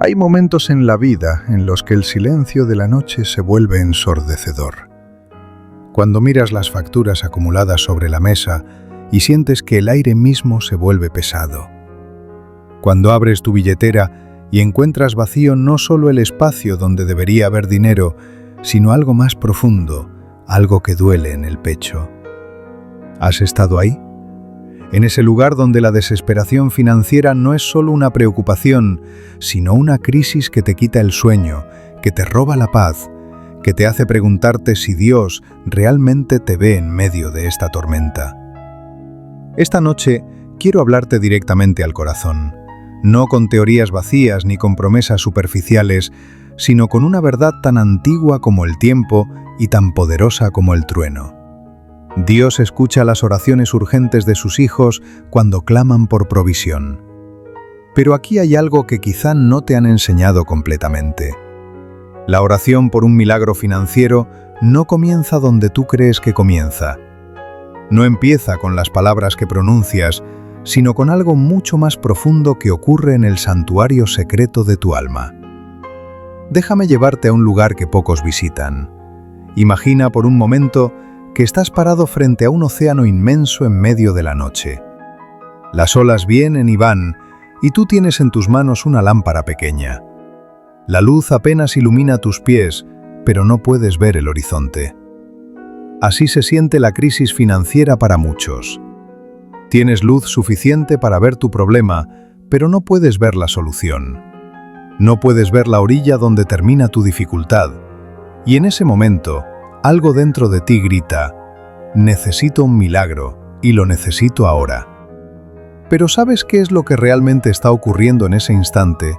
Hay momentos en la vida en los que el silencio de la noche se vuelve ensordecedor. Cuando miras las facturas acumuladas sobre la mesa y sientes que el aire mismo se vuelve pesado. Cuando abres tu billetera y encuentras vacío no solo el espacio donde debería haber dinero, sino algo más profundo, algo que duele en el pecho. ¿Has estado ahí? En ese lugar donde la desesperación financiera no es solo una preocupación, sino una crisis que te quita el sueño, que te roba la paz, que te hace preguntarte si Dios realmente te ve en medio de esta tormenta. Esta noche quiero hablarte directamente al corazón, no con teorías vacías ni con promesas superficiales, sino con una verdad tan antigua como el tiempo y tan poderosa como el trueno. Dios escucha las oraciones urgentes de sus hijos cuando claman por provisión. Pero aquí hay algo que quizá no te han enseñado completamente. La oración por un milagro financiero no comienza donde tú crees que comienza. No empieza con las palabras que pronuncias, sino con algo mucho más profundo que ocurre en el santuario secreto de tu alma. Déjame llevarte a un lugar que pocos visitan. Imagina por un momento que estás parado frente a un océano inmenso en medio de la noche. Las olas vienen y van, y tú tienes en tus manos una lámpara pequeña. La luz apenas ilumina tus pies, pero no puedes ver el horizonte. Así se siente la crisis financiera para muchos. Tienes luz suficiente para ver tu problema, pero no puedes ver la solución. No puedes ver la orilla donde termina tu dificultad, y en ese momento, algo dentro de ti grita, necesito un milagro y lo necesito ahora. Pero ¿sabes qué es lo que realmente está ocurriendo en ese instante?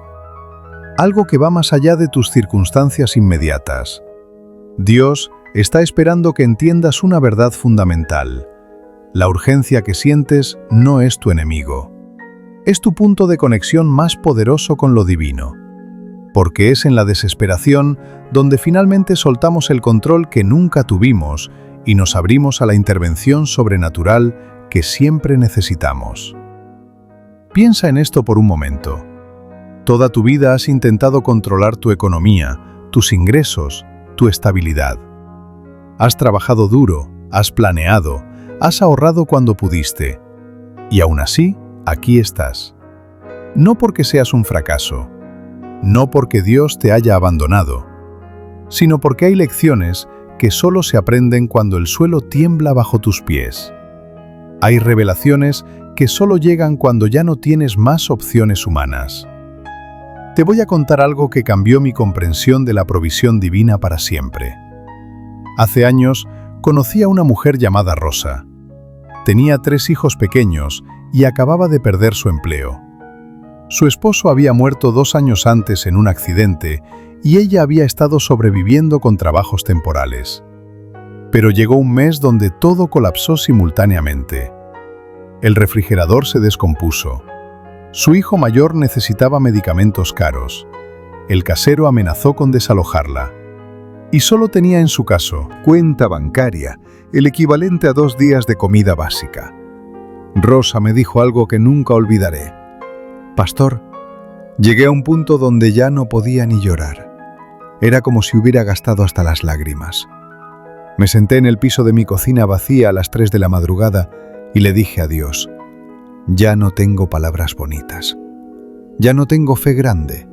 Algo que va más allá de tus circunstancias inmediatas. Dios está esperando que entiendas una verdad fundamental. La urgencia que sientes no es tu enemigo. Es tu punto de conexión más poderoso con lo divino. Porque es en la desesperación donde finalmente soltamos el control que nunca tuvimos y nos abrimos a la intervención sobrenatural que siempre necesitamos. Piensa en esto por un momento. Toda tu vida has intentado controlar tu economía, tus ingresos, tu estabilidad. Has trabajado duro, has planeado, has ahorrado cuando pudiste. Y aún así, aquí estás. No porque seas un fracaso, no porque Dios te haya abandonado, sino porque hay lecciones que solo se aprenden cuando el suelo tiembla bajo tus pies. Hay revelaciones que solo llegan cuando ya no tienes más opciones humanas. Te voy a contar algo que cambió mi comprensión de la provisión divina para siempre. Hace años conocí a una mujer llamada Rosa. Tenía 3 hijos pequeños y acababa de perder su empleo. Su esposo había muerto 2 años antes en un accidente y ella había estado sobreviviendo con trabajos temporales. Pero llegó un mes donde todo colapsó simultáneamente. El refrigerador se descompuso. Su hijo mayor necesitaba medicamentos caros. El casero amenazó con desalojarla. Y solo tenía en su caso cuenta bancaria, el equivalente a 2 días de comida básica. Rosa me dijo algo que nunca olvidaré. Pastor, llegué a un punto donde ya no podía ni llorar. Era como si hubiera gastado hasta las lágrimas. Me senté en el piso de mi cocina vacía a las 3 de la madrugada y le dije a Dios, ya no tengo palabras bonitas. Ya no tengo fe grande.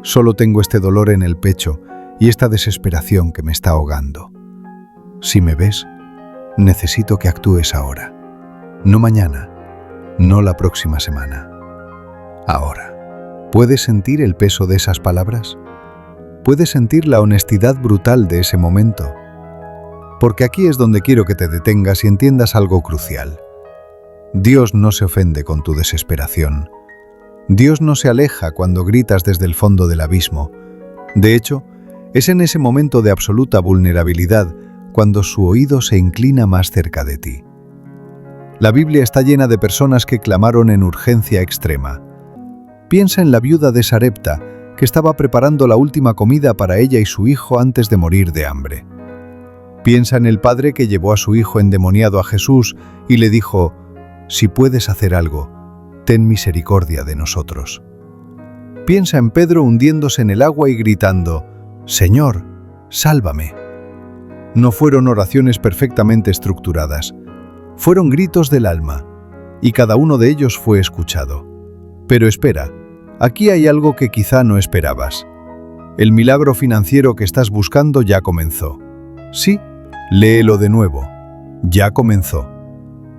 Solo tengo este dolor en el pecho y esta desesperación que me está ahogando. Si me ves, necesito que actúes ahora. No mañana, no la próxima semana. Ahora, ¿puedes sentir el peso de esas palabras? ¿Puedes sentir la honestidad brutal de ese momento? Porque aquí es donde quiero que te detengas y entiendas algo crucial. Dios no se ofende con tu desesperación. Dios no se aleja cuando gritas desde el fondo del abismo. De hecho, es en ese momento de absoluta vulnerabilidad cuando su oído se inclina más cerca de ti. La Biblia está llena de personas que clamaron en urgencia extrema. Piensa en la viuda de Sarepta, que estaba preparando la última comida para ella y su hijo antes de morir de hambre. Piensa en el padre que llevó a su hijo endemoniado a Jesús y le dijo, si puedes hacer algo, ten misericordia de nosotros. Piensa en Pedro hundiéndose en el agua y gritando: «Señor, sálvame». No fueron oraciones perfectamente estructuradas. Fueron gritos del alma, y cada uno de ellos fue escuchado. Pero espera, aquí hay algo que quizá no esperabas. El milagro financiero que estás buscando ya comenzó. Sí, léelo de nuevo. Ya comenzó.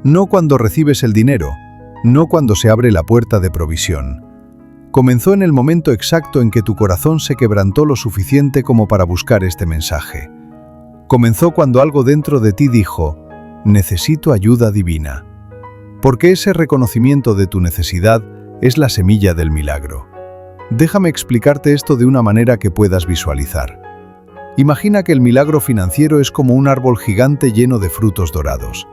No cuando recibes el dinero, no cuando se abre la puerta de provisión. Comenzó en el momento exacto en que tu corazón se quebrantó lo suficiente como para buscar este mensaje. Comenzó cuando algo dentro de ti dijo: necesito ayuda divina. Porque ese reconocimiento de tu necesidad es la semilla del milagro. Déjame explicarte esto de una manera que puedas visualizar. Imagina que el milagro financiero es como un árbol gigante lleno de frutos dorados.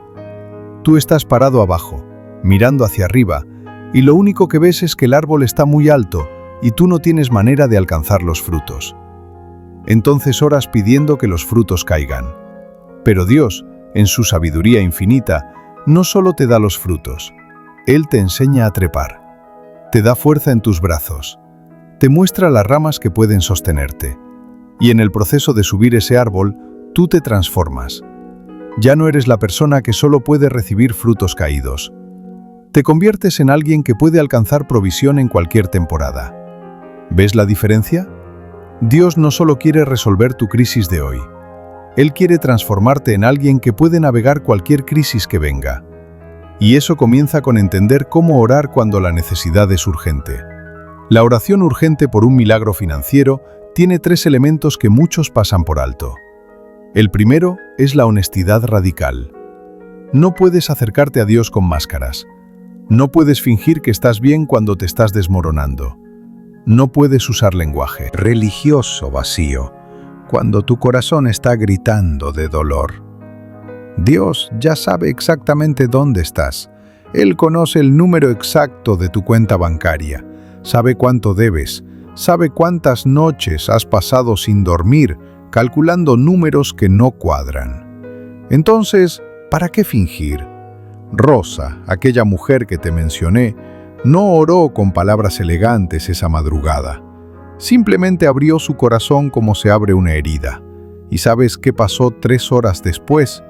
Tú estás parado abajo, mirando hacia arriba, y lo único que ves es que el árbol está muy alto y tú no tienes manera de alcanzar los frutos. Entonces oras pidiendo que los frutos caigan. Pero Dios, en su sabiduría infinita, no solo te da los frutos. Él te enseña a trepar. Te da fuerza en tus brazos. Te muestra las ramas que pueden sostenerte. Y en el proceso de subir ese árbol, tú te transformas. Ya no eres la persona que solo puede recibir frutos caídos. Te conviertes en alguien que puede alcanzar provisión en cualquier temporada. ¿Ves la diferencia? Dios no solo quiere resolver tu crisis de hoy. Él quiere transformarte en alguien que puede navegar cualquier crisis que venga. Y eso comienza con entender cómo orar cuando la necesidad es urgente. La oración urgente por un milagro financiero tiene 3 elementos que muchos pasan por alto. El primero es la honestidad radical. No puedes acercarte a Dios con máscaras. No puedes fingir que estás bien cuando te estás desmoronando. No puedes usar lenguaje religioso vacío cuando tu corazón está gritando de dolor. Dios ya sabe exactamente dónde estás. Él conoce el número exacto de tu cuenta bancaria, sabe cuánto debes, sabe cuántas noches has pasado sin dormir, calculando números que no cuadran. Entonces, ¿para qué fingir? Rosa, aquella mujer que te mencioné, no oró con palabras elegantes esa madrugada. Simplemente abrió su corazón como se abre una herida. ¿Y sabes qué pasó 3 horas después?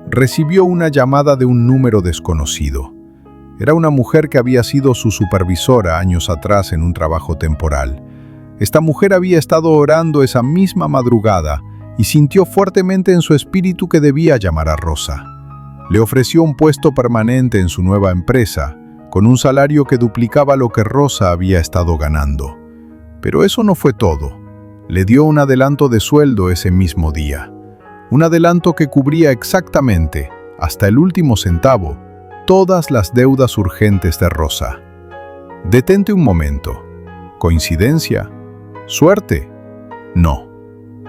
Recibió una llamada de un número desconocido. Era una mujer que había sido su supervisora años atrás en un trabajo temporal. Esta mujer había estado orando esa misma madrugada y sintió fuertemente en su espíritu que debía llamar a Rosa. Le ofreció un puesto permanente en su nueva empresa, con un salario que duplicaba lo que Rosa había estado ganando. Pero eso no fue todo. Le dio un adelanto de sueldo ese mismo día. Un adelanto que cubría exactamente, hasta el último centavo, todas las deudas urgentes de Rosa. Detente un momento. ¿Coincidencia? ¿Suerte? No.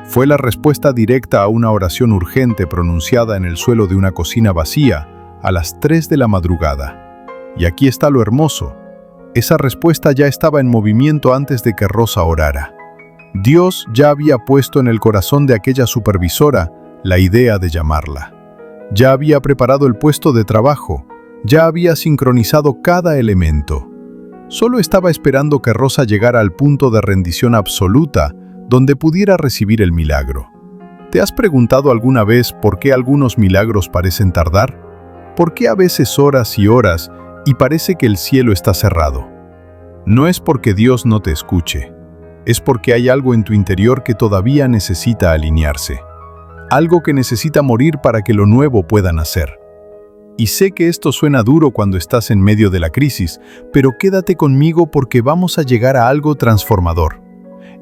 Fue la respuesta directa a una oración urgente pronunciada en el suelo de una cocina vacía a las 3 de la madrugada. Y aquí está lo hermoso. Esa respuesta ya estaba en movimiento antes de que Rosa orara. Dios ya había puesto en el corazón de aquella supervisora la idea de llamarla. Ya había preparado el puesto de trabajo, ya había sincronizado cada elemento. Solo estaba esperando que Rosa llegara al punto de rendición absoluta donde pudiera recibir el milagro. ¿Te has preguntado alguna vez por qué algunos milagros parecen tardar? ¿Por qué a veces horas y horas y parece que el cielo está cerrado? No es porque Dios no te escuche, es porque hay algo en tu interior que todavía necesita alinearse. Algo que necesita morir para que lo nuevo pueda nacer. Y sé que esto suena duro cuando estás en medio de la crisis, pero quédate conmigo porque vamos a llegar a algo transformador.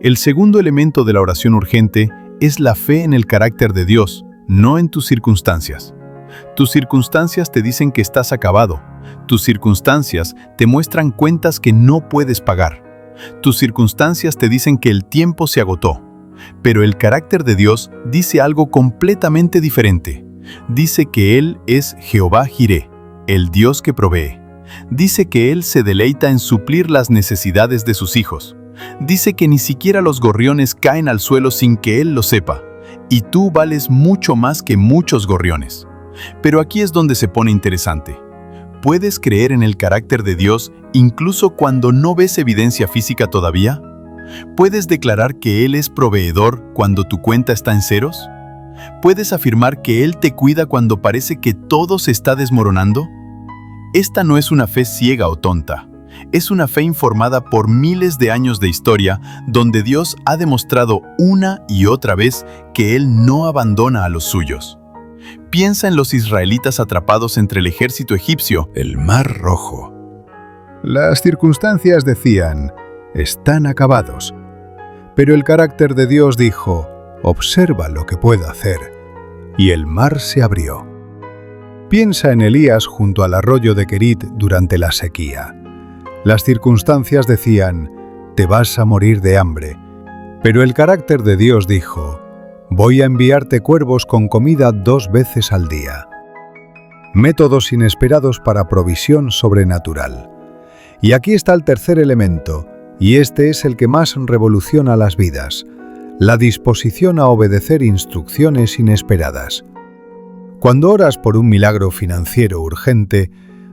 El segundo elemento de la oración urgente es la fe en el carácter de Dios, no en tus circunstancias. Tus circunstancias te dicen que estás acabado. Tus circunstancias te muestran cuentas que no puedes pagar. Tus circunstancias te dicen que el tiempo se agotó. Pero el carácter de Dios dice algo completamente diferente. Dice que Él es Jehová Jireh, el Dios que provee. Dice que Él se deleita en suplir las necesidades de sus hijos. Dice que ni siquiera los gorriones caen al suelo sin que Él lo sepa. Y tú vales mucho más que muchos gorriones. Pero aquí es donde se pone interesante. ¿Puedes creer en el carácter de Dios incluso cuando no ves evidencia física todavía? ¿Puedes declarar que Él es proveedor cuando tu cuenta está en ceros? ¿Puedes afirmar que Él te cuida cuando parece que todo se está desmoronando? Esta no es una fe ciega o tonta. Es una fe informada por miles de años de historia donde Dios ha demostrado una y otra vez que Él no abandona a los suyos. Piensa en los israelitas atrapados entre el ejército egipcio, el Mar Rojo. Las circunstancias decían, están acabados. Pero el carácter de Dios dijo, observa lo que puedo hacer. Y el mar se abrió. Piensa en Elías junto al arroyo de Querit durante la sequía. Las circunstancias decían, te vas a morir de hambre. Pero el carácter de Dios dijo, voy a enviarte cuervos con comida 2 veces al día. Métodos inesperados para provisión sobrenatural. Y aquí está el tercer elemento, y este es el que más revoluciona las vidas, la disposición a obedecer instrucciones inesperadas. Cuando oras por un milagro financiero urgente,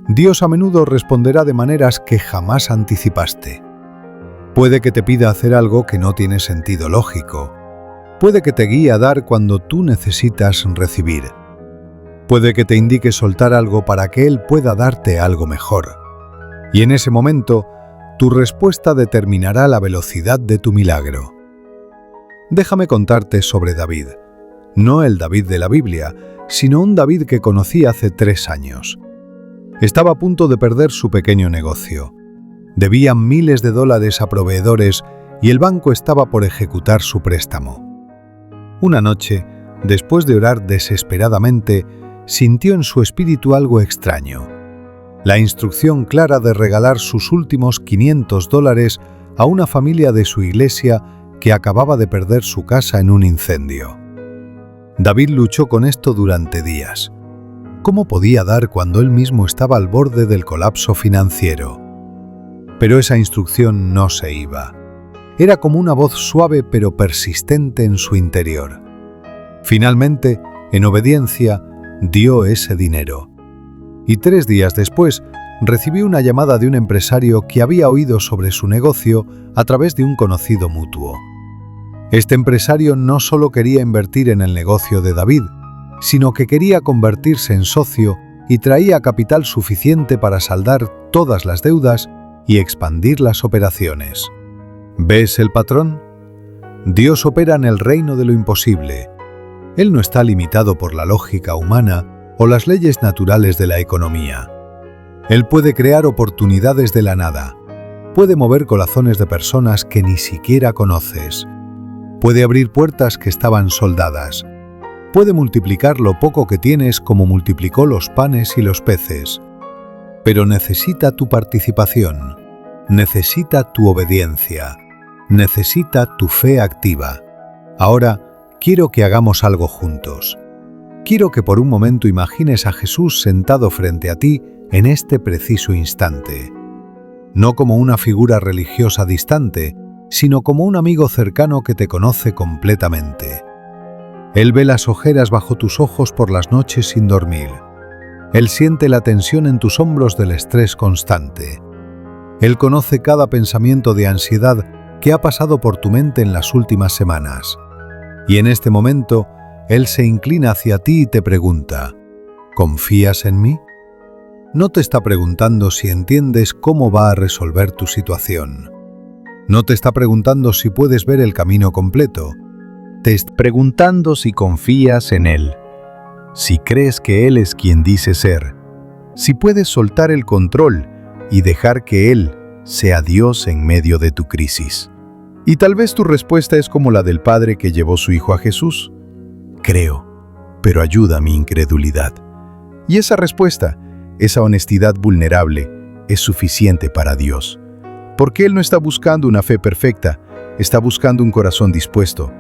Dios a menudo responderá de maneras que jamás anticipaste. Puede que te pida hacer algo que no tiene sentido lógico. Puede que te guíe a dar cuando tú necesitas recibir. Puede que te indique soltar algo para que Él pueda darte algo mejor. Y en ese momento, tu respuesta determinará la velocidad de tu milagro. Déjame contarte sobre David. No el David de la Biblia, sino un David que conocí hace 3 años. Estaba a punto de perder su pequeño negocio. Debía miles de dólares a proveedores y el banco estaba por ejecutar su préstamo. Una noche, después de orar desesperadamente, sintió en su espíritu algo extraño. La instrucción clara de regalar sus últimos $500 a una familia de su iglesia que acababa de perder su casa en un incendio. David luchó con esto durante días. ¿Cómo podía dar cuando él mismo estaba al borde del colapso financiero? Pero esa instrucción no se iba. Era como una voz suave pero persistente en su interior. Finalmente, en obediencia, dio ese dinero. Y 3 días después, recibió una llamada de un empresario que había oído sobre su negocio a través de un conocido mutuo. Este empresario no solo quería invertir en el negocio de David, sino que quería convertirse en socio y traía capital suficiente para saldar todas las deudas y expandir las operaciones. ¿Ves el patrón? Dios opera en el reino de lo imposible. Él no está limitado por la lógica humana o las leyes naturales de la economía. Él puede crear oportunidades de la nada. Puede mover corazones de personas que ni siquiera conoces. Puede abrir puertas que estaban soldadas. Puede multiplicar lo poco que tienes como multiplicó los panes y los peces. Pero necesita tu participación. Necesita tu obediencia. Necesita tu fe activa. Ahora, quiero que hagamos algo juntos. Quiero que por un momento imagines a Jesús sentado frente a ti en este preciso instante. No como una figura religiosa distante, sino como un amigo cercano que te conoce completamente. Él ve las ojeras bajo tus ojos por las noches sin dormir. Él siente la tensión en tus hombros del estrés constante. Él conoce cada pensamiento de ansiedad que ha pasado por tu mente en las últimas semanas. Y en este momento, Él se inclina hacia ti y te pregunta, ¿confías en mí? No te está preguntando si entiendes cómo va a resolver tu situación. No te está preguntando si puedes ver el camino completo. Te está preguntando si confías en Él, si crees que Él es quien dice ser, si puedes soltar el control y dejar que Él sea Dios en medio de tu crisis. Y tal vez tu respuesta es como la del padre que llevó su hijo a Jesús. Creo, pero ayuda a mi incredulidad. Y esa respuesta, esa honestidad vulnerable, es suficiente para Dios. Porque Él no está buscando una fe perfecta, está buscando un corazón dispuesto.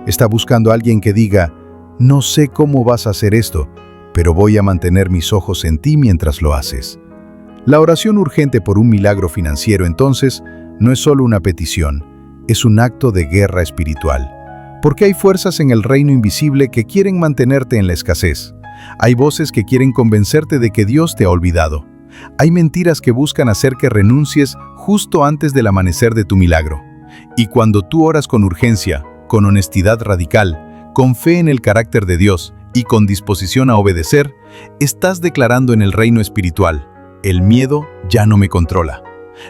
Está buscando a alguien que diga, no sé cómo vas a hacer esto, pero voy a mantener mis ojos en ti mientras lo haces. La oración urgente por un milagro financiero, entonces, no es solo una petición, es un acto de guerra espiritual. Porque hay fuerzas en el reino invisible que quieren mantenerte en la escasez. Hay voces que quieren convencerte de que Dios te ha olvidado. Hay mentiras que buscan hacer que renuncies justo antes del amanecer de tu milagro. Y cuando tú oras con urgencia, con honestidad radical, con fe en el carácter de Dios y con disposición a obedecer, estás declarando en el reino espiritual: el miedo ya no me controla.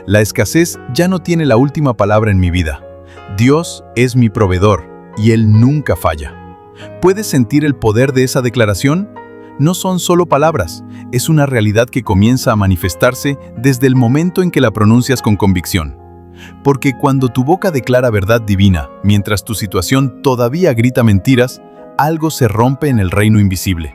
La escasez ya no tiene la última palabra en mi vida. Dios es mi proveedor y Él nunca falla. ¿Puedes sentir el poder de esa declaración? No son solo palabras, es una realidad que comienza a manifestarse desde el momento en que la pronuncias con convicción. Porque cuando tu boca declara verdad divina, mientras tu situación todavía grita mentiras, algo se rompe en el reino invisible.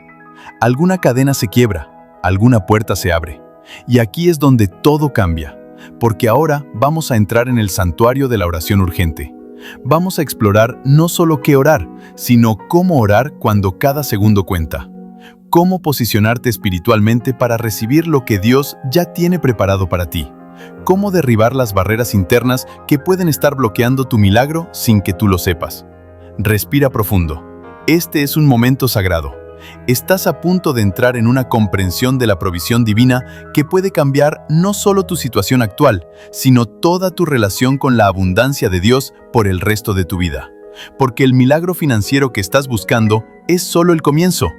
Alguna cadena se quiebra, alguna puerta se abre. Y aquí es donde todo cambia, porque ahora vamos a entrar en el santuario de la oración urgente. Vamos a explorar no solo qué orar, sino cómo orar cuando cada segundo cuenta. Cómo posicionarte espiritualmente para recibir lo que Dios ya tiene preparado para ti. Cómo derribar las barreras internas que pueden estar bloqueando tu milagro sin que tú lo sepas. Respira profundo. Este es un momento sagrado. Estás a punto de entrar en una comprensión de la provisión divina que puede cambiar no solo tu situación actual, sino toda tu relación con la abundancia de Dios por el resto de tu vida. Porque el milagro financiero que estás buscando es solo el comienzo.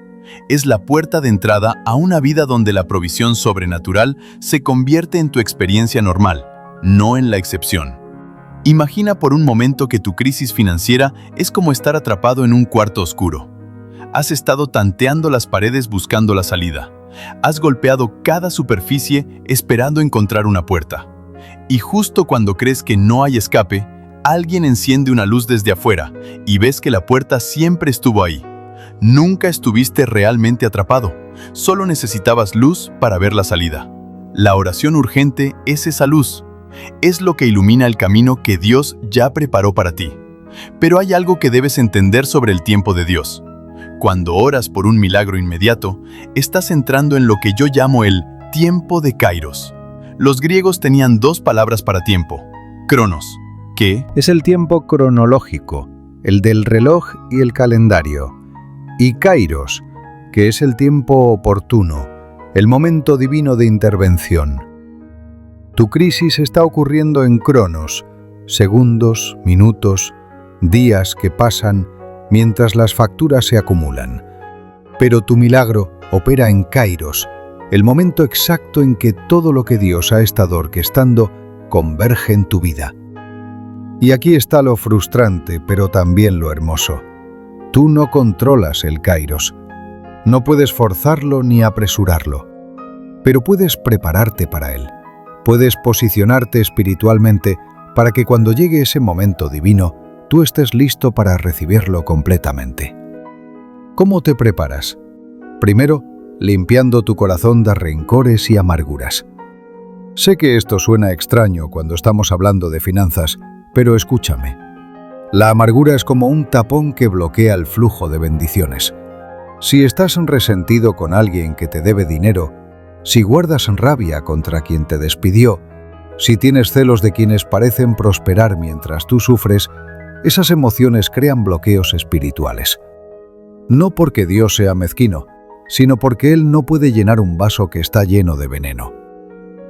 Es la puerta de entrada a una vida donde la provisión sobrenatural se convierte en tu experiencia normal, no en la excepción. Imagina por un momento que tu crisis financiera es como estar atrapado en un cuarto oscuro. Has estado tanteando las paredes buscando la salida. Has golpeado cada superficie esperando encontrar una puerta. Y justo cuando crees que no hay escape, alguien enciende una luz desde afuera y ves que la puerta siempre estuvo ahí. Nunca estuviste realmente atrapado, solo necesitabas luz para ver la salida. La oración urgente es esa luz. Es lo que ilumina el camino que Dios ya preparó para ti. Pero hay algo que debes entender sobre el tiempo de Dios. Cuando oras por un milagro inmediato, estás entrando en lo que yo llamo el tiempo de Kairos. Los griegos tenían dos palabras para tiempo: Cronos, que es el tiempo cronológico, el del reloj y el calendario, y Kairos, que es el tiempo oportuno, el momento divino de intervención. Tu crisis está ocurriendo en Cronos, segundos, minutos, días que pasan mientras las facturas se acumulan. Pero tu milagro opera en Kairos, el momento exacto en que todo lo que Dios ha estado orquestando converge en tu vida. Y aquí está lo frustrante, pero también lo hermoso. Tú no controlas el Kairos. No puedes forzarlo ni apresurarlo, pero puedes prepararte para él. Puedes posicionarte espiritualmente para que cuando llegue ese momento divino, tú estés listo para recibirlo completamente. ¿Cómo te preparas? Primero, limpiando tu corazón de rencores y amarguras. Sé que esto suena extraño cuando estamos hablando de finanzas, pero escúchame. La amargura es como un tapón que bloquea el flujo de bendiciones. Si estás resentido con alguien que te debe dinero, si guardas rabia contra quien te despidió, si tienes celos de quienes parecen prosperar mientras tú sufres, esas emociones crean bloqueos espirituales. No porque Dios sea mezquino, sino porque Él no puede llenar un vaso que está lleno de veneno.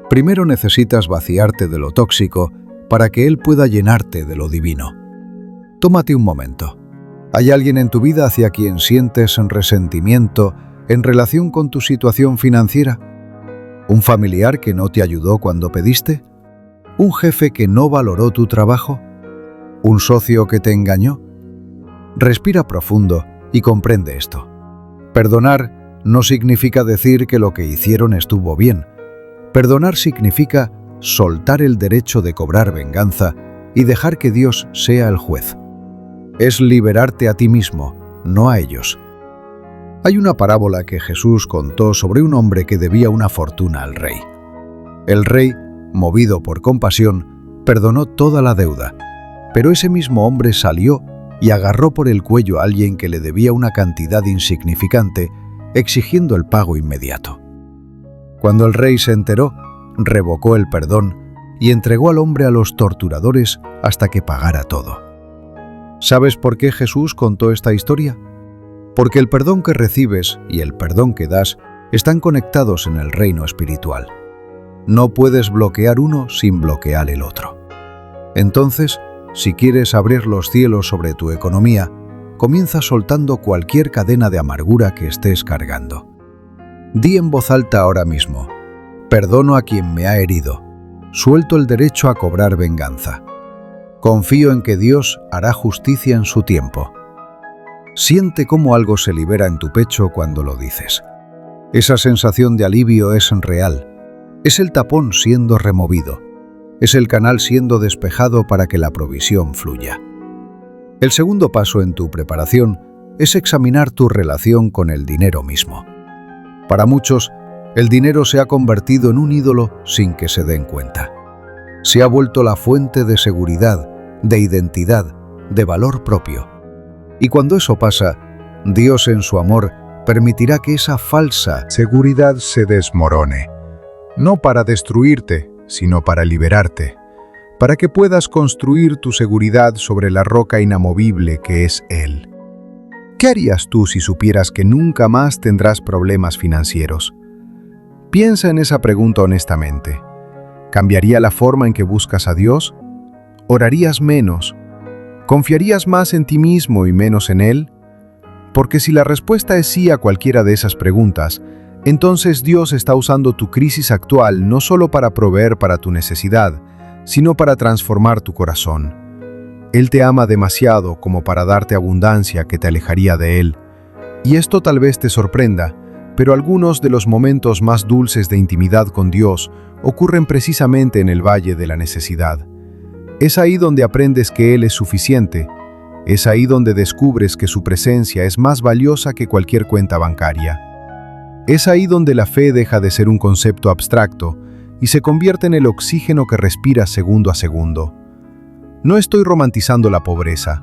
Primero necesitas vaciarte de lo tóxico para que Él pueda llenarte de lo divino. Tómate un momento. ¿Hay alguien en tu vida hacia quien sientes resentimiento en relación con tu situación financiera? ¿Un familiar que no te ayudó cuando pediste? ¿Un jefe que no valoró tu trabajo? ¿Un socio que te engañó? Respira profundo y comprende esto. Perdonar no significa decir que lo que hicieron estuvo bien. Perdonar significa soltar el derecho de cobrar venganza y dejar que Dios sea el juez. Es liberarte a ti mismo, no a ellos. Hay una parábola que Jesús contó sobre un hombre que debía una fortuna al rey. El rey, movido por compasión, perdonó toda la deuda, pero ese mismo hombre salió y agarró por el cuello a alguien que le debía una cantidad insignificante, exigiendo el pago inmediato. Cuando el rey se enteró, revocó el perdón y entregó al hombre a los torturadores hasta que pagara todo. ¿Sabes por qué Jesús contó esta historia? Porque el perdón que recibes y el perdón que das están conectados en el reino espiritual. No puedes bloquear uno sin bloquear el otro. Entonces, Si quieres abrir los cielos sobre tu economía, comienza soltando cualquier cadena de amargura que estés cargando. Di en voz alta ahora mismo: perdono a quien me ha herido. Suelto el derecho a cobrar venganza. Confío en que Dios hará justicia en su tiempo. Siente cómo algo se libera en tu pecho cuando lo dices. Esa sensación de alivio es real. Es el tapón siendo removido. Es el canal siendo despejado para que la provisión fluya. El segundo paso en tu preparación es examinar tu relación con el dinero mismo. Para muchos, el dinero se ha convertido en un ídolo sin que se den cuenta. Se ha vuelto la fuente de seguridad, de identidad, de valor propio. Y cuando eso pasa, Dios en su amor permitirá que esa falsa seguridad se desmorone, no para destruirte, sino para liberarte, para que puedas construir tu seguridad sobre la roca inamovible que es Él. ¿Qué harías tú si supieras que nunca más tendrás problemas financieros? Piensa en esa pregunta honestamente. ¿Cambiaría la forma en que buscas a Dios? ¿Orarías menos? ¿Confiarías más en ti mismo y menos en Él? Porque si la respuesta es sí a cualquiera de esas preguntas, entonces Dios está usando tu crisis actual no solo para proveer para tu necesidad, sino para transformar tu corazón. Él te ama demasiado como para darte abundancia que te alejaría de Él. Y esto tal vez te sorprenda, pero algunos de los momentos más dulces de intimidad con Dios ocurren precisamente en el valle de la necesidad. Es ahí donde aprendes que Él es suficiente. Es ahí donde descubres que su presencia es más valiosa que cualquier cuenta bancaria. Es ahí donde la fe deja de ser un concepto abstracto y se convierte en el oxígeno que respiras segundo a segundo. No estoy romantizando la pobreza.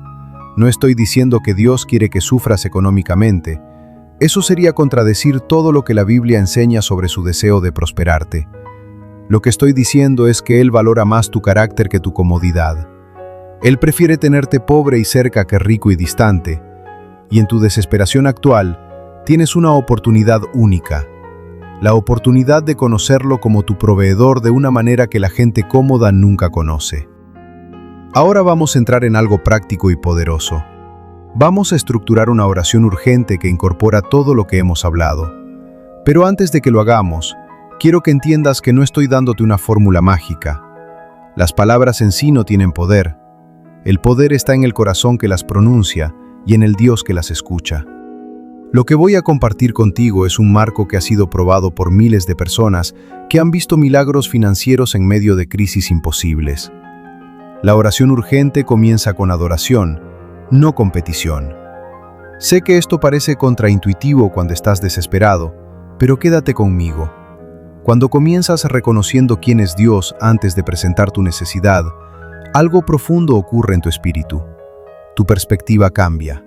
No estoy diciendo que Dios quiere que sufras económicamente. Eso sería contradecir todo lo que la Biblia enseña sobre su deseo de prosperarte. Lo que estoy diciendo es que Él valora más tu carácter que tu comodidad. Él prefiere tenerte pobre y cerca que rico y distante. Y en tu desesperación actual, tienes una oportunidad única. La oportunidad de conocerlo como tu proveedor de una manera que la gente cómoda nunca conoce. Ahora vamos a entrar en algo práctico y poderoso. Vamos a estructurar una oración urgente que incorpora todo lo que hemos hablado. Pero antes de que lo hagamos, quiero que entiendas que no estoy dándote una fórmula mágica. Las palabras en sí no tienen poder. El poder está en el corazón que las pronuncia y en el Dios que las escucha. Lo que voy a compartir contigo es un marco que ha sido probado por miles de personas que han visto milagros financieros en medio de crisis imposibles. La oración urgente comienza con adoración, no competición. Sé que esto parece contraintuitivo cuando estás desesperado, pero quédate conmigo. Cuando comienzas reconociendo quién es Dios antes de presentar tu necesidad, algo profundo ocurre en tu espíritu. Tu perspectiva cambia.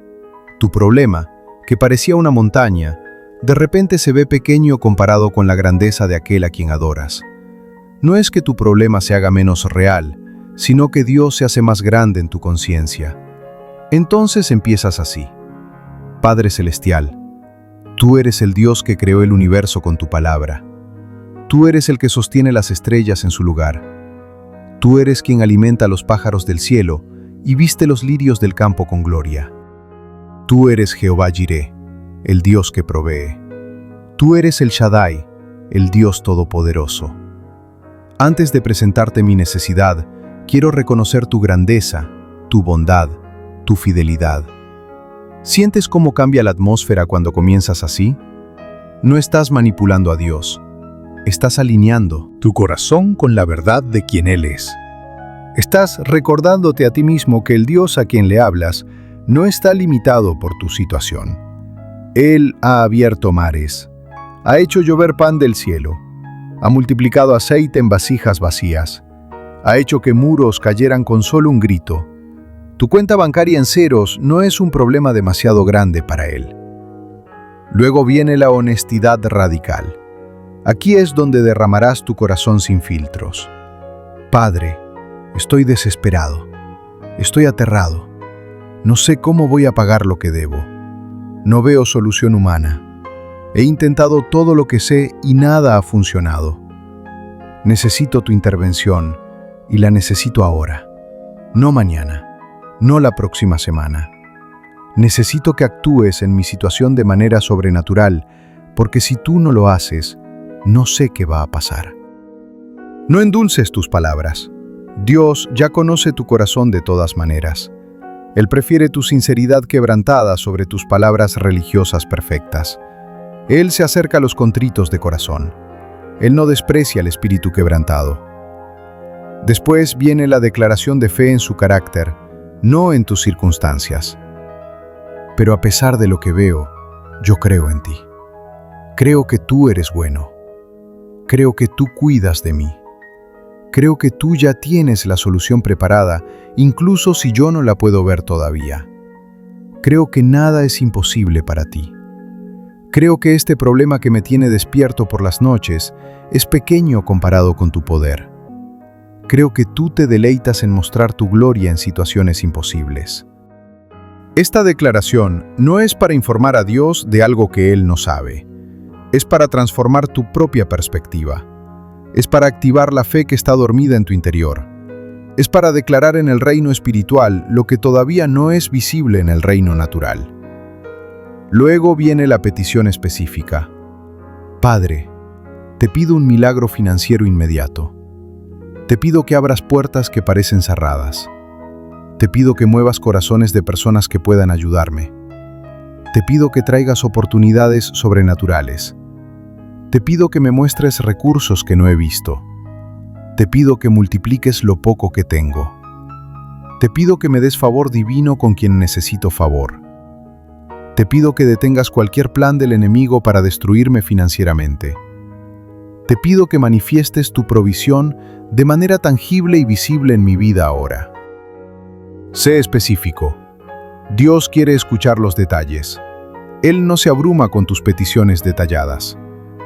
Tu problema, que parecía una montaña, de repente se ve pequeño comparado con la grandeza de aquel a quien adoras. No es que tu problema se haga menos real, sino que Dios se hace más grande en tu conciencia. Entonces empiezas así. Padre Celestial, tú eres el Dios que creó el universo con tu palabra. Tú eres el que sostiene las estrellas en su lugar. Tú eres quien alimenta a los pájaros del cielo y viste los lirios del campo con gloria. Tú eres Jehová Jireh, el Dios que provee. Tú eres el Shaddai, el Dios todopoderoso. Antes de presentarte mi necesidad, quiero reconocer tu grandeza, tu bondad, tu fidelidad. ¿Sientes cómo cambia la atmósfera cuando comienzas así? No estás manipulando a Dios. Estás alineando tu corazón con la verdad de quien Él es. Estás recordándote a ti mismo que el Dios a quien le hablas no está limitado por tu situación. Él ha abierto mares, ha hecho llover pan del cielo, ha multiplicado aceite en vasijas vacías, ha hecho que muros cayeran con solo un grito. Tu cuenta bancaria en ceros no es un problema demasiado grande para Él. Luego viene la honestidad radical. Aquí es donde derramarás tu corazón sin filtros. Padre, estoy desesperado. Estoy aterrado. No sé cómo voy a pagar lo que debo. No veo solución humana. He intentado todo lo que sé y nada ha funcionado. Necesito tu intervención y la necesito ahora. no mañana, no la próxima semana. Necesito que actúes en mi situación de manera sobrenatural, porque si tú no lo haces, no sé qué va a pasar. No endulces tus palabras. Dios ya conoce tu corazón de todas maneras. Él prefiere tu sinceridad quebrantada sobre tus palabras religiosas perfectas. Él se acerca a los contritos de corazón. Él no desprecia el espíritu quebrantado. Después viene la declaración de fe en su carácter, no en tus circunstancias. Pero a pesar de lo que veo, yo creo en ti. Creo que tú eres bueno. Creo que tú cuidas de mí. Creo que tú ya tienes la solución preparada, incluso si yo no la puedo ver todavía. Creo que nada es imposible para ti. Creo que este problema que me tiene despierto por las noches es pequeño comparado con tu poder. Creo que tú te deleitas en mostrar tu gloria en situaciones imposibles. Esta declaración no es para informar a Dios de algo que Él no sabe. Es para transformar tu propia perspectiva. Es para activar la fe que está dormida en tu interior. Es para declarar en el reino espiritual lo que todavía no es visible en el reino natural. Luego viene la petición específica. Padre, te pido un milagro financiero inmediato. Te pido que abras puertas que parecen cerradas. Te pido que muevas corazones de personas que puedan ayudarme. Te pido que traigas oportunidades sobrenaturales. Te pido que me muestres recursos que no he visto. Te pido que multipliques lo poco que tengo. Te pido que me des favor divino con quien necesito favor. Te pido que detengas cualquier plan del enemigo para destruirme financieramente. Te pido que manifiestes tu provisión de manera tangible y visible en mi vida ahora. Sé específico. Dios quiere escuchar los detalles. Él no se abruma con tus peticiones detalladas.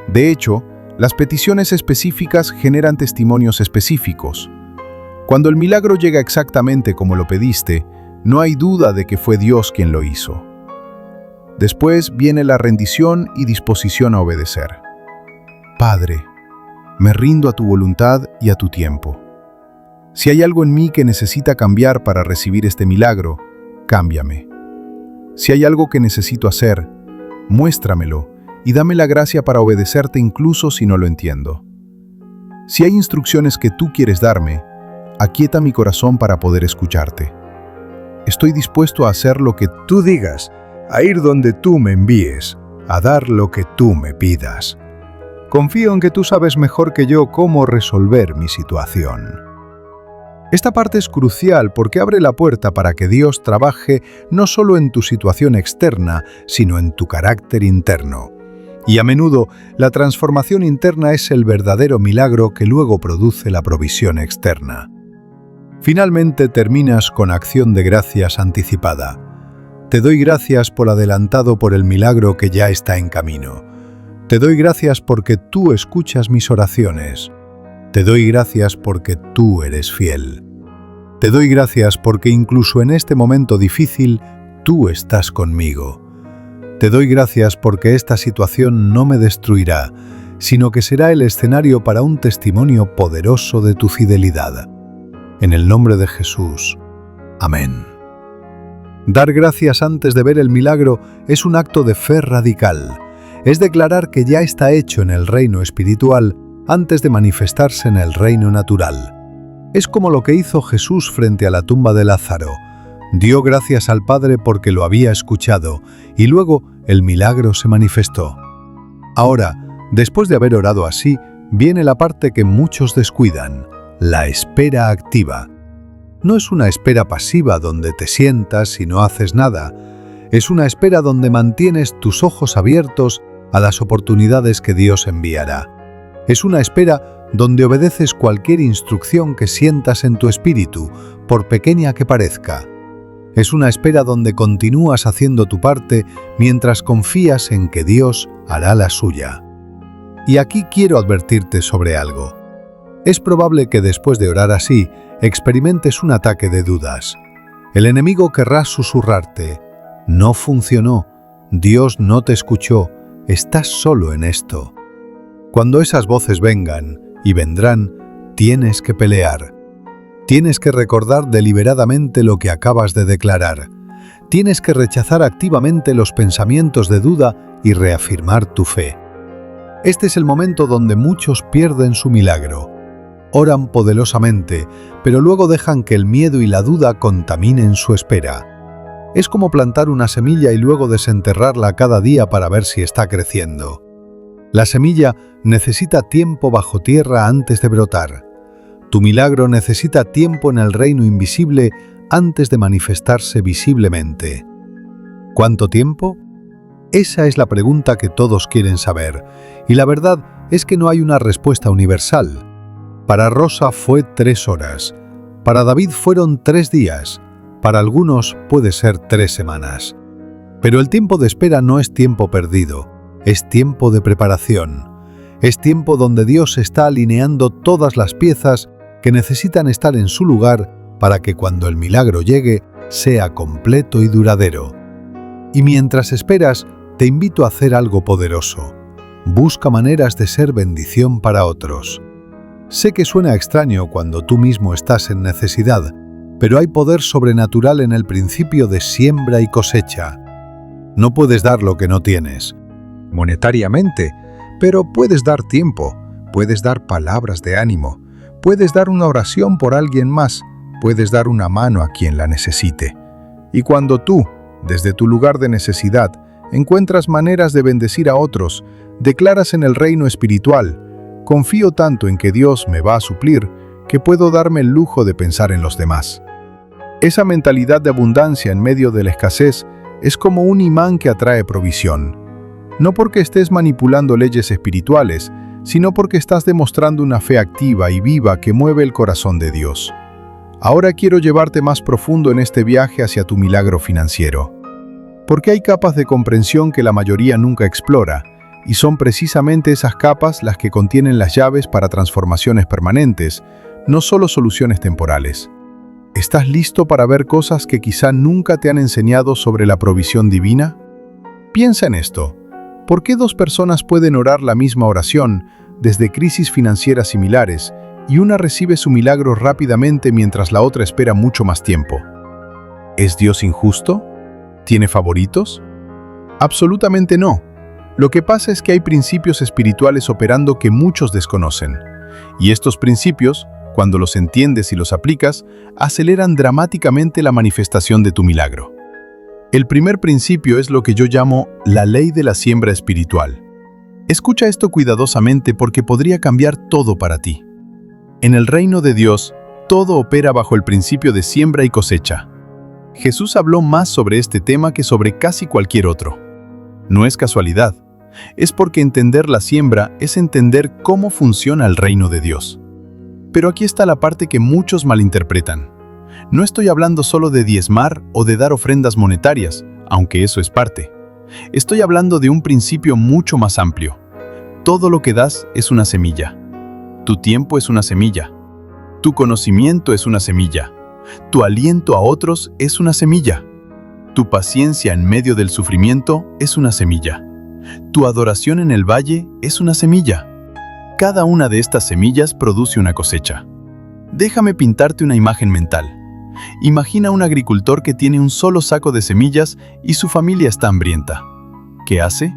De hecho, las peticiones específicas generan testimonios específicos. Cuando el milagro llega exactamente como lo pediste, no hay duda de que fue Dios quien lo hizo. Después viene la rendición y disposición a obedecer. Padre, me rindo a tu voluntad y a tu tiempo. Si hay algo en mí que necesita cambiar para recibir este milagro, cámbiame. Si hay algo que necesito hacer, muéstramelo y dame la gracia para obedecerte incluso si no lo entiendo. Si hay instrucciones que tú quieres darme, aquieta mi corazón para poder escucharte. Estoy dispuesto a hacer lo que tú digas, a ir donde tú me envíes, a dar lo que tú me pidas. Confío en que tú sabes mejor que yo cómo resolver mi situación. Esta parte es crucial porque abre la puerta para que Dios trabaje no solo en tu situación externa, sino en tu carácter interno. Y a menudo, la transformación interna es el verdadero milagro que luego produce la provisión externa. Finalmente terminas con acción de gracias anticipada. Te doy gracias por adelantado por el milagro que ya está en camino. Te doy gracias porque tú escuchas mis oraciones. Te doy gracias porque tú eres fiel. Te doy gracias porque incluso en este momento difícil, tú estás conmigo. Te doy gracias porque esta situación no me destruirá, sino que será el escenario para un testimonio poderoso de tu fidelidad. En el nombre de Jesús. Amén. Dar gracias antes de ver el milagro es un acto de fe radical. Es declarar que ya está hecho en el reino espiritual antes de manifestarse en el reino natural. Es como lo que hizo Jesús frente a la tumba de Lázaro. Dio gracias al Padre porque lo había escuchado y luego el milagro se manifestó. Ahora, después de haber orado así, viene la parte que muchos descuidan, la espera activa. No es una espera pasiva donde te sientas y no haces nada. Es una espera donde mantienes tus ojos abiertos a las oportunidades que Dios enviará. Es una espera donde obedeces cualquier instrucción que sientas en tu espíritu, por pequeña que parezca. Es una espera donde continúas haciendo tu parte mientras confías en que Dios hará la suya. Y aquí quiero advertirte sobre algo. Es probable que después de orar así, experimentes un ataque de dudas. El enemigo querrá susurrarte: no funcionó, Dios no te escuchó, estás solo en esto. Cuando esas voces vengan, y vendrán, tienes que pelear. Tienes que recordar deliberadamente lo que acabas de declarar. Tienes que rechazar activamente los pensamientos de duda y reafirmar tu fe. Este es el momento donde muchos pierden su milagro. Oran poderosamente, pero luego dejan que el miedo y la duda contaminen su espera. Es como plantar una semilla y luego desenterrarla cada día para ver si está creciendo. La semilla necesita tiempo bajo tierra antes de brotar. Tu milagro necesita tiempo en el reino invisible antes de manifestarse visiblemente. ¿Cuánto tiempo? Esa es la pregunta que todos quieren saber, y la verdad es que no hay una respuesta universal. Para Rosa fue 3 horas, para David fueron 3 días, para algunos puede ser 3 semanas. Pero el tiempo de espera no es tiempo perdido, es tiempo de preparación. Es tiempo donde Dios está alineando todas las piezas que necesitan estar en su lugar para que cuando el milagro llegue, sea completo y duradero. Y mientras esperas, te invito a hacer algo poderoso. Busca maneras de ser bendición para otros. Sé que suena extraño cuando tú mismo estás en necesidad, pero hay poder sobrenatural en el principio de siembra y cosecha. No puedes dar lo que no tienes, monetariamente, pero puedes dar tiempo, puedes dar palabras de ánimo, puedes dar una oración por alguien más, puedes dar una mano a quien la necesite. Y cuando tú, desde tu lugar de necesidad, encuentras maneras de bendecir a otros, declaras en el reino espiritual: confío tanto en que Dios me va a suplir, que puedo darme el lujo de pensar en los demás. Esa mentalidad de abundancia en medio de la escasez es como un imán que atrae provisión. No porque estés manipulando leyes espirituales, sino porque estás demostrando una fe activa y viva que mueve el corazón de Dios. Ahora quiero llevarte más profundo en este viaje hacia tu milagro financiero. Porque hay capas de comprensión que la mayoría nunca explora, y son precisamente esas capas las que contienen las llaves para transformaciones permanentes, no solo soluciones temporales. ¿Estás listo para ver cosas que quizá nunca te han enseñado sobre la provisión divina? Piensa en esto. ¿Por qué 2 personas pueden orar la misma oración desde crisis financieras similares y una recibe su milagro rápidamente mientras la otra espera mucho más tiempo? ¿Es Dios injusto? ¿Tiene favoritos? Absolutamente no. Lo que pasa es que hay principios espirituales operando que muchos desconocen. Y estos principios, cuando los entiendes y los aplicas, aceleran dramáticamente la manifestación de tu milagro. El primer principio es lo que yo llamo la ley de la siembra espiritual. Escucha esto cuidadosamente porque podría cambiar todo para ti. En el reino de Dios, todo opera bajo el principio de siembra y cosecha. Jesús habló más sobre este tema que sobre casi cualquier otro. No es casualidad, es porque entender la siembra es entender cómo funciona el reino de Dios. Pero aquí está la parte que muchos malinterpretan. No estoy hablando solo de diezmar o de dar ofrendas monetarias, aunque eso es parte. Estoy hablando de un principio mucho más amplio. Todo lo que das es una semilla. Tu tiempo es una semilla. Tu conocimiento es una semilla. Tu aliento a otros es una semilla. Tu paciencia en medio del sufrimiento es una semilla. Tu adoración en el valle es una semilla. Cada una de estas semillas produce una cosecha. Déjame pintarte una imagen mental. Imagina un agricultor que tiene un solo saco de semillas y su familia está hambrienta. ¿Qué hace?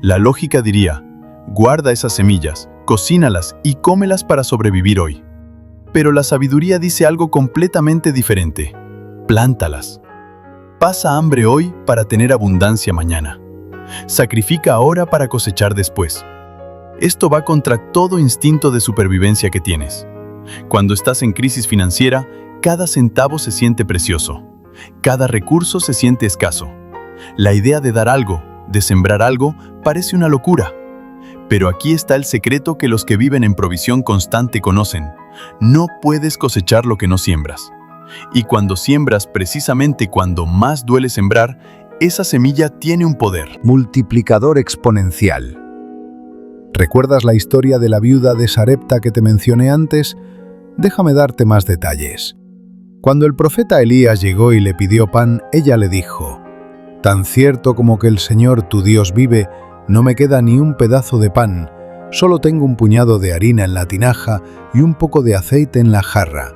La lógica diría: guarda esas semillas, cocínalas y cómelas para sobrevivir hoy. Pero la sabiduría dice algo completamente diferente. Plántalas. Pasa hambre hoy para tener abundancia mañana. Sacrifica ahora para cosechar después. Esto va contra todo instinto de supervivencia que tienes. Cuando estás en crisis financiera, cada centavo se siente precioso. Cada recurso se siente escaso. La idea de dar algo, de sembrar algo, parece una locura. Pero aquí está el secreto que los que viven en provisión constante conocen. No puedes cosechar lo que no siembras. Y cuando siembras precisamente cuando más duele sembrar, esa semilla tiene un poder multiplicador exponencial. ¿Recuerdas la historia de la viuda de Sarepta que te mencioné antes? Déjame darte más detalles. Cuando el profeta Elías llegó y le pidió pan, ella le dijo: «Tan cierto como que el Señor tu Dios vive, no me queda ni un pedazo de pan, solo tengo un puñado de harina en la tinaja y un poco de aceite en la jarra».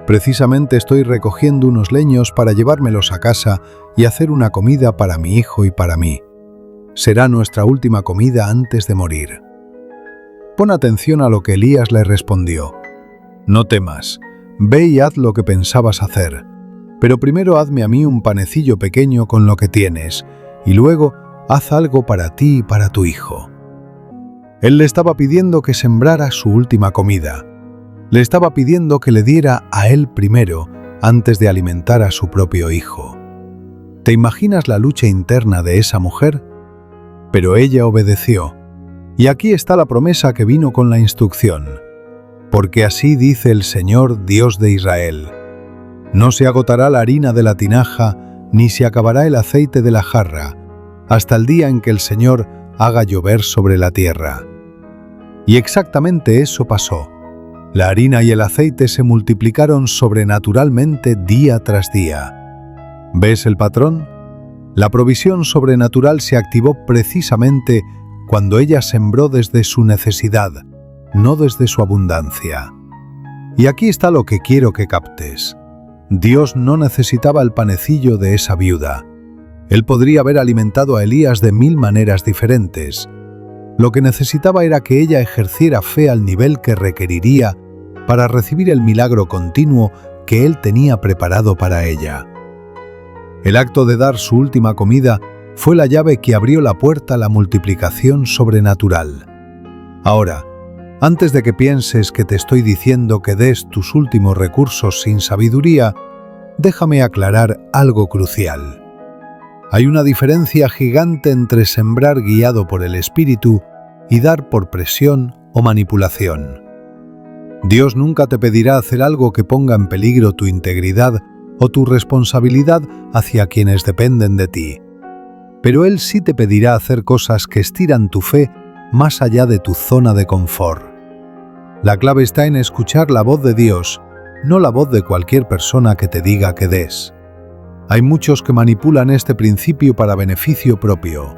Precisamente estoy recogiendo unos leños para llevármelos a casa y hacer una comida para mi hijo y para mí. Será nuestra última comida antes de morir». Pon atención a lo que Elías le respondió. «No temas, ve y haz lo que pensabas hacer, pero primero hazme a mí un panecillo pequeño con lo que tienes, y luego haz algo para ti y para tu hijo». Él le estaba pidiendo que sembrara su última comida. Le estaba pidiendo que le diera a él primero antes de alimentar a su propio hijo. ¿Te imaginas la lucha interna de esa mujer? Pero ella obedeció. Y aquí está la promesa que vino con la instrucción. «Porque así dice el Señor, Dios de Israel: no se agotará la harina de la tinaja, ni se acabará el aceite de la jarra, hasta el día en que el Señor haga llover sobre la tierra». Y exactamente eso pasó. La harina y el aceite se multiplicaron sobrenaturalmente día tras día. ¿Ves el patrón? La provisión sobrenatural se activó precisamente cuando ella sembró desde su necesidad, no desde su abundancia. Y aquí está lo que quiero que captes. Dios no necesitaba el panecillo de esa viuda. Él podría haber alimentado a Elías de 1000 maneras diferentes. Lo que necesitaba era que ella ejerciera fe al nivel que requeriría para recibir el milagro continuo que Él tenía preparado para ella. El acto de dar su última comida fue la llave que abrió la puerta a la multiplicación sobrenatural. Ahora, antes de que pienses que te estoy diciendo que des tus últimos recursos sin sabiduría, déjame aclarar algo crucial. Hay una diferencia gigante entre sembrar guiado por el Espíritu y dar por presión o manipulación. Dios nunca te pedirá hacer algo que ponga en peligro tu integridad o tu responsabilidad hacia quienes dependen de ti. Pero Él sí te pedirá hacer cosas que estiran tu fe más allá de tu zona de confort. La clave está en escuchar la voz de Dios, no la voz de cualquier persona que te diga que des. Hay muchos que manipulan este principio para beneficio propio.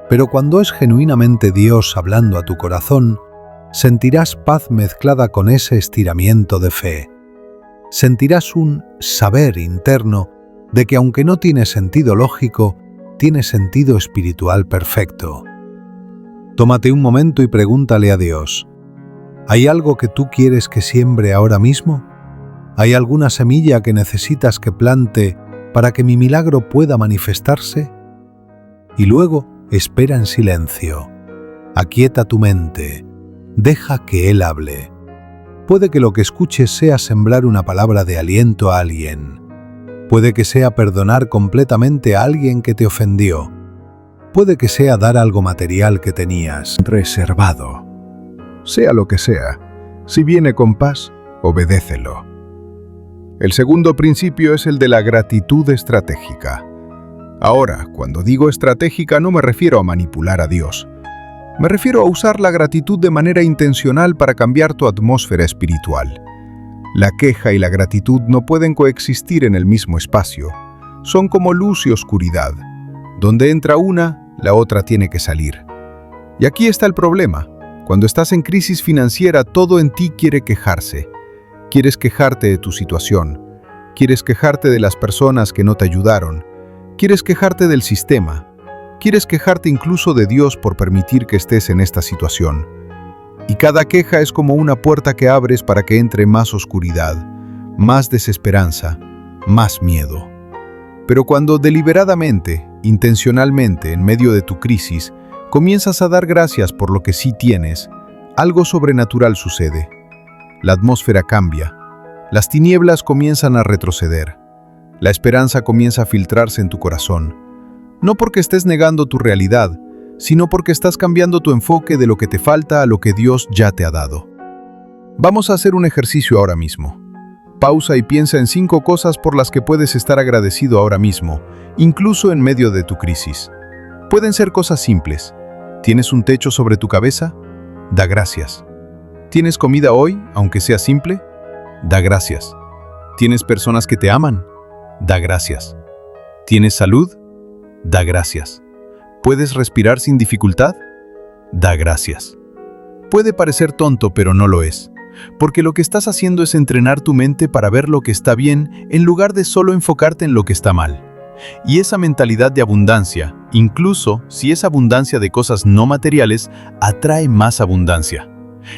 Pero cuando es genuinamente Dios hablando a tu corazón, sentirás paz mezclada con ese estiramiento de fe. Sentirás un saber interno de que aunque no tiene sentido lógico, tiene sentido espiritual perfecto. Tómate un momento y pregúntale a Dios: ¿hay algo que tú quieres que siembre ahora mismo? ¿Hay alguna semilla que necesitas que plante para que mi milagro pueda manifestarse? Y luego espera en silencio. Aquieta tu mente. Deja que Él hable. Puede que lo que escuches sea sembrar una palabra de aliento a alguien. Puede que sea perdonar completamente a alguien que te ofendió. Puede que sea dar algo material que tenías reservado. Sea lo que sea, si viene con paz, obedécelo. El segundo principio es el de la gratitud estratégica. Ahora, cuando digo estratégica no me refiero a manipular a Dios. Me refiero a usar la gratitud de manera intencional para cambiar tu atmósfera espiritual. La queja y la gratitud no pueden coexistir en el mismo espacio. Son como luz y oscuridad. Donde entra una, la otra tiene que salir. Y aquí está el problema. Cuando estás en crisis financiera, todo en ti quiere quejarse. Quieres quejarte de tu situación. Quieres quejarte de las personas que no te ayudaron. Quieres quejarte del sistema. Quieres quejarte incluso de Dios por permitir que estés en esta situación. Y cada queja es como una puerta que abres para que entre más oscuridad, más desesperanza, más miedo. Pero cuando deliberadamente, intencionalmente, en medio de tu crisis, comienzas a dar gracias por lo que sí tienes, algo sobrenatural sucede. La atmósfera cambia. Las tinieblas comienzan a retroceder. La esperanza comienza a filtrarse en tu corazón. No porque estés negando tu realidad, sino porque estás cambiando tu enfoque de lo que te falta a lo que Dios ya te ha dado. Vamos a hacer un ejercicio ahora mismo. Pausa y piensa en 5 cosas por las que puedes estar agradecido ahora mismo, incluso en medio de tu crisis. Pueden ser cosas simples. ¿Tienes un techo sobre tu cabeza? Da gracias. ¿Tienes comida hoy, aunque sea simple? Da gracias. ¿Tienes personas que te aman? Da gracias. ¿Tienes salud? Da gracias. ¿Puedes respirar sin dificultad? Da gracias. Puede parecer tonto, pero no lo es. porque lo que estás haciendo es entrenar tu mente para ver lo que está bien en lugar de solo enfocarte en lo que está mal. Y esa mentalidad de abundancia, incluso si es abundancia de cosas no materiales, atrae más abundancia.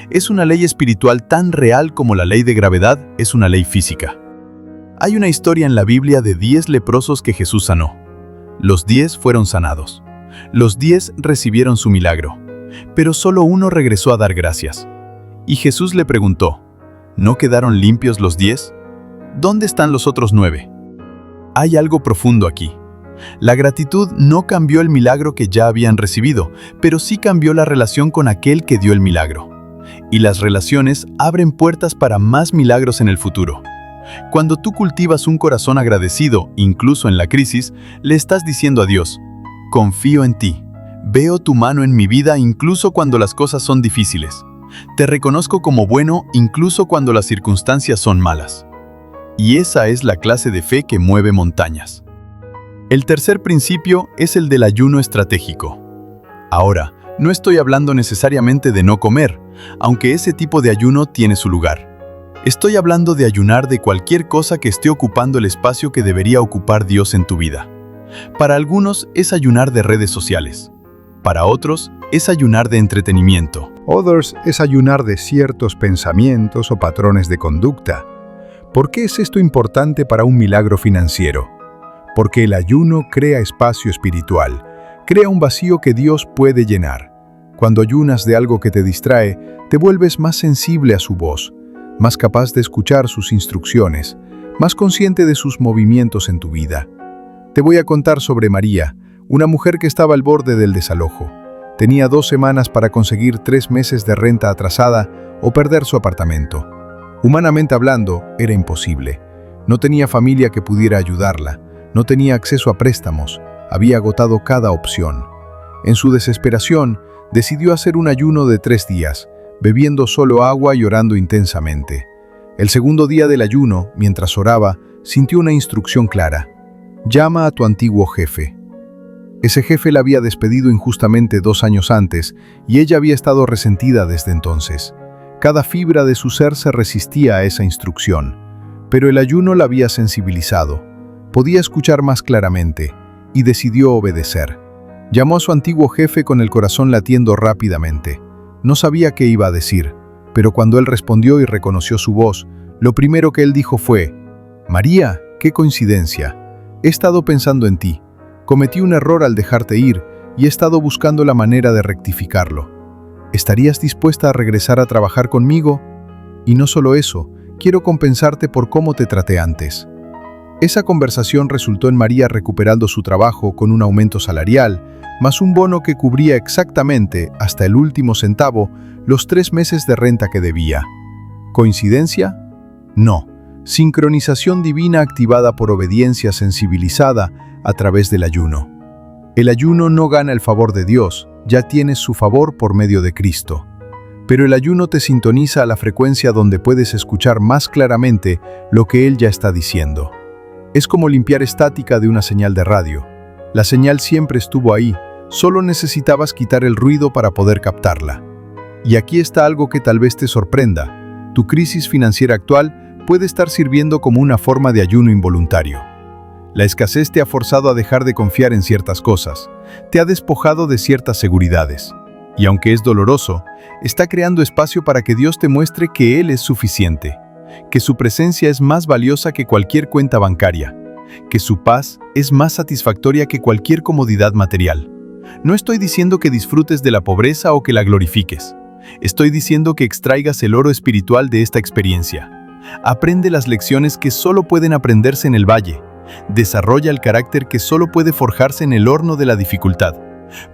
Es una ley espiritual tan real como la ley de gravedad es una ley física. Hay una historia en la Biblia de 10 leprosos que Jesús sanó. Los 10 fueron sanados. Los 10 recibieron su milagro, pero solo uno regresó a dar gracias. Y Jesús le preguntó, ¿no quedaron limpios los 10? ¿Dónde están los otros 9? Hay algo profundo aquí. La gratitud no cambió el milagro que ya habían recibido, pero sí cambió la relación con aquel que dio el milagro. Y las relaciones abren puertas para más milagros en el futuro. Cuando tú cultivas un corazón agradecido, incluso en la crisis, le estás diciendo a Dios, confío en ti, veo tu mano en mi vida incluso cuando las cosas son difíciles. Te reconozco como bueno incluso cuando las circunstancias son malas. Y esa es la clase de fe que mueve montañas. El tercer principio es el del ayuno estratégico. Ahora, no estoy hablando necesariamente de no comer, aunque ese tipo de ayuno tiene su lugar. Estoy hablando de ayunar de cualquier cosa que esté ocupando el espacio que debería ocupar Dios en tu vida. Para algunos es ayunar de redes sociales. Para otros es ayunar de entretenimiento. Others es ayunar de ciertos pensamientos o patrones de conducta. ¿Por qué es esto importante para un milagro financiero? Porque el ayuno crea espacio espiritual, crea un vacío que Dios puede llenar. Cuando ayunas de algo que te distrae, te vuelves más sensible a su voz, más capaz de escuchar sus instrucciones, más consciente de sus movimientos en tu vida. Te voy a contar sobre María, una mujer que estaba al borde del desalojo. Tenía 2 semanas para conseguir 3 meses de renta atrasada o perder su apartamento. Humanamente hablando, era imposible. No tenía familia que pudiera ayudarla, no tenía acceso a préstamos, había agotado cada opción. En su desesperación, decidió hacer un ayuno de 3 días, bebiendo solo agua y orando intensamente. El segundo día del ayuno, mientras oraba, sintió una instrucción clara. Llama a tu antiguo jefe. Ese jefe la había despedido injustamente 2 años antes y ella había estado resentida desde entonces. Cada fibra de su ser se resistía a esa instrucción, pero el ayuno la había sensibilizado. Podía escuchar más claramente y decidió obedecer. Llamó a su antiguo jefe con el corazón latiendo rápidamente. No sabía qué iba a decir, pero cuando él respondió y reconoció su voz, lo primero que él dijo fue: «María, qué coincidencia. He estado pensando en ti. Cometí un error al dejarte ir y he estado buscando la manera de rectificarlo. ¿Estarías dispuesta a regresar a trabajar conmigo? Y no solo eso, quiero compensarte por cómo te traté antes». Esa conversación resultó en María recuperando su trabajo con un aumento salarial, más un bono que cubría exactamente, hasta el último centavo, los 3 meses de renta que debía. ¿Coincidencia? No. Sincronización divina activada por obediencia sensibilizada a través del ayuno. El ayuno no gana el favor de Dios, ya tienes su favor por medio de Cristo. Pero el ayuno te sintoniza a la frecuencia donde puedes escuchar más claramente lo que Él ya está diciendo. Es como limpiar estática de una señal de radio. La señal siempre estuvo ahí, solo necesitabas quitar el ruido para poder captarla. Y aquí está algo que tal vez te sorprenda. Tu crisis financiera actual puede estar sirviendo como una forma de ayuno involuntario. La escasez te ha forzado a dejar de confiar en ciertas cosas, te ha despojado de ciertas seguridades. Y aunque es doloroso, está creando espacio para que Dios te muestre que Él es suficiente, que su presencia es más valiosa que cualquier cuenta bancaria, que su paz es más satisfactoria que cualquier comodidad material. No estoy diciendo que disfrutes de la pobreza o que la glorifiques. Estoy diciendo que extraigas el oro espiritual de esta experiencia. Aprende las lecciones que solo pueden aprenderse en el valle. Desarrolla el carácter que solo puede forjarse en el horno de la dificultad.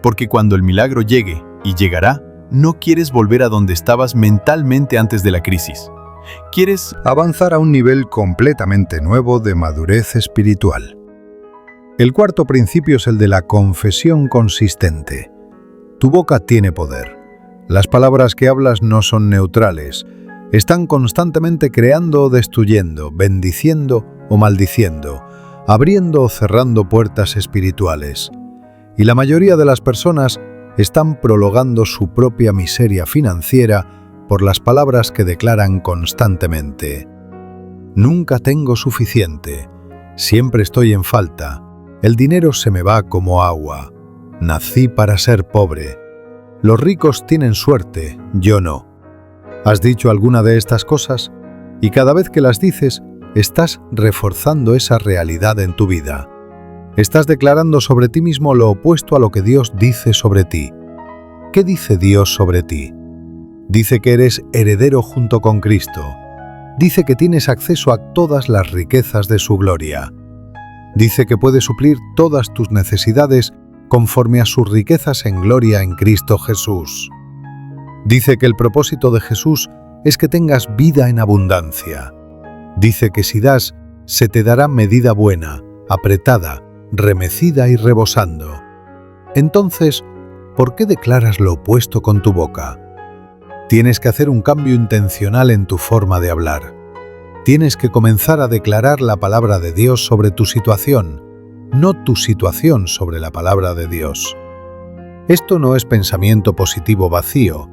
Porque cuando el milagro llegue, y llegará, no quieres volver a donde estabas mentalmente antes de la crisis. Quieres avanzar a un nivel completamente nuevo de madurez espiritual. El cuarto principio es el de la confesión consistente. Tu boca tiene poder. Las palabras que hablas no son neutrales. Están constantemente creando o destruyendo, bendiciendo o maldiciendo, abriendo o cerrando puertas espirituales. Y la mayoría de las personas están prolongando su propia miseria financiera por las palabras que declaran constantemente: nunca tengo suficiente, siempre estoy en falta, el dinero se me va como agua, nací para ser pobre, los ricos tienen suerte, yo no. ¿Has dicho alguna de estas cosas? Y cada vez que las dices, estás reforzando esa realidad en tu vida. Estás declarando sobre ti mismo lo opuesto a lo que Dios dice sobre ti. ¿Qué dice Dios sobre ti? Dice que eres heredero junto con Cristo. Dice que tienes acceso a todas las riquezas de su gloria. Dice que puede suplir todas tus necesidades conforme a sus riquezas en gloria en Cristo Jesús. Dice que el propósito de Jesús es que tengas vida en abundancia. Dice que si das, se te dará medida buena, apretada, remecida y rebosando. Entonces, ¿por qué declaras lo opuesto con tu boca? Tienes que hacer un cambio intencional en tu forma de hablar. Tienes que comenzar a declarar la palabra de Dios sobre tu situación, no tu situación sobre la palabra de Dios. Esto no es pensamiento positivo vacío,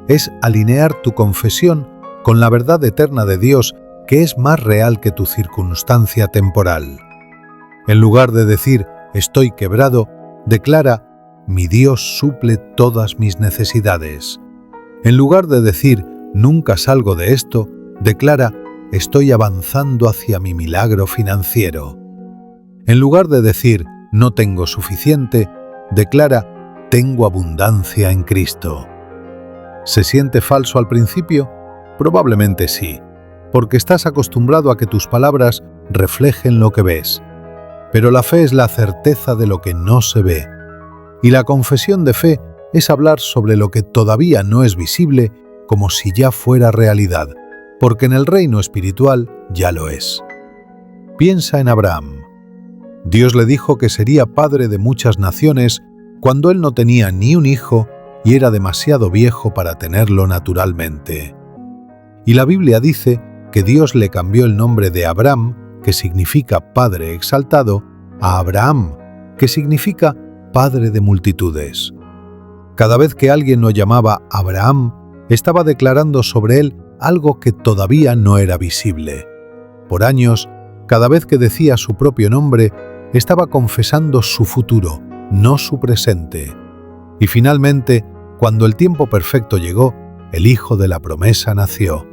es alinear tu confesión con la verdad eterna de Dios, que es más real que tu circunstancia temporal. En lugar de decir, estoy quebrado, declara, mi Dios suple todas mis necesidades. En lugar de decir, nunca salgo de esto, declara, estoy avanzando hacia mi milagro financiero. En lugar de decir, no tengo suficiente, declara, tengo abundancia en Cristo. ¿Se siente falso al principio? Probablemente sí, porque estás acostumbrado a que tus palabras reflejen lo que ves. Pero la fe es la certeza de lo que no se ve. Y la confesión de fe es hablar sobre lo que todavía no es visible como si ya fuera realidad, porque en el reino espiritual ya lo es. Piensa en Abraham. Dios le dijo que sería padre de muchas naciones cuando él no tenía ni un hijo y era demasiado viejo para tenerlo naturalmente. Y la Biblia dice que Dios le cambió el nombre de Abram, que significa Padre exaltado, a Abraham, que significa Padre de multitudes. Cada vez que alguien lo llamaba Abraham, estaba declarando sobre él algo que todavía no era visible. Por años, cada vez que decía su propio nombre, estaba confesando su futuro, no su presente. Y finalmente, cuando el tiempo perfecto llegó, el hijo de la promesa nació.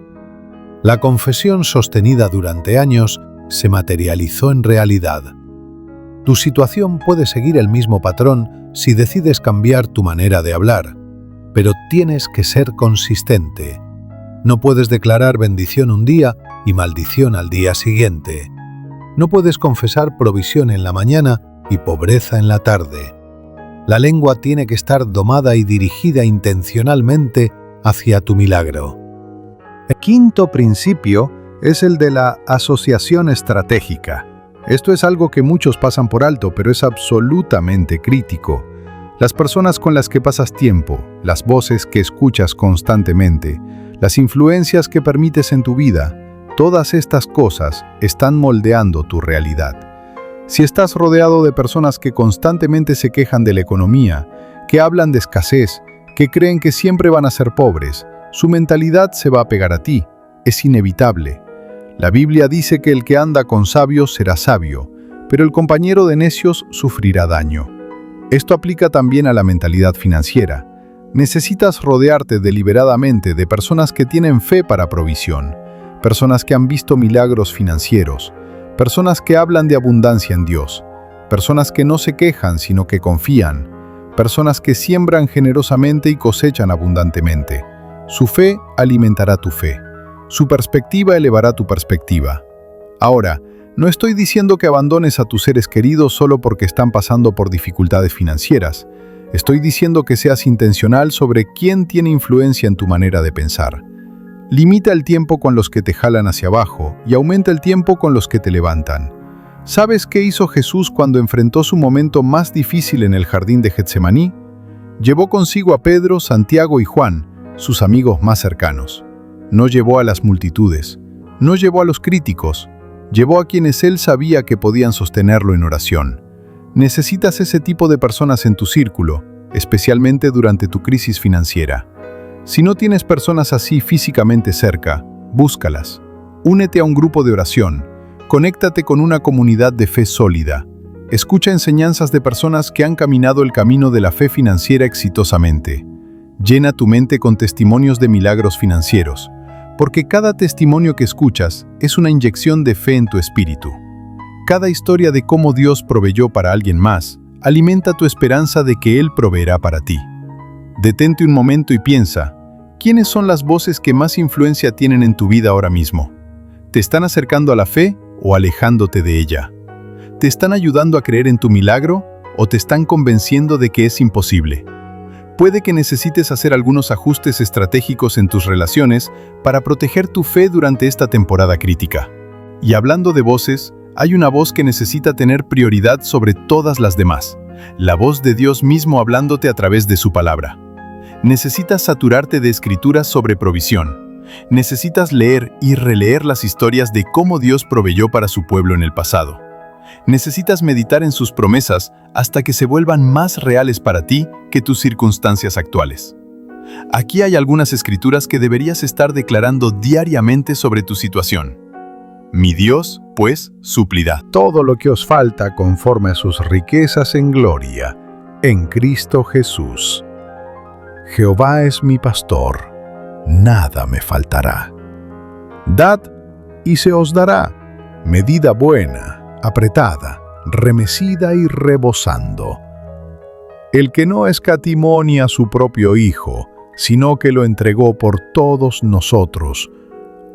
La confesión sostenida durante años se materializó en realidad. Tu situación puede seguir el mismo patrón si decides cambiar tu manera de hablar, pero tienes que ser consistente. No puedes declarar bendición un día y maldición al día siguiente. No puedes confesar provisión en la mañana y pobreza en la tarde. La lengua tiene que estar domada y dirigida intencionalmente hacia tu milagro. El quinto principio es el de la asociación estratégica. Esto es algo que muchos pasan por alto, pero es absolutamente crítico. Las personas con las que pasas tiempo, las voces que escuchas constantemente, las influencias que permites en tu vida, todas estas cosas están moldeando tu realidad. Si estás rodeado de personas que constantemente se quejan de la economía, que hablan de escasez, que creen que siempre van a ser pobres, su mentalidad se va a pegar a ti. Es inevitable. La Biblia dice que el que anda con sabios será sabio, pero el compañero de necios sufrirá daño. Esto aplica también a la mentalidad financiera. Necesitas rodearte deliberadamente de personas que tienen fe para provisión, personas que han visto milagros financieros, personas que hablan de abundancia en Dios, personas que no se quejan sino que confían, personas que siembran generosamente y cosechan abundantemente. Su fe alimentará tu fe. Su perspectiva elevará tu perspectiva. Ahora, no estoy diciendo que abandones a tus seres queridos solo porque están pasando por dificultades financieras. Estoy diciendo que seas intencional sobre quién tiene influencia en tu manera de pensar. Limita el tiempo con los que te jalan hacia abajo y aumenta el tiempo con los que te levantan. ¿Sabes qué hizo Jesús cuando enfrentó su momento más difícil en el jardín de Getsemaní? Llevó consigo a Pedro, Santiago y Juan, sus amigos más cercanos. No llevó a las multitudes, no llevó a los críticos, llevó a quienes él sabía que podían sostenerlo en oración. Necesitas ese tipo de personas en tu círculo, especialmente durante tu crisis financiera. Si no tienes personas así físicamente cerca, búscalas. Únete a un grupo de oración. Conéctate con una comunidad de fe sólida. Escucha enseñanzas de personas que han caminado el camino de la fe financiera exitosamente. Llena tu mente con testimonios de milagros financieros, porque cada testimonio que escuchas es una inyección de fe en tu espíritu. Cada historia de cómo Dios proveyó para alguien más alimenta tu esperanza de que Él proveerá para ti. Detente un momento y piensa, ¿quiénes son las voces que más influencia tienen en tu vida ahora mismo? ¿Te están acercando a la fe o alejándote de ella? ¿Te están ayudando a creer en tu milagro o te están convenciendo de que es imposible? Puede que necesites hacer algunos ajustes estratégicos en tus relaciones para proteger tu fe durante esta temporada crítica. Y hablando de voces, hay una voz que necesita tener prioridad sobre todas las demás, la voz de Dios mismo hablándote a través de su palabra. Necesitas saturarte de escrituras sobre provisión. Necesitas leer y releer las historias de cómo Dios proveyó para su pueblo en el pasado. Necesitas meditar en sus promesas hasta que se vuelvan más reales para ti que tus circunstancias actuales. Aquí hay algunas escrituras que deberías estar declarando diariamente sobre tu situación. Mi Dios, pues, suplirá todo lo que os falta conforme a sus riquezas en gloria, en Cristo Jesús. Jehová es mi pastor, nada me faltará. Dad y se os dará, medida buena, apretada, remecida y rebosando. El que no escatimó ni a su propio Hijo, sino que lo entregó por todos nosotros,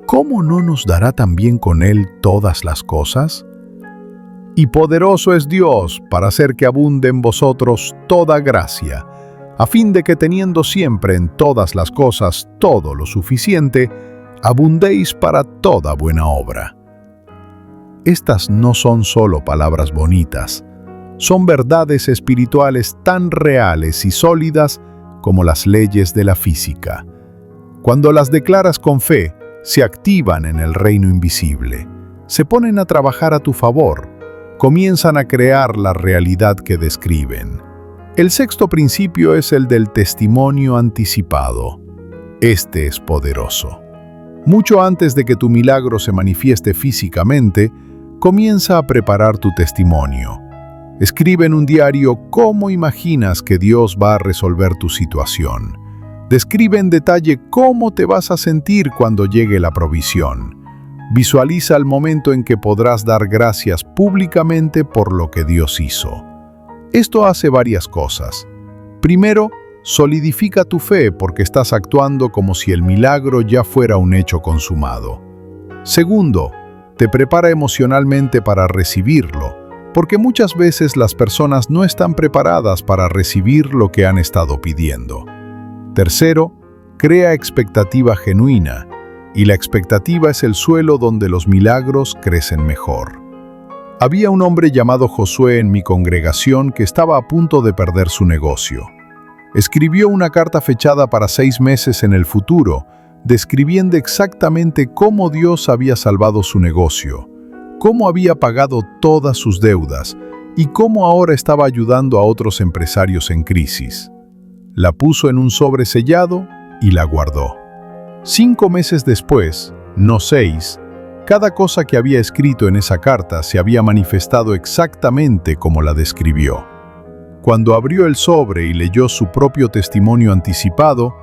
¿cómo no nos dará también con Él todas las cosas? Y poderoso es Dios para hacer que abunde en vosotros toda gracia, a fin de que teniendo siempre en todas las cosas todo lo suficiente, abundéis para toda buena obra. Estas no son solo palabras bonitas, son verdades espirituales tan reales y sólidas como las leyes de la física. Cuando las declaras con fe, se activan en el reino invisible, se ponen a trabajar a tu favor, comienzan a crear la realidad que describen. El sexto principio es el del testimonio anticipado. Este es poderoso. Mucho antes de que tu milagro se manifieste físicamente, comienza a preparar tu testimonio. Escribe en un diario cómo imaginas que Dios va a resolver tu situación. Describe en detalle cómo te vas a sentir cuando llegue la provisión. Visualiza el momento en que podrás dar gracias públicamente por lo que Dios hizo. Esto hace varias cosas. Primero, solidifica tu fe porque estás actuando como si el milagro ya fuera un hecho consumado. Segundo, te prepara emocionalmente para recibirlo, porque muchas veces las personas no están preparadas para recibir lo que han estado pidiendo. Tercero, crea expectativa genuina, y la expectativa es el suelo donde los milagros crecen mejor. Había un hombre llamado Josué en mi congregación que estaba a punto de perder su negocio. Escribió una carta fechada para 6 meses en el futuro, describiendo exactamente cómo Dios había salvado su negocio, cómo había pagado todas sus deudas y cómo ahora estaba ayudando a otros empresarios en crisis. La puso en un sobre sellado y la guardó. 5 meses después, no 6, cada cosa que había escrito en esa carta se había manifestado exactamente como la describió. Cuando abrió el sobre y leyó su propio testimonio anticipado,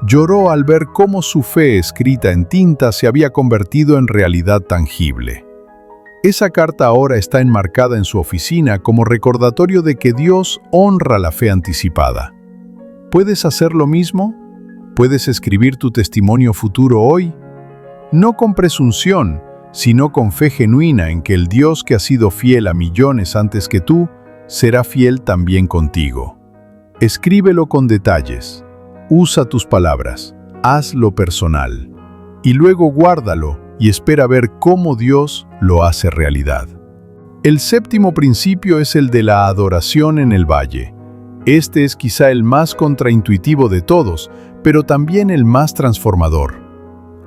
lloró al ver cómo su fe escrita en tinta se había convertido en realidad tangible. Esa carta ahora está enmarcada en su oficina como recordatorio de que Dios honra la fe anticipada. ¿Puedes hacer lo mismo? ¿Puedes escribir tu testimonio futuro hoy? No con presunción, sino con fe genuina en que el Dios que ha sido fiel a millones antes que tú, será fiel también contigo. Escríbelo con detalles. Usa tus palabras, hazlo personal, y luego guárdalo y espera ver cómo Dios lo hace realidad. El séptimo principio es el de la adoración en el valle. Este es quizá el más contraintuitivo de todos, pero también el más transformador.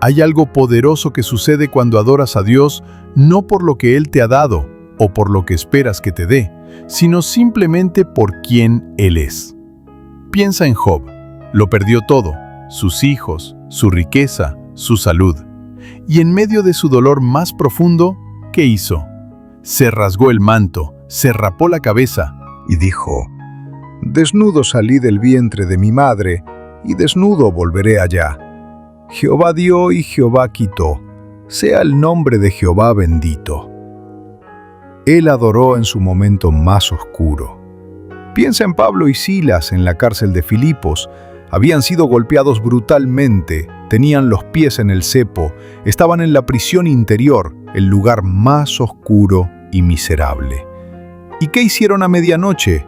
Hay algo poderoso que sucede cuando adoras a Dios, no por lo que Él te ha dado o por lo que esperas que te dé, sino simplemente por quién Él es. Piensa en Job. Lo perdió todo, sus hijos, su riqueza, su salud. Y en medio de su dolor más profundo, ¿qué hizo? Se rasgó el manto, se rapó la cabeza Y dijo: Desnudo salí del vientre de mi madre, y desnudo volveré allá. Jehová dio y Jehová quitó. Sea el nombre de Jehová bendito. Él adoró en su momento más oscuro. Piensa en Pablo y Silas en la cárcel de Filipos. Habían sido golpeados brutalmente, tenían los pies en el cepo, estaban en la prisión interior, el lugar más oscuro y miserable. ¿Y qué hicieron a medianoche?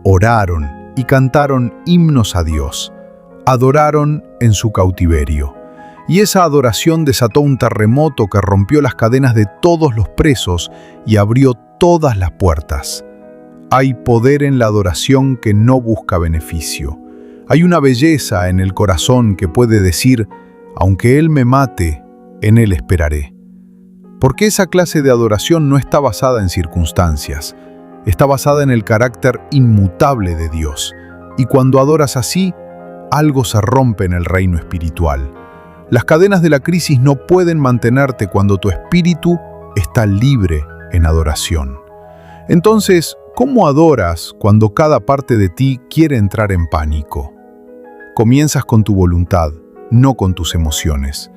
Oraron y cantaron himnos a Dios. Adoraron en su cautiverio. Y esa adoración desató un terremoto que rompió las cadenas de todos los presos y abrió todas las puertas. Hay poder en la adoración que no busca beneficio. Hay una belleza en el corazón que puede decir: aunque Él me mate, en Él esperaré. Porque esa clase de adoración no está basada en circunstancias, está basada en el carácter inmutable de Dios. Y cuando adoras así, algo se rompe en el reino espiritual. Las cadenas de la crisis no pueden mantenerte cuando tu espíritu está libre en adoración. Entonces, ¿cómo adoras cuando cada parte de ti quiere entrar en pánico? Comienzas con tu voluntad, no con tus emociones.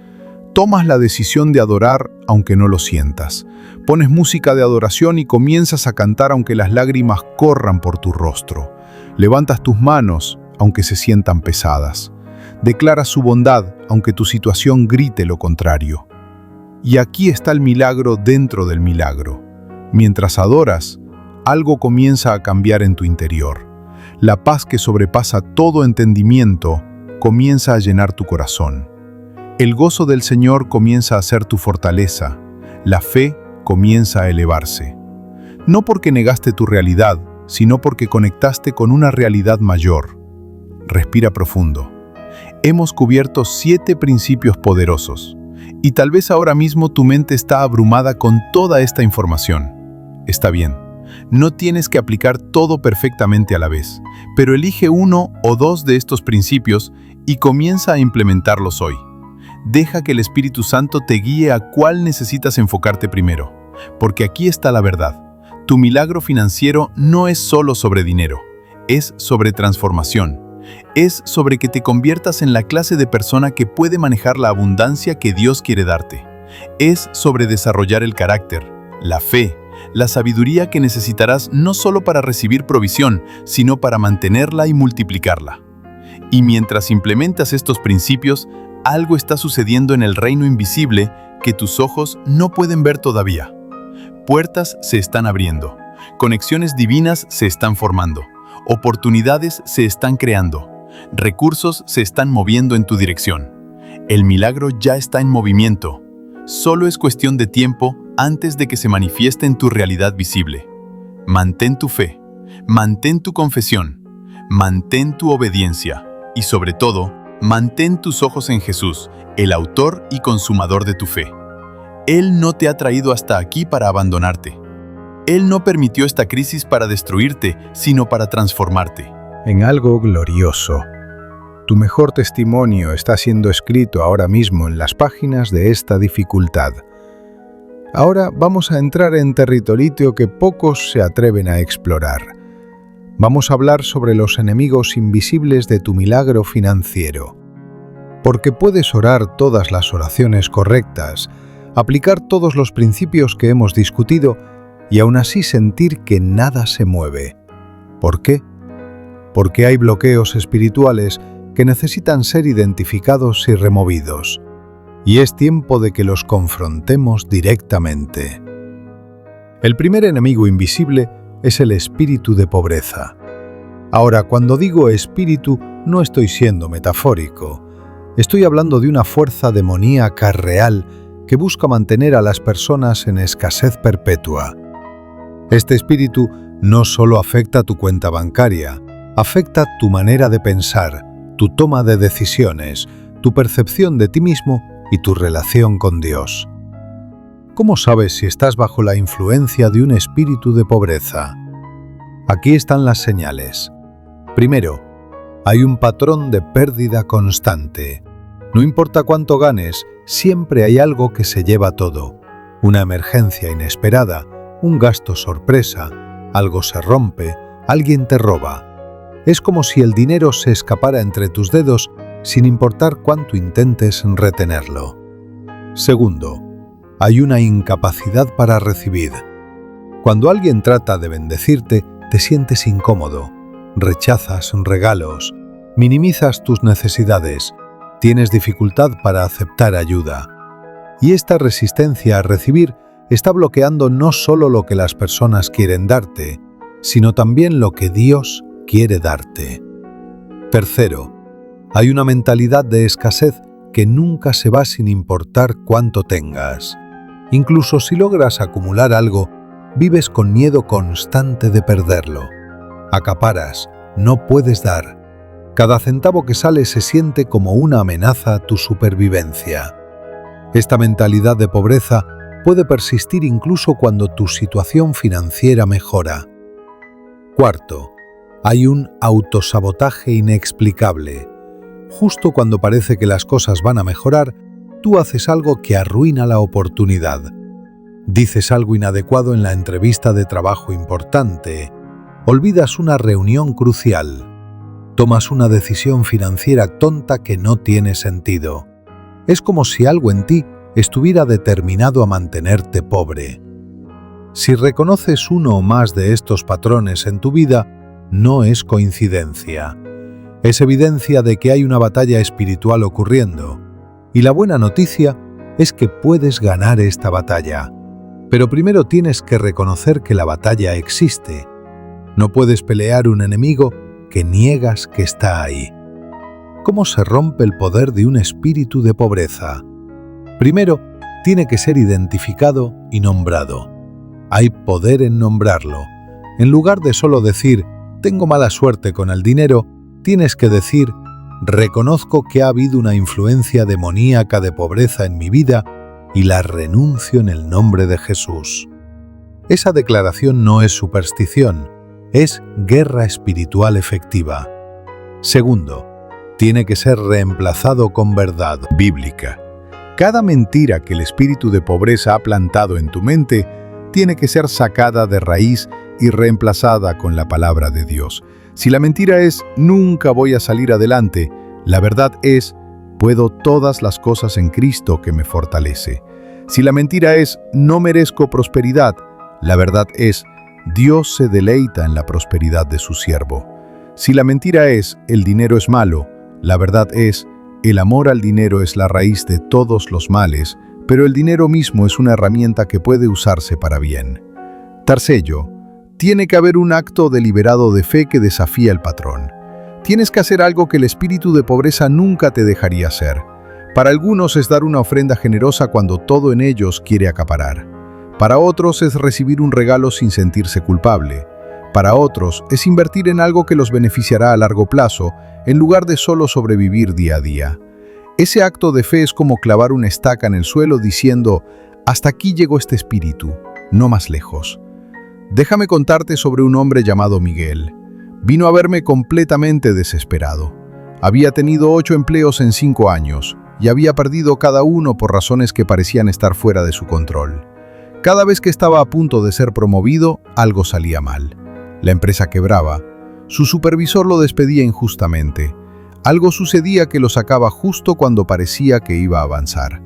Tomas la decisión de adorar aunque no lo sientas. Pones música de adoración y comienzas a cantar aunque las lágrimas corran por tu rostro. Levantas tus manos aunque se sientan pesadas. Declaras su bondad aunque tu situación grite lo contrario. Y aquí está el milagro dentro del milagro. Mientras adoras, algo comienza a cambiar en tu interior. La paz que sobrepasa todo entendimiento comienza a llenar tu corazón. El gozo del Señor comienza a ser tu fortaleza. La fe comienza a elevarse. No porque negaste tu realidad, sino porque conectaste con una realidad mayor. Respira profundo. Hemos cubierto 7 principios poderosos, y tal vez ahora mismo tu mente está abrumada con toda esta información. Está bien, no tienes que aplicar todo perfectamente a la vez, pero elige 1 o 2 de estos principios y comienza a implementarlos hoy. Deja que el Espíritu Santo te guíe a cuál necesitas enfocarte primero, porque aquí está la verdad. Tu milagro financiero no es solo sobre dinero, es sobre transformación. Es sobre que te conviertas en la clase de persona que puede manejar la abundancia que Dios quiere darte. Es sobre desarrollar el carácter, la fe, la sabiduría que necesitarás no solo para recibir provisión, sino para mantenerla y multiplicarla. Y mientras implementas estos principios, algo está sucediendo en el reino invisible que tus ojos no pueden ver todavía. Puertas se están abriendo, conexiones divinas se están formando. Oportunidades se están creando, recursos se están moviendo en tu dirección. El milagro ya está en movimiento. Solo es cuestión de tiempo antes de que se manifieste en tu realidad visible. Mantén tu fe, mantén tu confesión, mantén tu obediencia y sobre todo, mantén tus ojos en Jesús, el autor y consumador de tu fe. Él no te ha traído hasta aquí para abandonarte. Él no permitió esta crisis para destruirte, sino para transformarte. En algo glorioso. Tu mejor testimonio está siendo escrito ahora mismo en las páginas de esta dificultad. Ahora vamos a entrar en territorio que pocos se atreven a explorar. Vamos a hablar sobre los enemigos invisibles de tu milagro financiero. Porque puedes orar todas las oraciones correctas, aplicar todos los principios que hemos discutido, y aún así sentir que nada se mueve. ¿Por qué? Porque hay bloqueos espirituales que necesitan ser identificados y removidos. Y es tiempo de que los confrontemos directamente. El primer enemigo invisible es el espíritu de pobreza. Ahora, cuando digo espíritu, no estoy siendo metafórico. Estoy hablando de una fuerza demoníaca real que busca mantener a las personas en escasez perpetua. Este espíritu no solo afecta tu cuenta bancaria, afecta tu manera de pensar, tu toma de decisiones, tu percepción de ti mismo y tu relación con Dios. ¿Cómo sabes si estás bajo la influencia de un espíritu de pobreza? Aquí están las señales. Primero, Hay un patrón de pérdida constante. No importa cuánto ganes, siempre hay algo que se lleva todo. Una emergencia inesperada, un gasto sorpresa, algo se rompe, alguien te roba. Es como si el dinero se escapara entre tus dedos sin importar cuánto intentes retenerlo. Segundo, hay una incapacidad para recibir. Cuando alguien trata de bendecirte, te sientes incómodo, rechazas regalos, minimizas tus necesidades, tienes dificultad para aceptar ayuda. Y esta resistencia a recibir está bloqueando no solo lo que las personas quieren darte, sino también lo que Dios quiere darte. Tercero, hay una mentalidad de escasez que nunca se va sin importar cuánto tengas. Incluso si logras acumular algo, vives con miedo constante de perderlo. Acaparas, no puedes dar. Cada centavo que sale se siente como una amenaza a tu supervivencia. Esta mentalidad de pobreza puede persistir incluso cuando tu situación financiera mejora. Cuarto, hay un autosabotaje inexplicable. Justo cuando parece que las cosas van a mejorar, tú haces algo que arruina la oportunidad. Dices algo inadecuado en la entrevista de trabajo importante. Olvidas una reunión crucial. Tomas una decisión financiera tonta que no tiene sentido. Es como si algo en ti estuviera determinado a mantenerte pobre. Si reconoces uno o más de estos patrones en tu vida, no es coincidencia. Es evidencia de que hay una batalla espiritual ocurriendo. Y la buena noticia es que puedes ganar esta batalla. Pero primero tienes que reconocer que la batalla existe. No puedes pelear un enemigo que niegas que está ahí. ¿Cómo se rompe el poder de un espíritu de pobreza? Primero, tiene que ser identificado y nombrado. Hay poder en nombrarlo. En lugar de solo decir, tengo mala suerte con el dinero, tienes que decir, reconozco que ha habido una influencia demoníaca de pobreza en mi vida y la renuncio en el nombre de Jesús. Esa declaración no es superstición, es guerra espiritual efectiva. Segundo, tiene que ser reemplazado con verdad bíblica. Cada mentira que el espíritu de pobreza ha plantado en tu mente tiene que ser sacada de raíz y reemplazada con la palabra de Dios. Si la mentira es, nunca voy a salir adelante, la verdad es, puedo todas las cosas en Cristo que me fortalece. Si la mentira es, no merezco prosperidad, la verdad es, Dios se deleita en la prosperidad de su siervo. Si la mentira es, el dinero es malo, la verdad es, el amor al dinero es la raíz de todos los males, pero el dinero mismo es una herramienta que puede usarse para bien. Tercero, tiene que haber un acto deliberado de fe que desafía el patrón. Tienes que hacer algo que el espíritu de pobreza nunca te dejaría hacer. Para algunos es dar una ofrenda generosa cuando todo en ellos quiere acaparar. Para otros es recibir un regalo sin sentirse culpable. Para otros es invertir en algo que los beneficiará a largo plazo, en lugar de solo sobrevivir día a día. Ese acto de fe es como clavar una estaca en el suelo diciendo, hasta aquí llegó este espíritu, no más lejos. Déjame contarte sobre un hombre llamado Miguel. Vino a verme completamente desesperado. Había tenido 8 empleos en 5 años y había perdido cada uno por razones que parecían estar fuera de su control. Cada vez que estaba a punto de ser promovido, algo salía mal. La empresa quebraba. Su supervisor lo despedía injustamente. Algo sucedía que lo sacaba justo cuando parecía que iba a avanzar.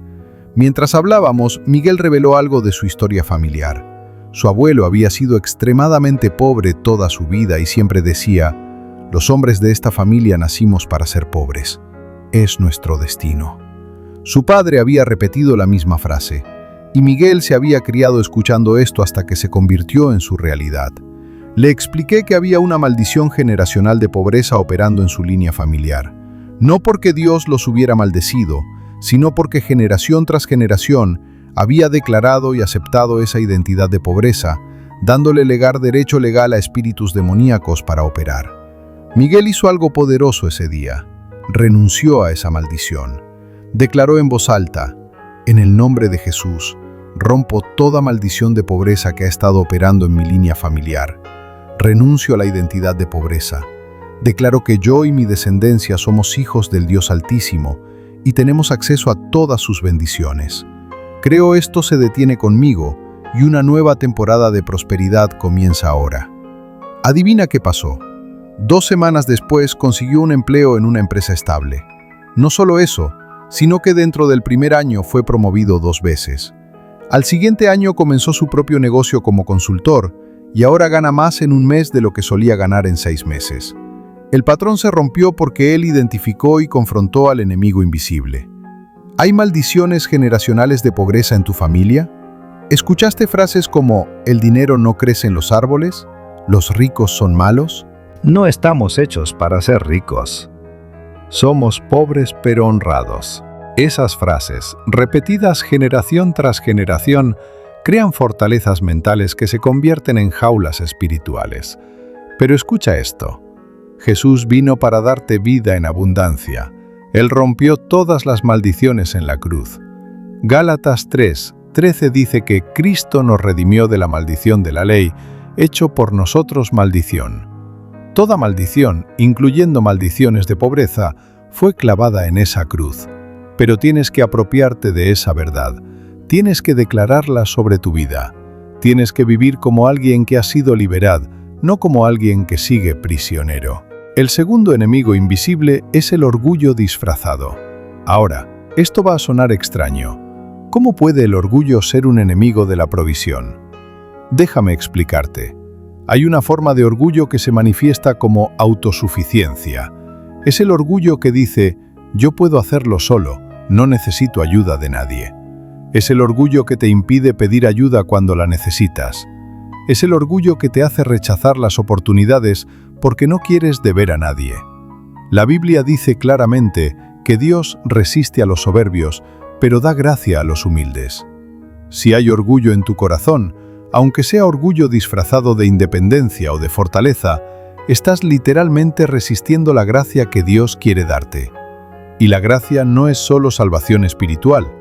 Mientras hablábamos, Miguel reveló algo de su historia familiar. Su abuelo había sido extremadamente pobre toda su vida y siempre decía, los hombres de esta familia nacimos para ser pobres. Es nuestro destino. Su padre había repetido la misma frase, y Miguel se había criado escuchando esto hasta que se convirtió en su realidad. Le expliqué que había una maldición generacional de pobreza operando en su línea familiar. No porque Dios los hubiera maldecido, sino porque generación tras generación había declarado y aceptado esa identidad de pobreza, dándole derecho legal a espíritus demoníacos para operar. Miguel hizo algo poderoso ese día. Renunció a esa maldición. Declaró en voz alta, en el nombre de Jesús, rompo toda maldición de pobreza que ha estado operando en mi línea familiar. Renuncio a la identidad de pobreza. Declaro que yo y mi descendencia somos hijos del Dios Altísimo y tenemos acceso a todas sus bendiciones. Creo esto se detiene conmigo y una nueva temporada de prosperidad comienza ahora. Adivina qué pasó. 2 semanas después consiguió un empleo en una empresa estable. No solo eso, sino que dentro del primer año fue promovido 2 veces. Al siguiente año comenzó su propio negocio como consultor y ahora gana más en un mes de lo que solía ganar en 6 meses. El patrón se rompió porque él identificó y confrontó al enemigo invisible. ¿Hay maldiciones generacionales de pobreza en tu familia? ¿Escuchaste frases como «el dinero no crece en los árboles», «los ricos son malos»? No estamos hechos para ser ricos. Somos pobres pero honrados. Esas frases, repetidas generación tras generación, crean fortalezas mentales que se convierten en jaulas espirituales. Pero escucha esto. Jesús vino para darte vida en abundancia. Él rompió todas las maldiciones en la cruz. Gálatas 3:13 dice que Cristo nos redimió de la maldición de la ley, hecho por nosotros maldición. Toda maldición, incluyendo maldiciones de pobreza, fue clavada en esa cruz. Pero tienes que apropiarte de esa verdad. Tienes que declararla sobre tu vida. Tienes que vivir como alguien que ha sido liberado, no como alguien que sigue prisionero. El segundo enemigo invisible es el orgullo disfrazado. Ahora, esto va a sonar extraño. ¿Cómo puede el orgullo ser un enemigo de la provisión? Déjame explicarte. Hay una forma de orgullo que se manifiesta como autosuficiencia. Es el orgullo que dice, yo puedo hacerlo solo, no necesito ayuda de nadie. Es el orgullo que te impide pedir ayuda cuando la necesitas. Es el orgullo que te hace rechazar las oportunidades porque no quieres deber a nadie. La Biblia dice claramente que Dios resiste a los soberbios, pero da gracia a los humildes. Si hay orgullo en tu corazón, aunque sea orgullo disfrazado de independencia o de fortaleza, estás literalmente resistiendo la gracia que Dios quiere darte. Y la gracia no es solo salvación espiritual,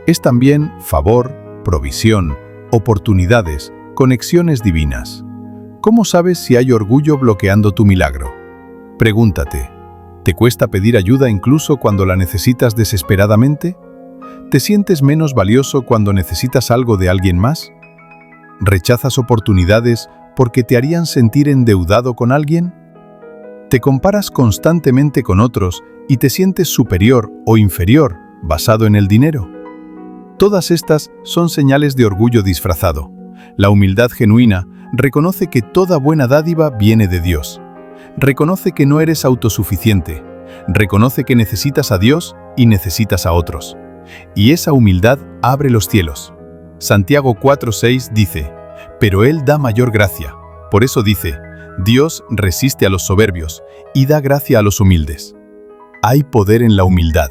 es también favor, provisión, oportunidades, conexiones divinas. ¿Cómo sabes si hay orgullo bloqueando tu milagro? Pregúntate, ¿te cuesta pedir ayuda incluso cuando la necesitas desesperadamente? ¿Te sientes menos valioso cuando necesitas algo de alguien más? ¿Rechazas oportunidades porque te harían sentir endeudado con alguien? ¿Te comparas constantemente con otros y te sientes superior o inferior basado en el dinero? Todas estas son señales de orgullo disfrazado. La humildad genuina reconoce que toda buena dádiva viene de Dios. Reconoce que no eres autosuficiente. Reconoce que necesitas a Dios y necesitas a otros. Y esa humildad abre los cielos. Santiago 4:6 dice, pero Él da mayor gracia. Por eso dice, Dios resiste a los soberbios y da gracia a los humildes. Hay poder en la humildad,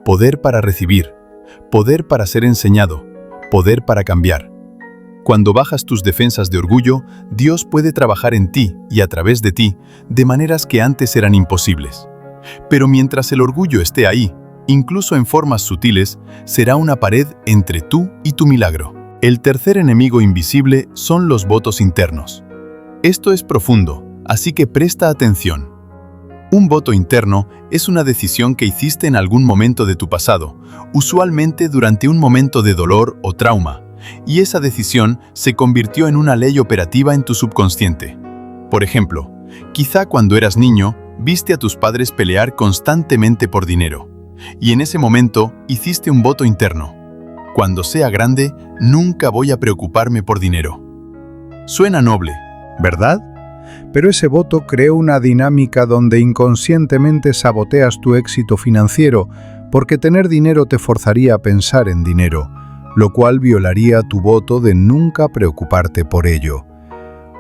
poder para recibir, poder para ser enseñado, poder para cambiar. Cuando bajas tus defensas de orgullo, Dios puede trabajar en ti y a través de ti de maneras que antes eran imposibles. Pero mientras el orgullo esté ahí, incluso en formas sutiles, será una pared entre tú y tu milagro. El tercer enemigo invisible son los votos internos. Esto es profundo, así que presta atención. Un voto interno es una decisión que hiciste en algún momento de tu pasado, usualmente durante un momento de dolor o trauma, y esa decisión se convirtió en una ley operativa en tu subconsciente. Por ejemplo, quizá cuando eras niño, viste a tus padres pelear constantemente por dinero, y en ese momento hiciste un voto interno. Cuando sea grande, nunca voy a preocuparme por dinero. Suena noble, ¿verdad? Pero ese voto creó una dinámica donde inconscientemente saboteas tu éxito financiero porque tener dinero te forzaría a pensar en dinero, lo cual violaría tu voto de nunca preocuparte por ello.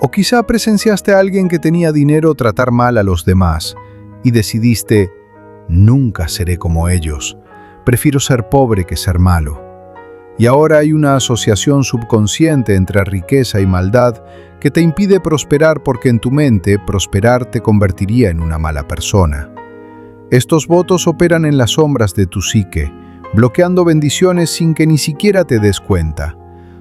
O quizá presenciaste a alguien que tenía dinero tratar mal a los demás y decidiste, nunca seré como ellos, prefiero ser pobre que ser malo. Y ahora hay una asociación subconsciente entre riqueza y maldad que te impide prosperar porque en tu mente prosperar te convertiría en una mala persona. Estos votos operan en las sombras de tu psique, bloqueando bendiciones sin que ni siquiera te des cuenta.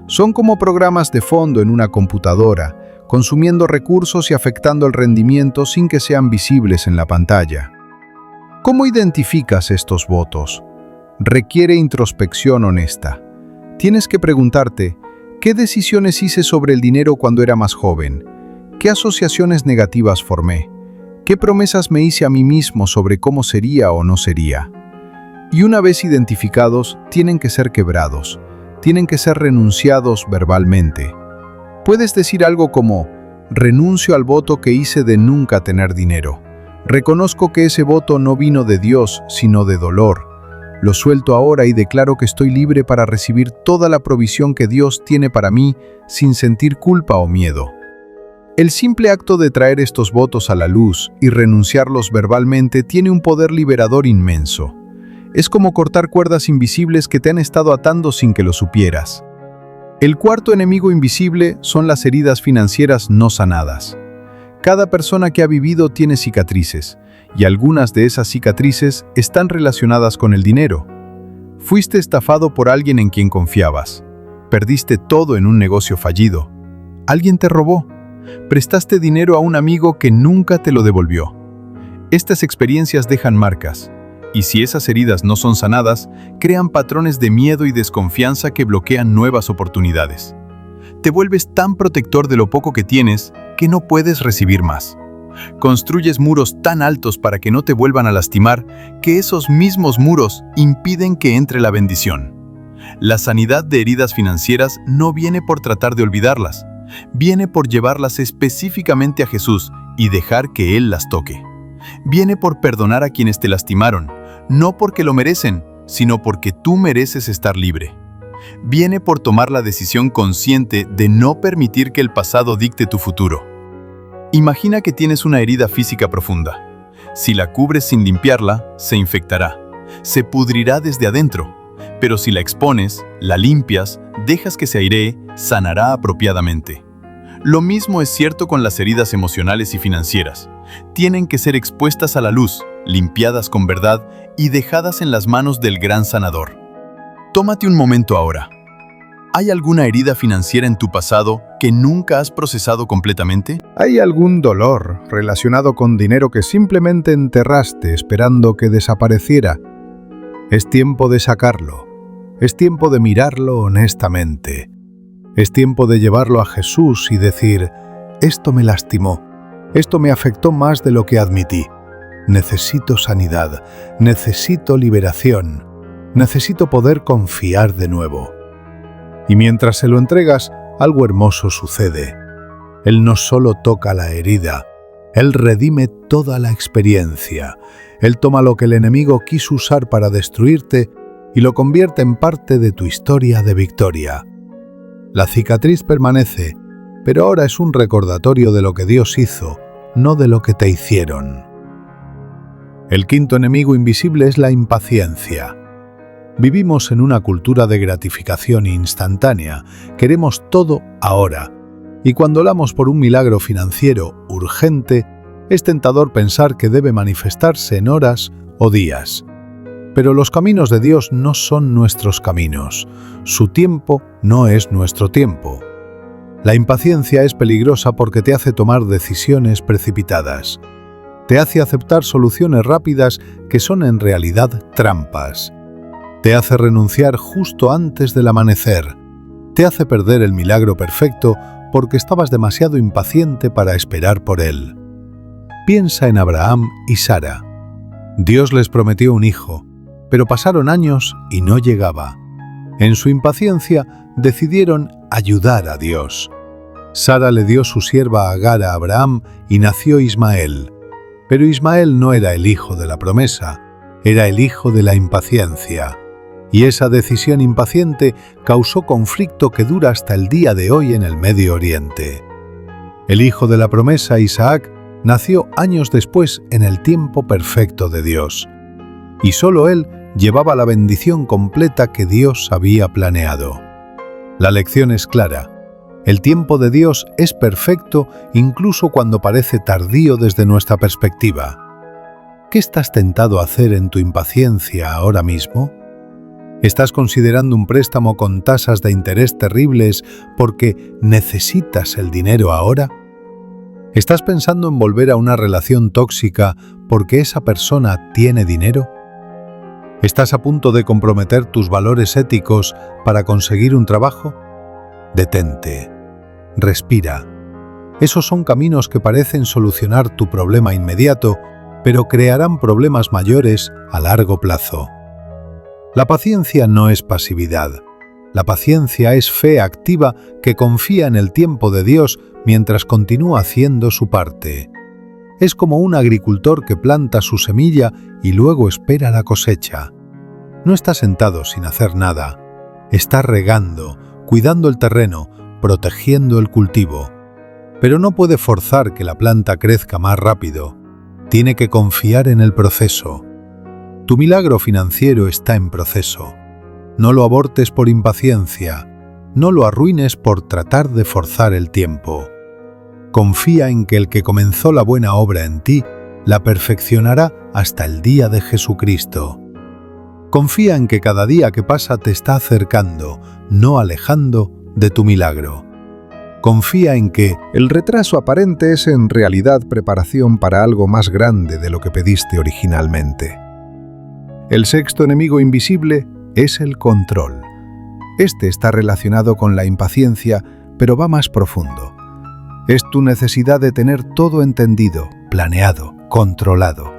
Son como programas de fondo en una computadora, consumiendo recursos y afectando el rendimiento sin que sean visibles en la pantalla. ¿Cómo identificas estos votos? Requiere introspección honesta. Tienes que preguntarte, ¿qué decisiones hice sobre el dinero cuando era más joven? ¿Qué asociaciones negativas formé? ¿Qué promesas me hice a mí mismo sobre cómo sería o no sería? Y una vez identificados, tienen que ser quebrados, tienen que ser renunciados verbalmente. Puedes decir algo como, renuncio al voto que hice de nunca tener dinero. Reconozco que ese voto no vino de Dios, sino de dolor. Lo suelto ahora y declaro que estoy libre para recibir toda la provisión que Dios tiene para mí sin sentir culpa o miedo. El simple acto de traer estos votos a la luz y renunciarlos verbalmente tiene un poder liberador inmenso. Es como cortar cuerdas invisibles que te han estado atando sin que lo supieras. El cuarto enemigo invisible son las heridas financieras no sanadas. Cada persona que ha vivido tiene cicatrices, y algunas de esas cicatrices están relacionadas con el dinero. Fuiste estafado por alguien en quien confiabas. Perdiste todo en un negocio fallido. Alguien te robó. Prestaste dinero a un amigo que nunca te lo devolvió. Estas experiencias dejan marcas, y si esas heridas no son sanadas, crean patrones de miedo y desconfianza que bloquean nuevas oportunidades. Te vuelves tan protector de lo poco que tienes que no puedes recibir más. Construyes muros tan altos para que no te vuelvan a lastimar que esos mismos muros impiden que entre la bendición. La sanidad de heridas financieras no viene por tratar de olvidarlas, viene por llevarlas específicamente a Jesús y dejar que Él las toque. Viene por perdonar a quienes te lastimaron, no porque lo merecen, sino porque tú mereces estar libre. Viene por tomar la decisión consciente de no permitir que el pasado dicte tu futuro. Imagina que tienes una herida física profunda. Si la cubres sin limpiarla, se infectará, se pudrirá desde adentro. Pero si la expones, la limpias, dejas que se airee, sanará apropiadamente. Lo mismo es cierto con las heridas emocionales y financieras. Tienen que ser expuestas a la luz, limpiadas con verdad y dejadas en las manos del gran sanador. Tómate un momento ahora. ¿Hay alguna herida financiera en tu pasado que nunca has procesado completamente? ¿Hay algún dolor relacionado con dinero que simplemente enterraste esperando que desapareciera? Es tiempo de sacarlo. Es tiempo de mirarlo honestamente. Es tiempo de llevarlo a Jesús y decir, esto me lastimó, esto me afectó más de lo que admití. Necesito sanidad, necesito liberación, necesito poder confiar de nuevo. Y mientras se lo entregas, algo hermoso sucede. Él no solo toca la herida, Él redime toda la experiencia. Él toma lo que el enemigo quiso usar para destruirte y lo convierte en parte de tu historia de victoria. La cicatriz permanece, pero ahora es un recordatorio de lo que Dios hizo, no de lo que te hicieron. El quinto enemigo invisible es la impaciencia. Vivimos en una cultura de gratificación instantánea. Queremos todo ahora. Y cuando hablamos por un milagro financiero urgente, es tentador pensar que debe manifestarse en horas o días. Pero los caminos de Dios no son nuestros caminos. Su tiempo no es nuestro tiempo. La impaciencia es peligrosa porque te hace tomar decisiones precipitadas. Te hace aceptar soluciones rápidas que son en realidad trampas. Te hace renunciar justo antes del amanecer. Te hace perder el milagro perfecto porque estabas demasiado impaciente para esperar por él. Piensa en Abraham y Sara. Dios les prometió un hijo, pero pasaron años y no llegaba. En su impaciencia decidieron ayudar a Dios. Sara le dio su sierva Agar a Abraham y nació Ismael. Pero Ismael no era el hijo de la promesa, era el hijo de la impaciencia. Y esa decisión impaciente causó conflicto que dura hasta el día de hoy en el Medio Oriente. El hijo de la promesa, Isaac, nació años después en el tiempo perfecto de Dios. Y solo él llevaba la bendición completa que Dios había planeado. La lección es clara. El tiempo de Dios es perfecto incluso cuando parece tardío desde nuestra perspectiva. ¿Qué estás tentado a hacer en tu impaciencia ahora mismo? ¿Estás considerando un préstamo con tasas de interés terribles porque necesitas el dinero ahora? ¿Estás pensando en volver a una relación tóxica porque esa persona tiene dinero? ¿Estás a punto de comprometer tus valores éticos para conseguir un trabajo? Detente. Respira. Esos son caminos que parecen solucionar tu problema inmediato, pero crearán problemas mayores a largo plazo. La paciencia no es pasividad. La paciencia es fe activa que confía en el tiempo de Dios mientras continúa haciendo su parte. Es como un agricultor que planta su semilla y luego espera la cosecha. No está sentado sin hacer nada. Está regando, cuidando el terreno, protegiendo el cultivo. Pero no puede forzar que la planta crezca más rápido. Tiene que confiar en el proceso. Tu milagro financiero está en proceso. No lo abortes por impaciencia. No lo arruines por tratar de forzar el tiempo. Confía en que el que comenzó la buena obra en ti la perfeccionará hasta el día de Jesucristo. Confía en que cada día que pasa te está acercando, no alejando, de tu milagro. Confía en que el retraso aparente es en realidad preparación para algo más grande de lo que pediste originalmente. El sexto enemigo invisible es el control. Este está relacionado con la impaciencia, pero va más profundo. Es tu necesidad de tener todo entendido, planeado, controlado.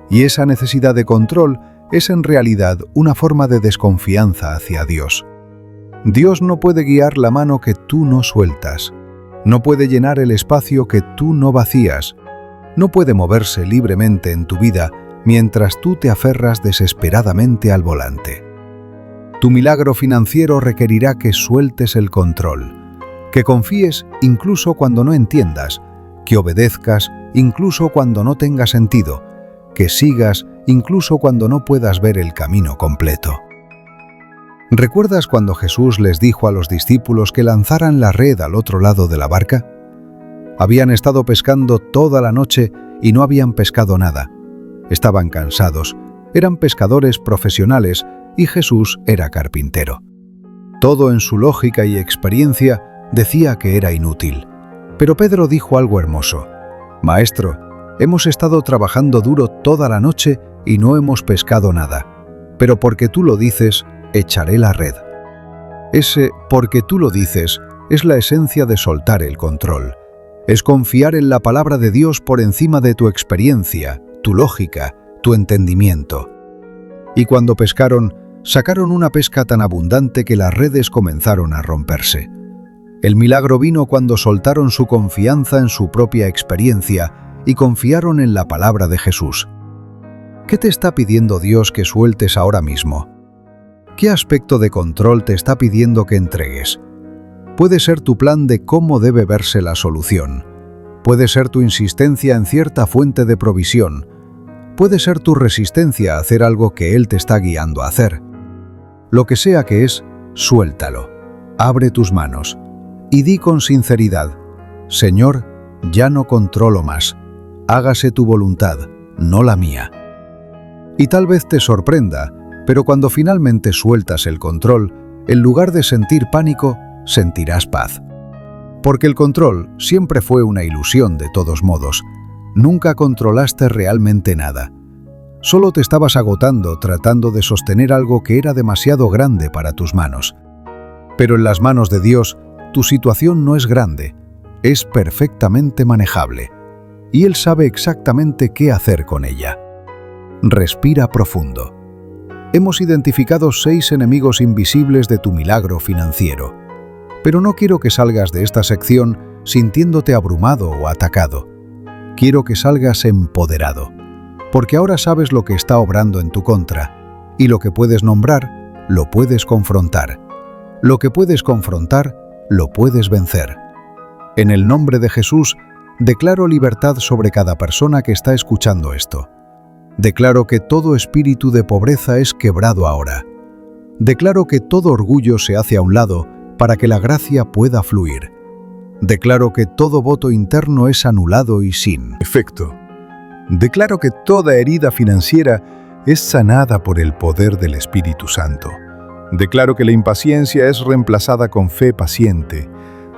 Y esa necesidad de control es en realidad una forma de desconfianza hacia Dios. Dios no puede guiar la mano que tú no sueltas. No puede llenar el espacio que tú no vacías. No puede moverse libremente en tu vida mientras tú te aferras desesperadamente al volante. Tu milagro financiero requerirá que sueltes el control, que confíes incluso cuando no entiendas, que obedezcas incluso cuando no tenga sentido, que sigas incluso cuando no puedas ver el camino completo. ¿Recuerdas cuando Jesús les dijo a los discípulos que lanzaran la red al otro lado de la barca? Habían estado pescando toda la noche y no habían pescado nada. Estaban cansados, eran pescadores profesionales y Jesús era carpintero. Todo en su lógica y experiencia decía que era inútil. Pero Pedro dijo algo hermoso. «Maestro, hemos estado trabajando duro toda la noche y no hemos pescado nada, pero porque tú lo dices, echaré la red». Ese «porque tú lo dices» es la esencia de soltar el control. Es confiar en la palabra de Dios por encima de tu experiencia, tu lógica, tu entendimiento. Y cuando pescaron, sacaron una pesca tan abundante que las redes comenzaron a romperse. El milagro vino cuando soltaron su confianza en su propia experiencia y confiaron en la palabra de Jesús. ¿Qué te está pidiendo Dios que sueltes ahora mismo? ¿Qué aspecto de control te está pidiendo que entregues? Puede ser tu plan de cómo debe verse la solución. Puede ser tu insistencia en cierta fuente de provisión. Puede ser tu resistencia a hacer algo que Él te está guiando a hacer. Lo que sea que es, suéltalo. Abre tus manos y di con sinceridad: Señor, ya no controlo más. Hágase tu voluntad, no la mía. Y tal vez te sorprenda, pero cuando finalmente sueltas el control, en lugar de sentir pánico, sentirás paz. Porque el control siempre fue una ilusión de todos modos. Nunca controlaste realmente nada. Solo te estabas agotando tratando de sostener algo que era demasiado grande para tus manos. Pero en las manos de Dios, tu situación no es grande, es perfectamente manejable. Y Él sabe exactamente qué hacer con ella. Respira profundo. Hemos identificado 6 enemigos invisibles de tu milagro financiero. Pero no quiero que salgas de esta sección sintiéndote abrumado o atacado. Quiero que salgas empoderado, porque ahora sabes lo que está obrando en tu contra, y lo que puedes nombrar, lo puedes confrontar. Lo que puedes confrontar, lo puedes vencer. En el nombre de Jesús, declaro libertad sobre cada persona que está escuchando esto. Declaro que todo espíritu de pobreza es quebrado ahora. Declaro que todo orgullo se hace a un lado para que la gracia pueda fluir. Declaro que todo voto interno es anulado y sin efecto. Declaro que toda herida financiera es sanada por el poder del Espíritu Santo. Declaro que la impaciencia es reemplazada con fe paciente.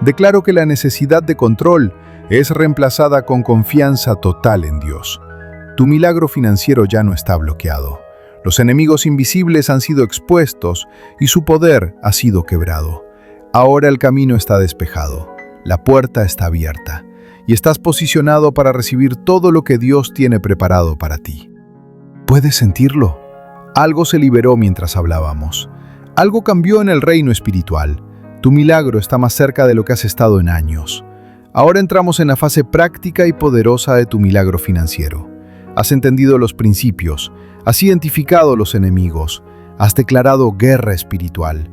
Declaro que la necesidad de control es reemplazada con confianza total en Dios. Tu milagro financiero ya no está bloqueado. Los enemigos invisibles han sido expuestos y su poder ha sido quebrado. Ahora el camino está despejado, la puerta está abierta y estás posicionado para recibir todo lo que Dios tiene preparado para ti. ¿Puedes sentirlo? Algo se liberó mientras hablábamos. Algo cambió en el reino espiritual. Tu milagro está más cerca de lo que has estado en años. Ahora entramos en la fase práctica y poderosa de tu milagro financiero. Has entendido los principios, has identificado los enemigos, has declarado guerra espiritual.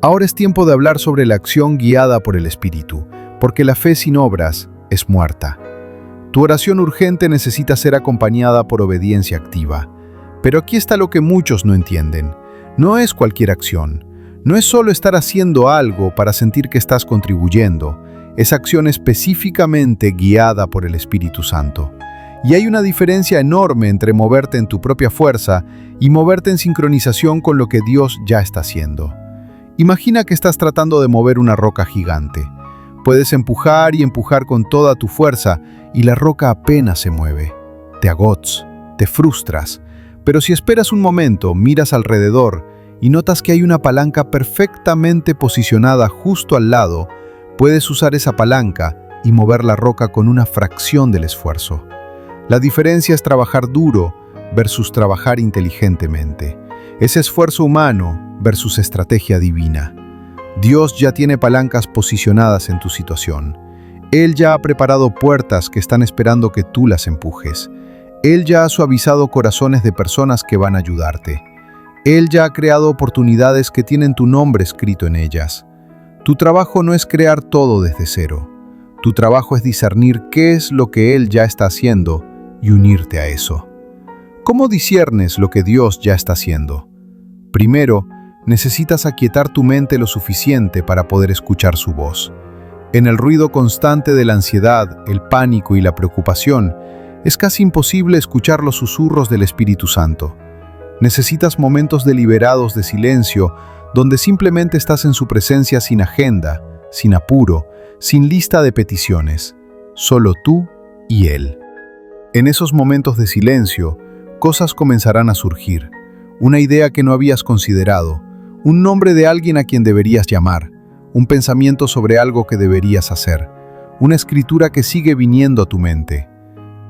Ahora es tiempo de hablar sobre la acción guiada por el Espíritu, porque la fe sin obras es muerta. Tu oración urgente necesita ser acompañada por obediencia activa. Pero aquí está lo que muchos no entienden. No es cualquier acción. No es solo estar haciendo algo para sentir que estás contribuyendo. Es acción específicamente guiada por el Espíritu Santo. Y hay una diferencia enorme entre moverte en tu propia fuerza y moverte en sincronización con lo que Dios ya está haciendo. Imagina que estás tratando de mover una roca gigante. Puedes empujar y empujar con toda tu fuerza y la roca apenas se mueve. Te agotas, te frustras. Pero si esperas un momento, miras alrededor y notas que hay una palanca perfectamente posicionada justo al lado, puedes usar esa palanca y mover la roca con una fracción del esfuerzo. La diferencia es trabajar duro versus trabajar inteligentemente. Es esfuerzo humano versus estrategia divina. Dios ya tiene palancas posicionadas en tu situación. Él ya ha preparado puertas que están esperando que tú las empujes. Él ya ha suavizado corazones de personas que van a ayudarte. Él ya ha creado oportunidades que tienen tu nombre escrito en ellas. Tu trabajo no es crear todo desde cero. Tu trabajo es discernir qué es lo que Él ya está haciendo y unirte a eso. ¿Cómo disciernes lo que Dios ya está haciendo? Primero, necesitas aquietar tu mente lo suficiente para poder escuchar su voz. En el ruido constante de la ansiedad, el pánico y la preocupación, es casi imposible escuchar los susurros del Espíritu Santo. Necesitas momentos deliberados de silencio, donde simplemente estás en su presencia sin agenda, sin apuro, sin lista de peticiones, solo tú y Él. En esos momentos de silencio, cosas comenzarán a surgir. Una idea que no habías considerado, un nombre de alguien a quien deberías llamar, un pensamiento sobre algo que deberías hacer, una escritura que sigue viniendo a tu mente.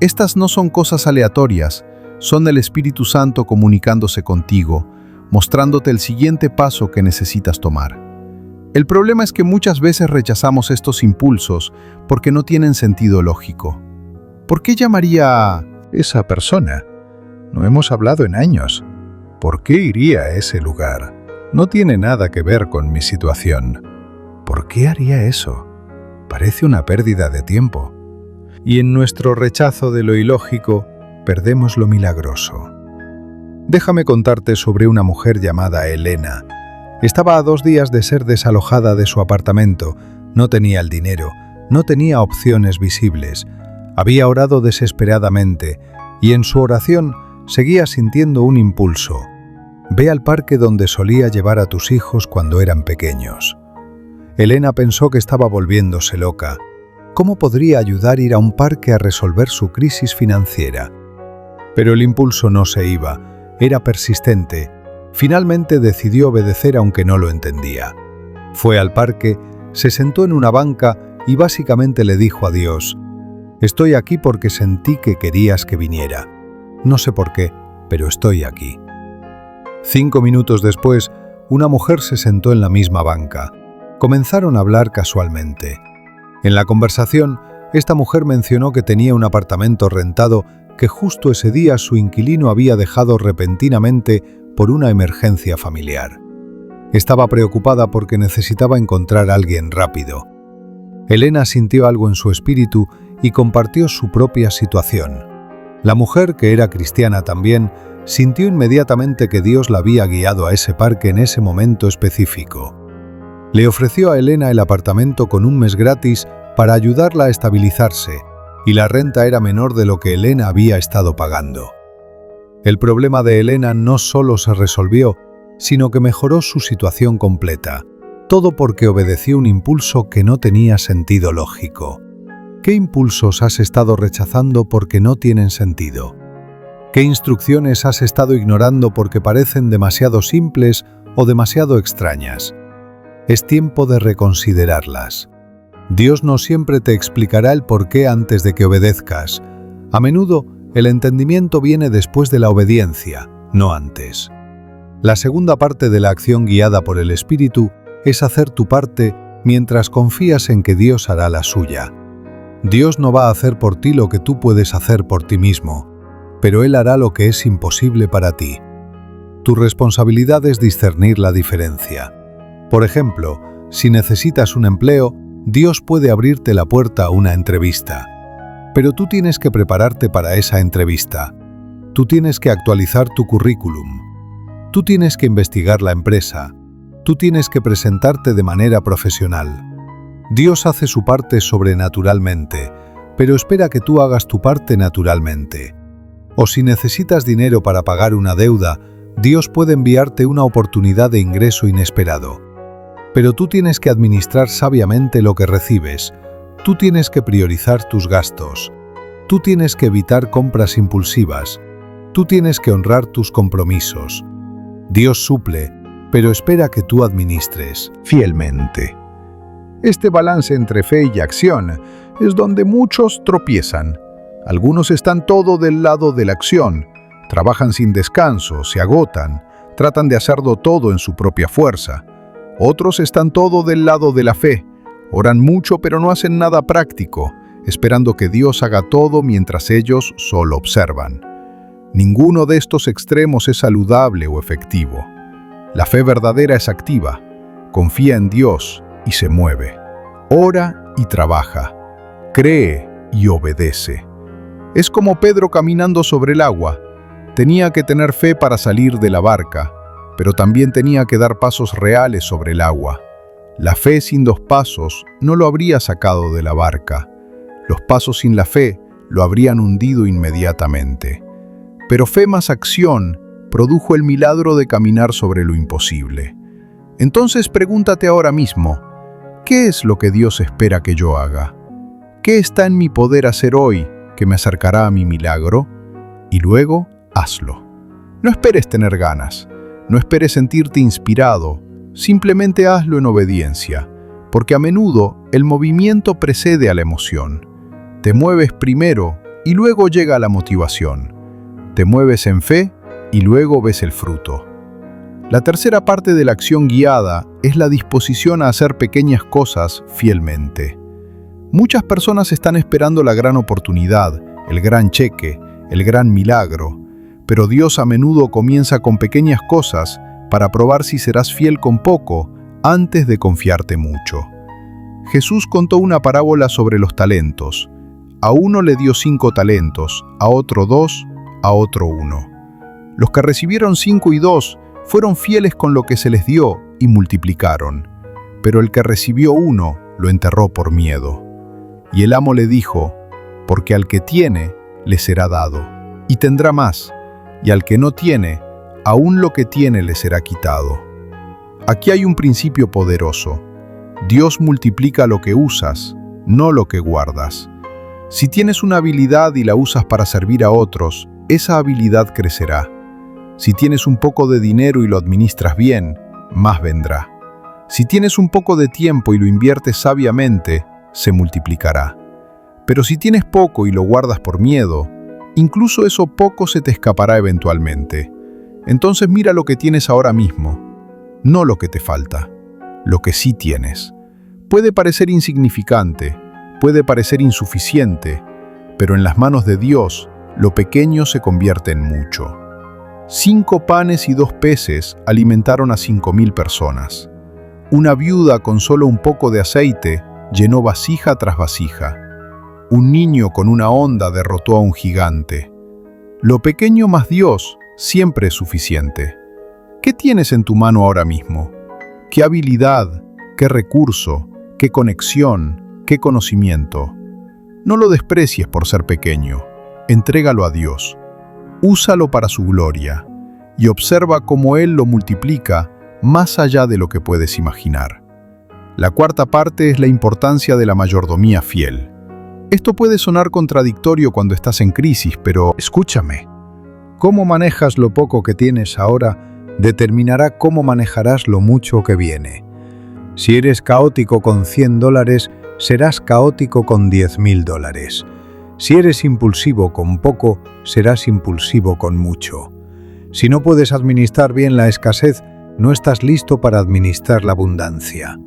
Estas no son cosas aleatorias, son el Espíritu Santo comunicándose contigo, mostrándote el siguiente paso que necesitas tomar. El problema es que muchas veces rechazamos estos impulsos porque no tienen sentido lógico. ¿Por qué llamaría a esa persona? No hemos hablado en años. ¿Por qué iría a ese lugar? No tiene nada que ver con mi situación. ¿Por qué haría eso? Parece una pérdida de tiempo. Y en nuestro rechazo de lo ilógico, perdemos lo milagroso. Déjame contarte sobre una mujer llamada Elena. Estaba a 2 días de ser desalojada de su apartamento, no tenía el dinero, no tenía opciones visibles. Había orado desesperadamente y en su oración seguía sintiendo un impulso. Ve al parque donde solía llevar a tus hijos cuando eran pequeños. Elena pensó que estaba volviéndose loca. ¿Cómo podría ayudar a ir a un parque a resolver su crisis financiera? Pero el impulso no se iba, era persistente. Finalmente decidió obedecer aunque no lo entendía. Fue al parque, se sentó en una banca y básicamente le dijo a Dios: «Estoy aquí porque sentí que querías que viniera. No sé por qué, pero estoy aquí». 5 minutos después, una mujer se sentó en la misma banca. Comenzaron a hablar casualmente. En la conversación, esta mujer mencionó que tenía un apartamento rentado que justo ese día su inquilino había dejado repentinamente por una emergencia familiar. Estaba preocupada porque necesitaba encontrar a alguien rápido. Elena sintió algo en su espíritu y compartió su propia situación. La mujer, que era cristiana también, sintió inmediatamente que Dios la había guiado a ese parque en ese momento específico. Le ofreció a Elena el apartamento con un mes gratis para ayudarla a estabilizarse, y la renta era menor de lo que Elena había estado pagando. El problema de Elena no solo se resolvió, sino que mejoró su situación completa, todo porque obedeció un impulso que no tenía sentido lógico. ¿Qué impulsos has estado rechazando porque no tienen sentido? ¿Qué instrucciones has estado ignorando porque parecen demasiado simples o demasiado extrañas? Es tiempo de reconsiderarlas. Dios no siempre te explicará el porqué antes de que obedezcas. A menudo, el entendimiento viene después de la obediencia, no antes. La segunda parte de la acción guiada por el Espíritu es hacer tu parte mientras confías en que Dios hará la suya. Dios no va a hacer por ti lo que tú puedes hacer por ti mismo, pero Él hará lo que es imposible para ti. Tu responsabilidad es discernir la diferencia. Por ejemplo, si necesitas un empleo, Dios puede abrirte la puerta a una entrevista. Pero tú tienes que prepararte para esa entrevista. Tú tienes que actualizar tu currículum. Tú tienes que investigar la empresa. Tú tienes que presentarte de manera profesional. Dios hace su parte sobrenaturalmente, pero espera que tú hagas tu parte naturalmente. O si necesitas dinero para pagar una deuda, Dios puede enviarte una oportunidad de ingreso inesperado. Pero tú tienes que administrar sabiamente lo que recibes. Tú tienes que priorizar tus gastos. Tú tienes que evitar compras impulsivas. Tú tienes que honrar tus compromisos. Dios suple, pero espera que tú administres fielmente. Este balance entre fe y acción es donde muchos tropiezan. Algunos están todo del lado de la acción, trabajan sin descanso, se agotan, tratan de hacerlo todo en su propia fuerza. Otros están todo del lado de la fe, oran mucho pero no hacen nada práctico, esperando que Dios haga todo mientras ellos solo observan. Ninguno de estos extremos es saludable o efectivo. La fe verdadera es activa, confía en Dios y se mueve. Ora y trabaja, cree y obedece. Es como Pedro caminando sobre el agua. Tenía que tener fe para salir de la barca, pero también tenía que dar pasos reales sobre el agua. La fe sin 2 pasos no lo habría sacado de la barca. Los pasos sin la fe lo habrían hundido inmediatamente. Pero fe más acción produjo el milagro de caminar sobre lo imposible. Entonces pregúntate ahora mismo, ¿qué es lo que Dios espera que yo haga? ¿Qué está en mi poder hacer hoy que me acercará a mi milagro? Y luego, hazlo. No esperes tener ganas, no esperes sentirte inspirado, simplemente hazlo en obediencia, porque a menudo el movimiento precede a la emoción. Te mueves primero y luego llega la motivación. Te mueves en fe y luego ves el fruto. La tercera parte de la acción guiada es la disposición a hacer pequeñas cosas fielmente. Muchas personas están esperando la gran oportunidad, el gran cheque, el gran milagro, pero Dios a menudo comienza con pequeñas cosas para probar si serás fiel con poco antes de confiarte mucho. Jesús contó una parábola sobre los talentos. A uno le dio 5 talentos, a otro 2, a otro 1. Los que recibieron 5 y 2 fueron fieles con lo que se les dio y multiplicaron, pero el que recibió 1 lo enterró por miedo. Y el amo le dijo, porque al que tiene le será dado, y tendrá más, y al que no tiene, aún lo que tiene le será quitado. Aquí hay un principio poderoso. Dios multiplica lo que usas, no lo que guardas. Si tienes una habilidad y la usas para servir a otros, esa habilidad crecerá. Si tienes un poco de dinero y lo administras bien, más vendrá. Si tienes un poco de tiempo y lo inviertes sabiamente, se multiplicará. Pero si tienes poco y lo guardas por miedo, incluso eso poco se te escapará eventualmente. Entonces mira lo que tienes ahora mismo, no lo que te falta, lo que sí tienes. Puede parecer insignificante, puede parecer insuficiente, pero en las manos de Dios, lo pequeño se convierte en mucho. 5 panes y 2 peces alimentaron a 5.000 personas. Una viuda con solo un poco de aceite llenó vasija tras vasija. Un niño con una onda derrotó a un gigante. Lo pequeño más Dios siempre es suficiente. ¿Qué tienes en tu mano ahora mismo? ¿Qué habilidad? ¿Qué recurso? ¿Qué conexión? ¿Qué conocimiento? No lo desprecies por ser pequeño. Entrégalo a Dios. Úsalo para su gloria. y observa cómo Él lo multiplica más allá de lo que puedes imaginar. La cuarta parte es la importancia de la mayordomía fiel. Esto puede sonar contradictorio cuando estás en crisis, pero Escúchame. Cómo manejas lo poco que tienes ahora determinará cómo manejarás lo mucho que viene. Si eres caótico con $100, serás caótico con $10,000. Si eres impulsivo con poco, serás impulsivo con mucho. Si no puedes administrar bien la escasez, no estás listo para administrar la abundancia.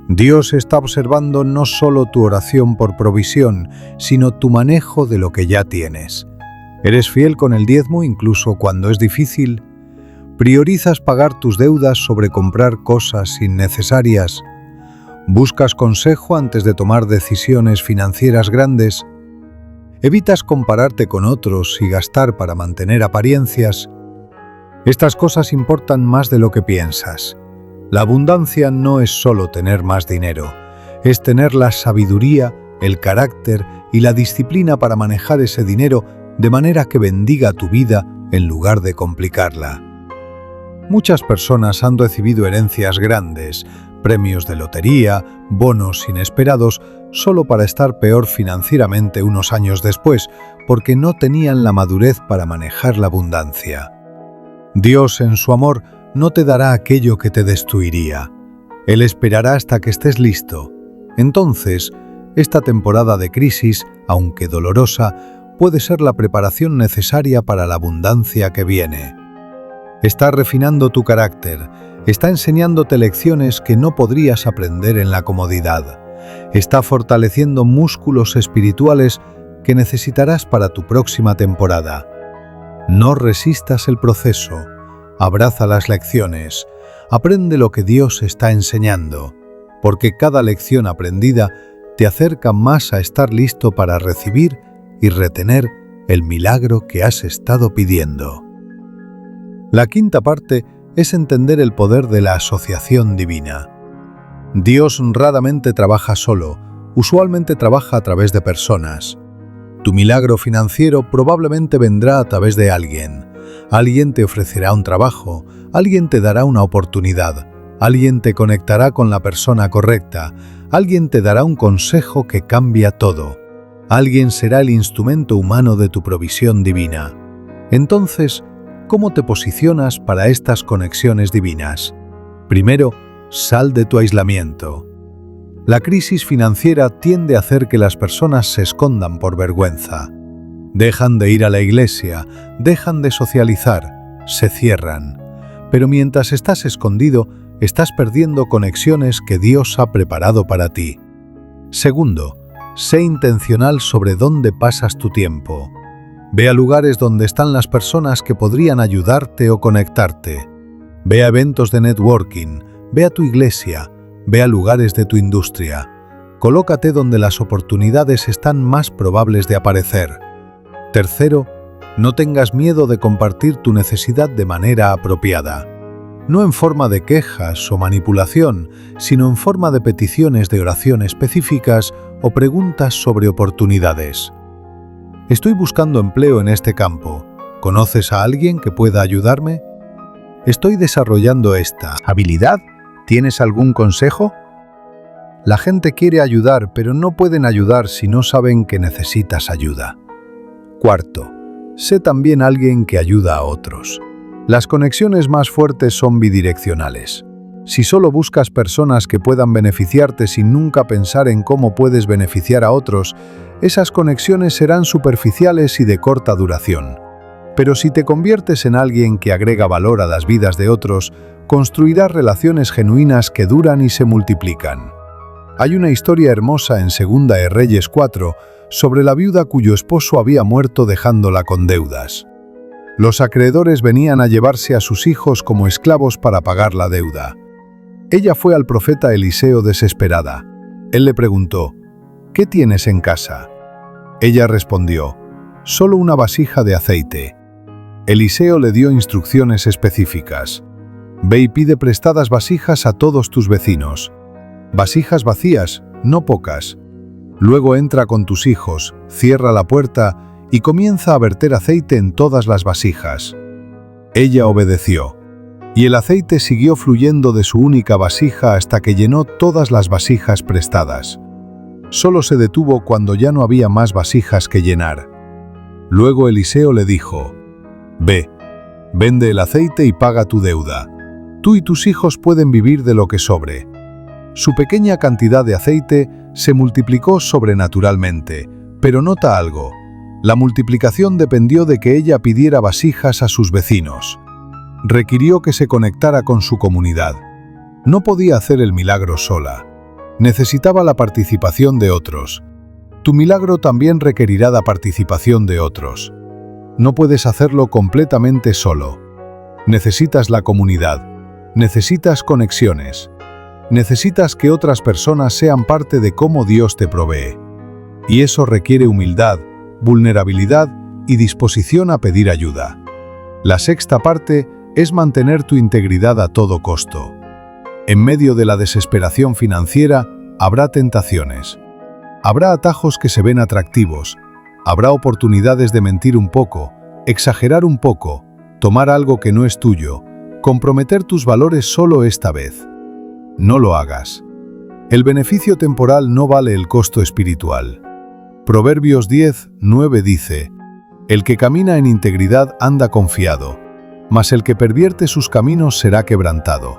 Dios está observando no solo tu oración por provisión, sino tu manejo de lo que ya tienes. ¿Eres fiel con el diezmo incluso cuando es difícil? ¿Priorizas pagar tus deudas sobre comprar cosas innecesarias? ¿Buscas consejo antes de tomar decisiones financieras grandes? ¿Evitas compararte con otros y gastar para mantener apariencias? Estas cosas importan más de lo que piensas. La abundancia no es solo tener más dinero, es tener la sabiduría, el carácter y la disciplina para manejar ese dinero de manera que bendiga tu vida en lugar de complicarla. Muchas personas han recibido herencias grandes, premios de lotería, bonos inesperados, solo para estar peor financieramente unos años después, porque no tenían la madurez para manejar la abundancia. Dios, en su amor, no te dará aquello que te destruiría. Él esperará hasta que estés listo. Entonces, esta temporada de crisis, aunque dolorosa, puede ser la preparación necesaria para la abundancia que viene. Está refinando tu carácter, está enseñándote lecciones que no podrías aprender en la comodidad. Está fortaleciendo músculos espirituales que necesitarás para tu próxima temporada. No resistas el proceso, abraza las lecciones, aprende lo que Dios está enseñando, porque cada lección aprendida te acerca más a estar listo para recibir y retener el milagro que has estado pidiendo. La quinta parte es entender el poder de la asociación divina. Dios raramente trabaja solo, usualmente trabaja a través de personas. Tu milagro financiero probablemente vendrá a través de alguien. Alguien te ofrecerá un trabajo, alguien te dará una oportunidad, alguien te conectará con la persona correcta, alguien te dará un consejo que cambia todo. Alguien será el instrumento humano de tu provisión divina. Entonces, ¿cómo te posicionas para estas conexiones divinas? Primero, sal de tu aislamiento. La crisis financiera tiende a hacer que las personas se escondan por vergüenza. Dejan de ir a la iglesia, dejan de socializar, se cierran. Pero mientras estás escondido, estás perdiendo conexiones que Dios ha preparado para ti. Segundo, sé intencional sobre dónde pasas tu tiempo. Ve a lugares donde están las personas que podrían ayudarte o conectarte. Ve a eventos de networking, ve a tu iglesia, ve a lugares de tu industria. Colócate donde las oportunidades están más probables de aparecer. Tercero, no tengas miedo de compartir tu necesidad de manera apropiada. No en forma de quejas o manipulación, sino en forma de peticiones de oración específicas o preguntas sobre oportunidades. Estoy buscando empleo en este campo. ¿Conoces a alguien que pueda ayudarme? Estoy desarrollando esta habilidad. ¿Tienes algún consejo? La gente quiere ayudar, pero no pueden ayudar si no saben que necesitas ayuda. Cuarto, sé también alguien que ayuda a otros. Las conexiones más fuertes son bidireccionales. Si solo buscas personas que puedan beneficiarte sin nunca pensar en cómo puedes beneficiar a otros, esas conexiones serán superficiales y de corta duración. Pero si te conviertes en alguien que agrega valor a las vidas de otros, construirás relaciones genuinas que duran y se multiplican. Hay una historia hermosa en Segunda de Reyes 4 sobre la viuda cuyo esposo había muerto dejándola con deudas. Los acreedores venían a llevarse a sus hijos como esclavos para pagar la deuda. Ella fue al profeta Eliseo desesperada. Él le preguntó, ¿qué tienes en casa? Ella respondió, solo una vasija de aceite. Eliseo le dio instrucciones específicas. Ve y pide prestadas vasijas a todos tus vecinos. Vasijas vacías, no pocas. Luego entra con tus hijos, cierra la puerta y comienza a verter aceite en todas las vasijas. Ella obedeció, y el aceite siguió fluyendo de su única vasija hasta que llenó todas las vasijas prestadas. Solo se detuvo cuando ya no había más vasijas que llenar. Luego Eliseo le dijo: «Ve, vende el aceite y paga tu deuda. Tú y tus hijos pueden vivir de lo que sobre». Su pequeña cantidad de aceite se multiplicó sobrenaturalmente, pero nota algo: la multiplicación dependió de que ella pidiera vasijas a sus vecinos. Requirió que se conectara con su comunidad. No podía hacer el milagro sola. Necesitaba la participación de otros. Tu milagro también requerirá la participación de otros. No puedes hacerlo completamente solo. Necesitas la comunidad. Necesitas conexiones. Necesitas que otras personas sean parte de cómo Dios te provee. Y eso requiere humildad, vulnerabilidad y disposición a pedir ayuda. La sexta parte es mantener tu integridad a todo costo. En medio de la desesperación financiera, habrá tentaciones. Habrá atajos que se ven atractivos. Habrá oportunidades de mentir un poco, exagerar un poco, tomar algo que no es tuyo, comprometer tus valores solo esta vez. No lo hagas. El beneficio temporal no vale el costo espiritual. Proverbios 10:9 dice: «El que camina en integridad anda confiado, mas el que pervierte sus caminos será quebrantado».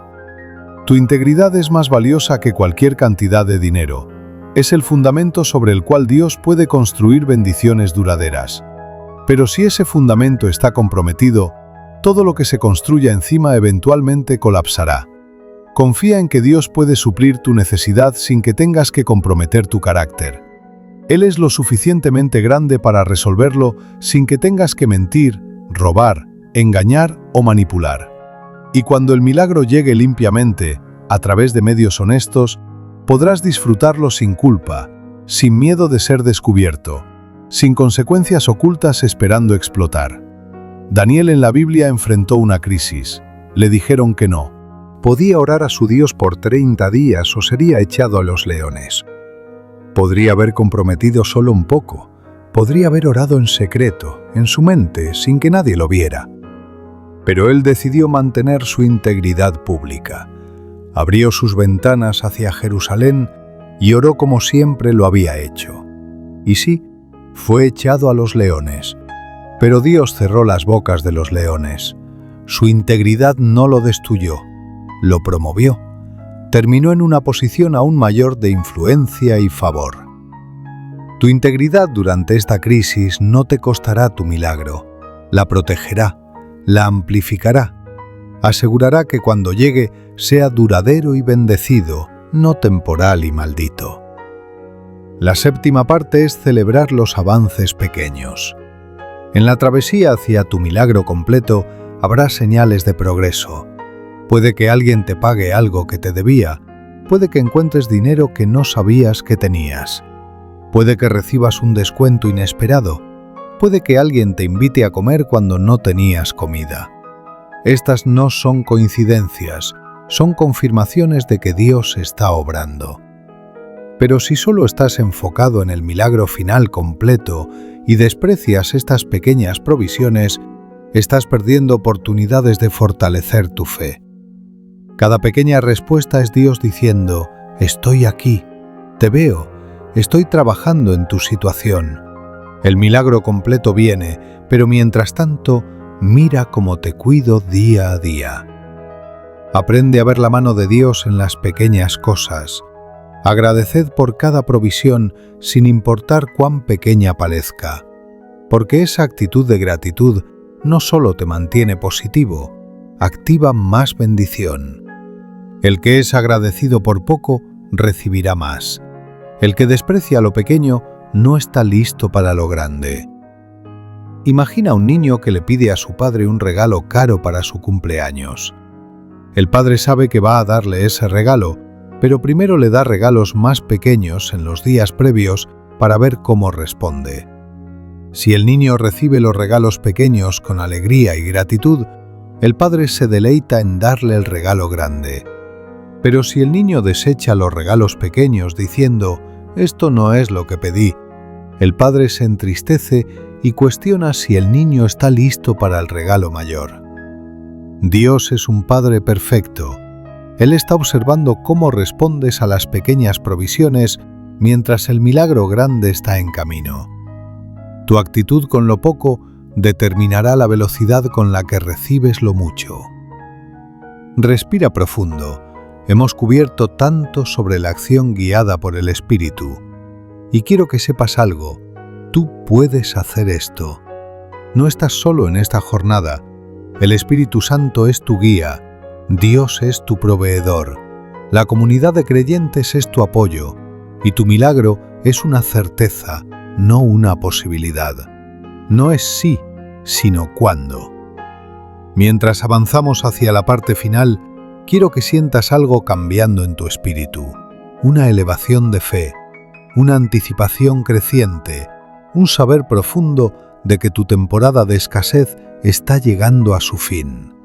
Tu integridad es más valiosa que cualquier cantidad de dinero. Es el fundamento sobre el cual Dios puede construir bendiciones duraderas. Pero si ese fundamento está comprometido, todo lo que se construya encima eventualmente colapsará. Confía en que Dios puede suplir tu necesidad sin que tengas que comprometer tu carácter. Él es lo suficientemente grande para resolverlo sin que tengas que mentir, robar, engañar o manipular. Y cuando el milagro llegue limpiamente, a través de medios honestos, podrás disfrutarlo sin culpa, sin miedo de ser descubierto, sin consecuencias ocultas esperando explotar. Daniel en la Biblia enfrentó una crisis. Le dijeron que no. Podía orar a su Dios por 30 días o sería echado a los leones. Podría haber comprometido solo un poco. Podría haber orado en secreto, en su mente, sin que nadie lo viera. Pero él decidió mantener su integridad pública. Abrió sus ventanas hacia Jerusalén y oró como siempre lo había hecho. Y sí, fue echado a los leones. Pero Dios cerró las bocas de los leones. Su integridad no lo destruyó, lo promovió. Terminó en una posición aún mayor de influencia y favor. Tu integridad durante esta crisis no te costará tu milagro. La protegerá, la amplificará. Asegurará que cuando llegue sea duradero y bendecido, no temporal y maldito. La séptima parte es celebrar los avances pequeños. En la travesía hacia tu milagro completo habrá señales de progreso. Puede que alguien te pague algo que te debía. Puede que encuentres dinero que no sabías que tenías. Puede que recibas un descuento inesperado. Puede que alguien te invite a comer cuando no tenías comida. Estas no son coincidencias, son confirmaciones de que Dios está obrando. Pero si solo estás enfocado en el milagro final completo y desprecias estas pequeñas provisiones, estás perdiendo oportunidades de fortalecer tu fe. Cada pequeña respuesta es Dios diciendo: estoy aquí, te veo, estoy trabajando en tu situación. El milagro completo viene, pero mientras tanto, mira cómo te cuido día a día. Aprende a ver la mano de Dios en las pequeñas cosas. Agradeced por cada provisión, sin importar cuán pequeña parezca, porque esa actitud de gratitud no solo te mantiene positivo, activa más bendición. El que es agradecido por poco, recibirá más. El que desprecia lo pequeño, no está listo para lo grande. Imagina a un niño que le pide a su padre un regalo caro para su cumpleaños. El padre sabe que va a darle ese regalo, pero primero le da regalos más pequeños en los días previos para ver cómo responde. Si el niño recibe los regalos pequeños con alegría y gratitud, el padre se deleita en darle el regalo grande. Pero si el niño desecha los regalos pequeños diciendo: «Esto no es lo que pedí», el padre se entristece y cuestiona si el niño está listo para el regalo mayor. Dios es un Padre perfecto. Él está observando cómo respondes a las pequeñas provisiones mientras el milagro grande está en camino. Tu actitud con lo poco determinará la velocidad con la que recibes lo mucho. Respira profundo. Hemos cubierto tanto sobre la acción guiada por el Espíritu. Y quiero que sepas algo. Tú puedes hacer esto. No estás solo en esta jornada. El Espíritu Santo es tu guía. Dios es tu proveedor. La comunidad de creyentes es tu apoyo. Y tu milagro es una certeza, no una posibilidad. No es sí, sino cuándo. Mientras avanzamos hacia la parte final, quiero que sientas algo cambiando en tu espíritu. Una elevación de fe, una anticipación creciente, un saber profundo de que tu temporada de escasez está llegando a su fin.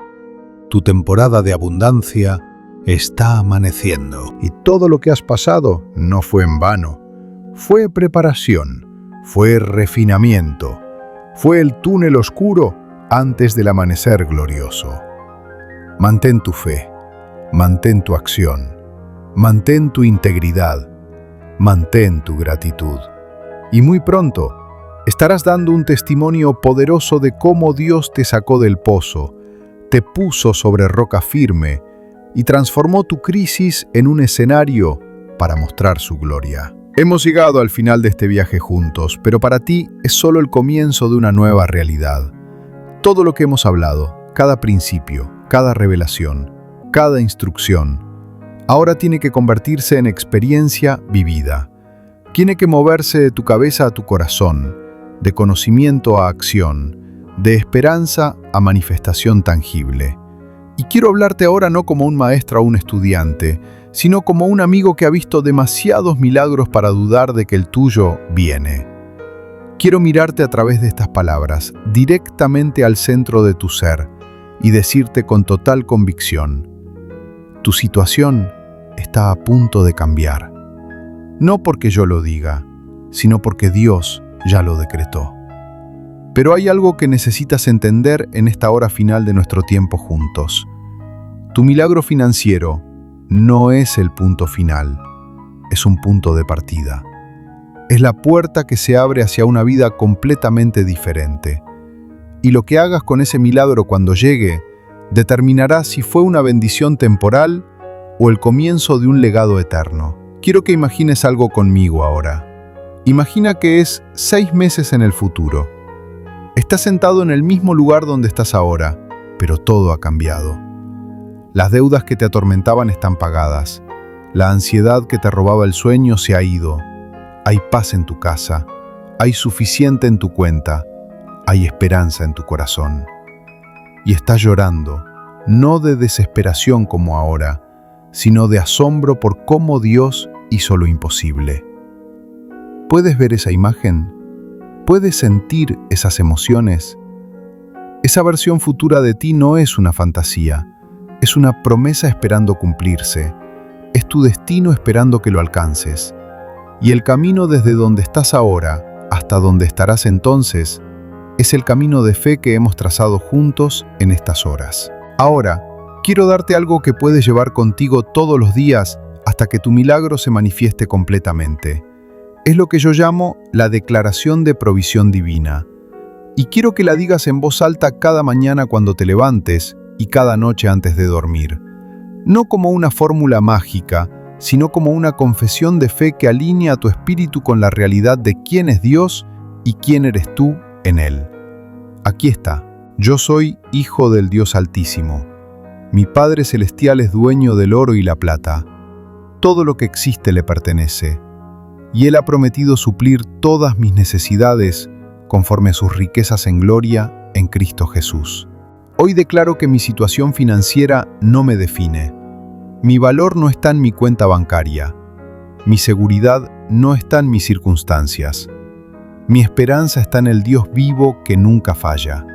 Tu temporada de abundancia está amaneciendo. Y todo lo que has pasado no fue en vano. Fue preparación, fue refinamiento, fue el túnel oscuro antes del amanecer glorioso. Mantén tu fe, mantén tu acción, mantén tu integridad, mantén tu gratitud. Y muy pronto estarás dando un testimonio poderoso de cómo Dios te sacó del pozo, te puso sobre roca firme y transformó tu crisis en un escenario para mostrar su gloria. Hemos llegado al final de este viaje juntos, pero para ti es solo el comienzo de una nueva realidad. Todo lo que hemos hablado, cada principio, cada revelación, cada instrucción, ahora tiene que convertirse en experiencia vivida. Tiene que moverse de tu cabeza a tu corazón, de conocimiento a acción, de esperanza a manifestación tangible. Y quiero hablarte ahora no como un maestro o un estudiante, sino como un amigo que ha visto demasiados milagros para dudar de que el tuyo viene. Quiero mirarte a través de estas palabras, directamente al centro de tu ser, y decirte con total convicción: tu situación está a punto de cambiar. No porque yo lo diga, sino porque Dios ya lo decretó. Pero hay algo que necesitas entender en esta hora final de nuestro tiempo juntos. Tu milagro financiero no es el punto final, es un punto de partida. Es la puerta que se abre hacia una vida completamente diferente. Y lo que hagas con ese milagro cuando llegue determinará si fue una bendición temporal o el comienzo de un legado eterno. Quiero que imagines algo conmigo ahora. Imagina que es 6 meses en el futuro. Estás sentado en el mismo lugar donde estás ahora, pero todo ha cambiado. Las deudas que te atormentaban están pagadas. La ansiedad que te robaba el sueño se ha ido. Hay paz en tu casa. Hay suficiente en tu cuenta. Hay esperanza en tu corazón. Y estás llorando, no de desesperación como ahora, sino de asombro por cómo Dios hizo lo imposible. ¿Puedes ver esa imagen? ¿Puedes sentir esas emociones? Esa versión futura de ti no es una fantasía, es una promesa esperando cumplirse, es tu destino esperando que lo alcances. Y el camino desde donde estás ahora hasta donde estarás entonces es el camino de fe que hemos trazado juntos en estas horas. Ahora, quiero darte algo que puedes llevar contigo todos los días hasta que tu milagro se manifieste completamente. Es lo que yo llamo la declaración de provisión divina. Y quiero que la digas en voz alta cada mañana cuando te levantes y cada noche antes de dormir. No como una fórmula mágica, sino como una confesión de fe que alinea a tu espíritu con la realidad de quién es Dios y quién eres tú en Él. Aquí está. Yo soy hijo del Dios Altísimo. Mi Padre Celestial es dueño del oro y la plata. Todo lo que existe le pertenece. Y Él ha prometido suplir todas mis necesidades conforme a sus riquezas en gloria en Cristo Jesús. Hoy declaro que mi situación financiera no me define. Mi valor no está en mi cuenta bancaria. Mi seguridad no está en mis circunstancias. Mi esperanza está en el Dios vivo que nunca falla.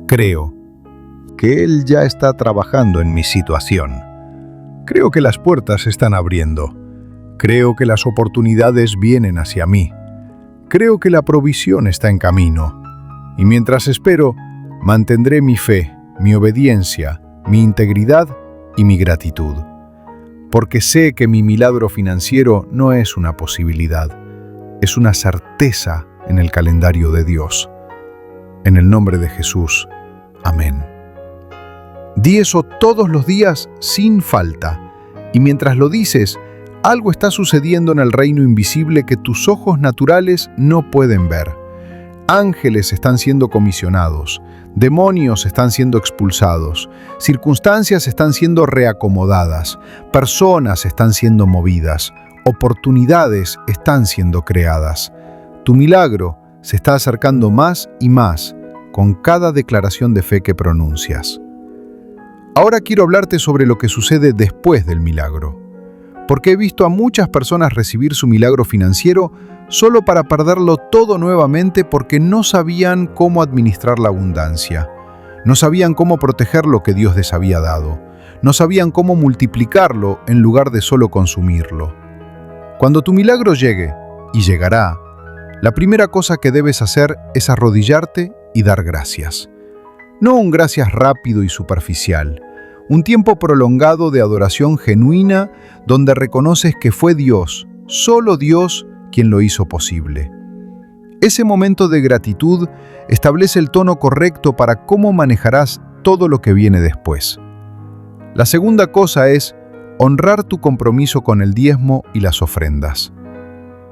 Creo que Él ya está trabajando en mi situación. Creo que las puertas se están abriendo. Creo que las oportunidades vienen hacia mí. Creo que la provisión está en camino. Y mientras espero, mantendré mi fe, mi obediencia mi integridad y mi gratitud. Porque sé que mi milagro financiero no es una posibilidad, es una certeza en el calendario de Dios. En el nombre de Jesús. Amén. Di eso todos los días sin falta, y mientras lo dices, algo está sucediendo en el reino invisible que tus ojos naturales no pueden ver. Ángeles están siendo comisionados, demonios están siendo expulsados, circunstancias están siendo reacomodadas, personas están siendo movidas, oportunidades están siendo creadas. Tu milagro se está acercando más y más con cada declaración de fe que pronuncias. Ahora quiero hablarte sobre lo que sucede después del milagro, porque he visto a muchas personas recibir su milagro financiero solo para perderlo todo nuevamente porque no sabían cómo administrar la abundancia, no sabían cómo proteger lo que Dios les había dado, no sabían cómo multiplicarlo en lugar de solo consumirlo. Cuando tu milagro llegue, y llegará, la primera cosa que debes hacer es arrodillarte y dar gracias. No un gracias rápido y superficial, un tiempo prolongado de adoración genuina donde reconoces que fue Dios, solo Dios, quien lo hizo posible. Ese momento de gratitud establece el tono correcto para cómo manejarás todo lo que viene después. La segunda cosa es honrar tu compromiso con el diezmo y las ofrendas.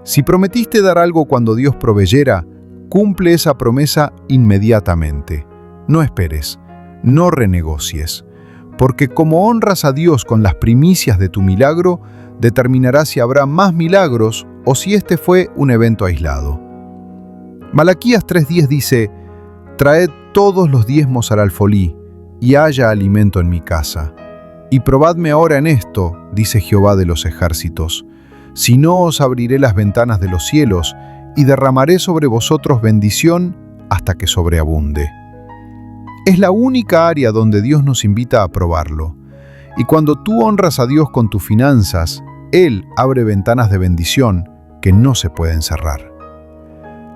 Si prometiste dar algo cuando Dios proveyera, cumple esa promesa inmediatamente. No esperes, no renegocies, porque como honras a Dios con las primicias de tu milagro, determinará si habrá más milagros o si este fue un evento aislado. Malaquías 3:10 dice: «Traed todos los diezmos al alfolí, y haya alimento en mi casa. Y probadme ahora en esto, dice Jehová de los ejércitos, si no os abriré las ventanas de los cielos, y derramaré sobre vosotros bendición hasta que sobreabunde». Es la única área donde Dios nos invita a probarlo. Y cuando tú honras a Dios con tus finanzas, Él abre ventanas de bendición que no se pueden cerrar.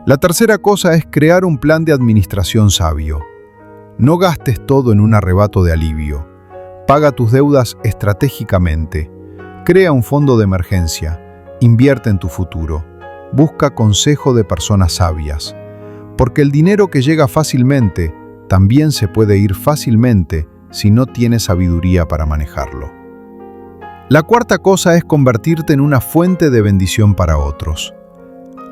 La tercera cosa es crear un plan de administración sabio. No gastes todo en un arrebato de alivio. Paga tus deudas estratégicamente. Crea un fondo de emergencia. Invierte en tu futuro. Busca consejo de personas sabias. Porque el dinero que llega fácilmente también se puede ir fácilmente si no tienes sabiduría para manejarlo. La cuarta cosa es convertirte en una fuente de bendición para otros.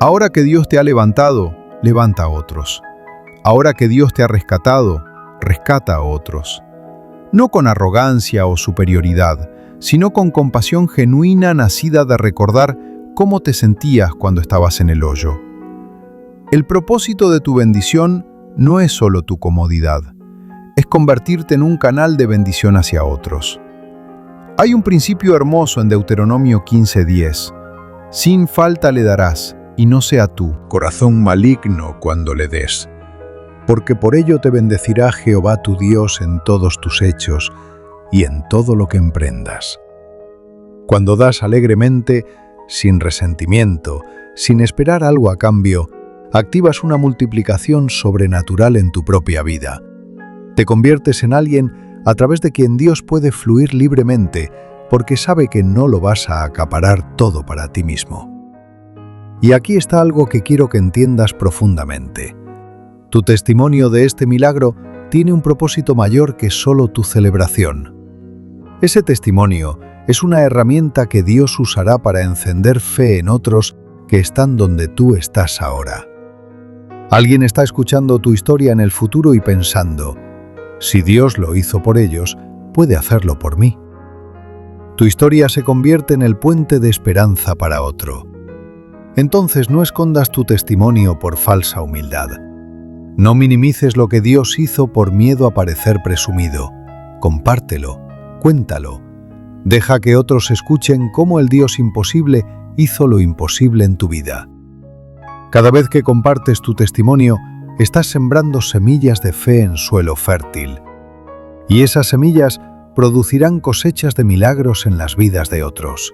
Ahora que Dios te ha levantado, levanta a otros. Ahora que Dios te ha rescatado, rescata a otros. No con arrogancia o superioridad, sino con compasión genuina nacida de recordar cómo te sentías cuando estabas en el hoyo. El propósito de tu bendición no es solo tu comodidad, es convertirte en un canal de bendición hacia otros. Hay un principio hermoso en Deuteronomio 15:10. Sin falta le darás, y no sea tú corazón maligno cuando le des, porque por ello te bendecirá Jehová tu Dios en todos tus hechos y en todo lo que emprendas. Cuando das alegremente, sin resentimiento, sin esperar algo a cambio, activas una multiplicación sobrenatural en tu propia vida. Te conviertes en alguien a través de quien Dios puede fluir libremente, porque sabe que no lo vas a acaparar todo para ti mismo. Y aquí está algo que quiero que entiendas profundamente. Tu testimonio de este milagro tiene un propósito mayor que solo tu celebración. Ese testimonio es una herramienta que Dios usará para encender fe en otros que están donde tú estás ahora. Alguien está escuchando tu historia en el futuro y pensando: si Dios lo hizo por ellos, puede hacerlo por mí. Tu historia se convierte en el puente de esperanza para otro. Entonces no escondas tu testimonio por falsa humildad. No minimices lo que Dios hizo por miedo a parecer presumido. Compártelo, cuéntalo. Deja que otros escuchen cómo el Dios imposible hizo lo imposible en tu vida. Cada vez que compartes tu testimonio, estás sembrando semillas de fe en suelo fértil. Y esas semillas producirán cosechas de milagros en las vidas de otros.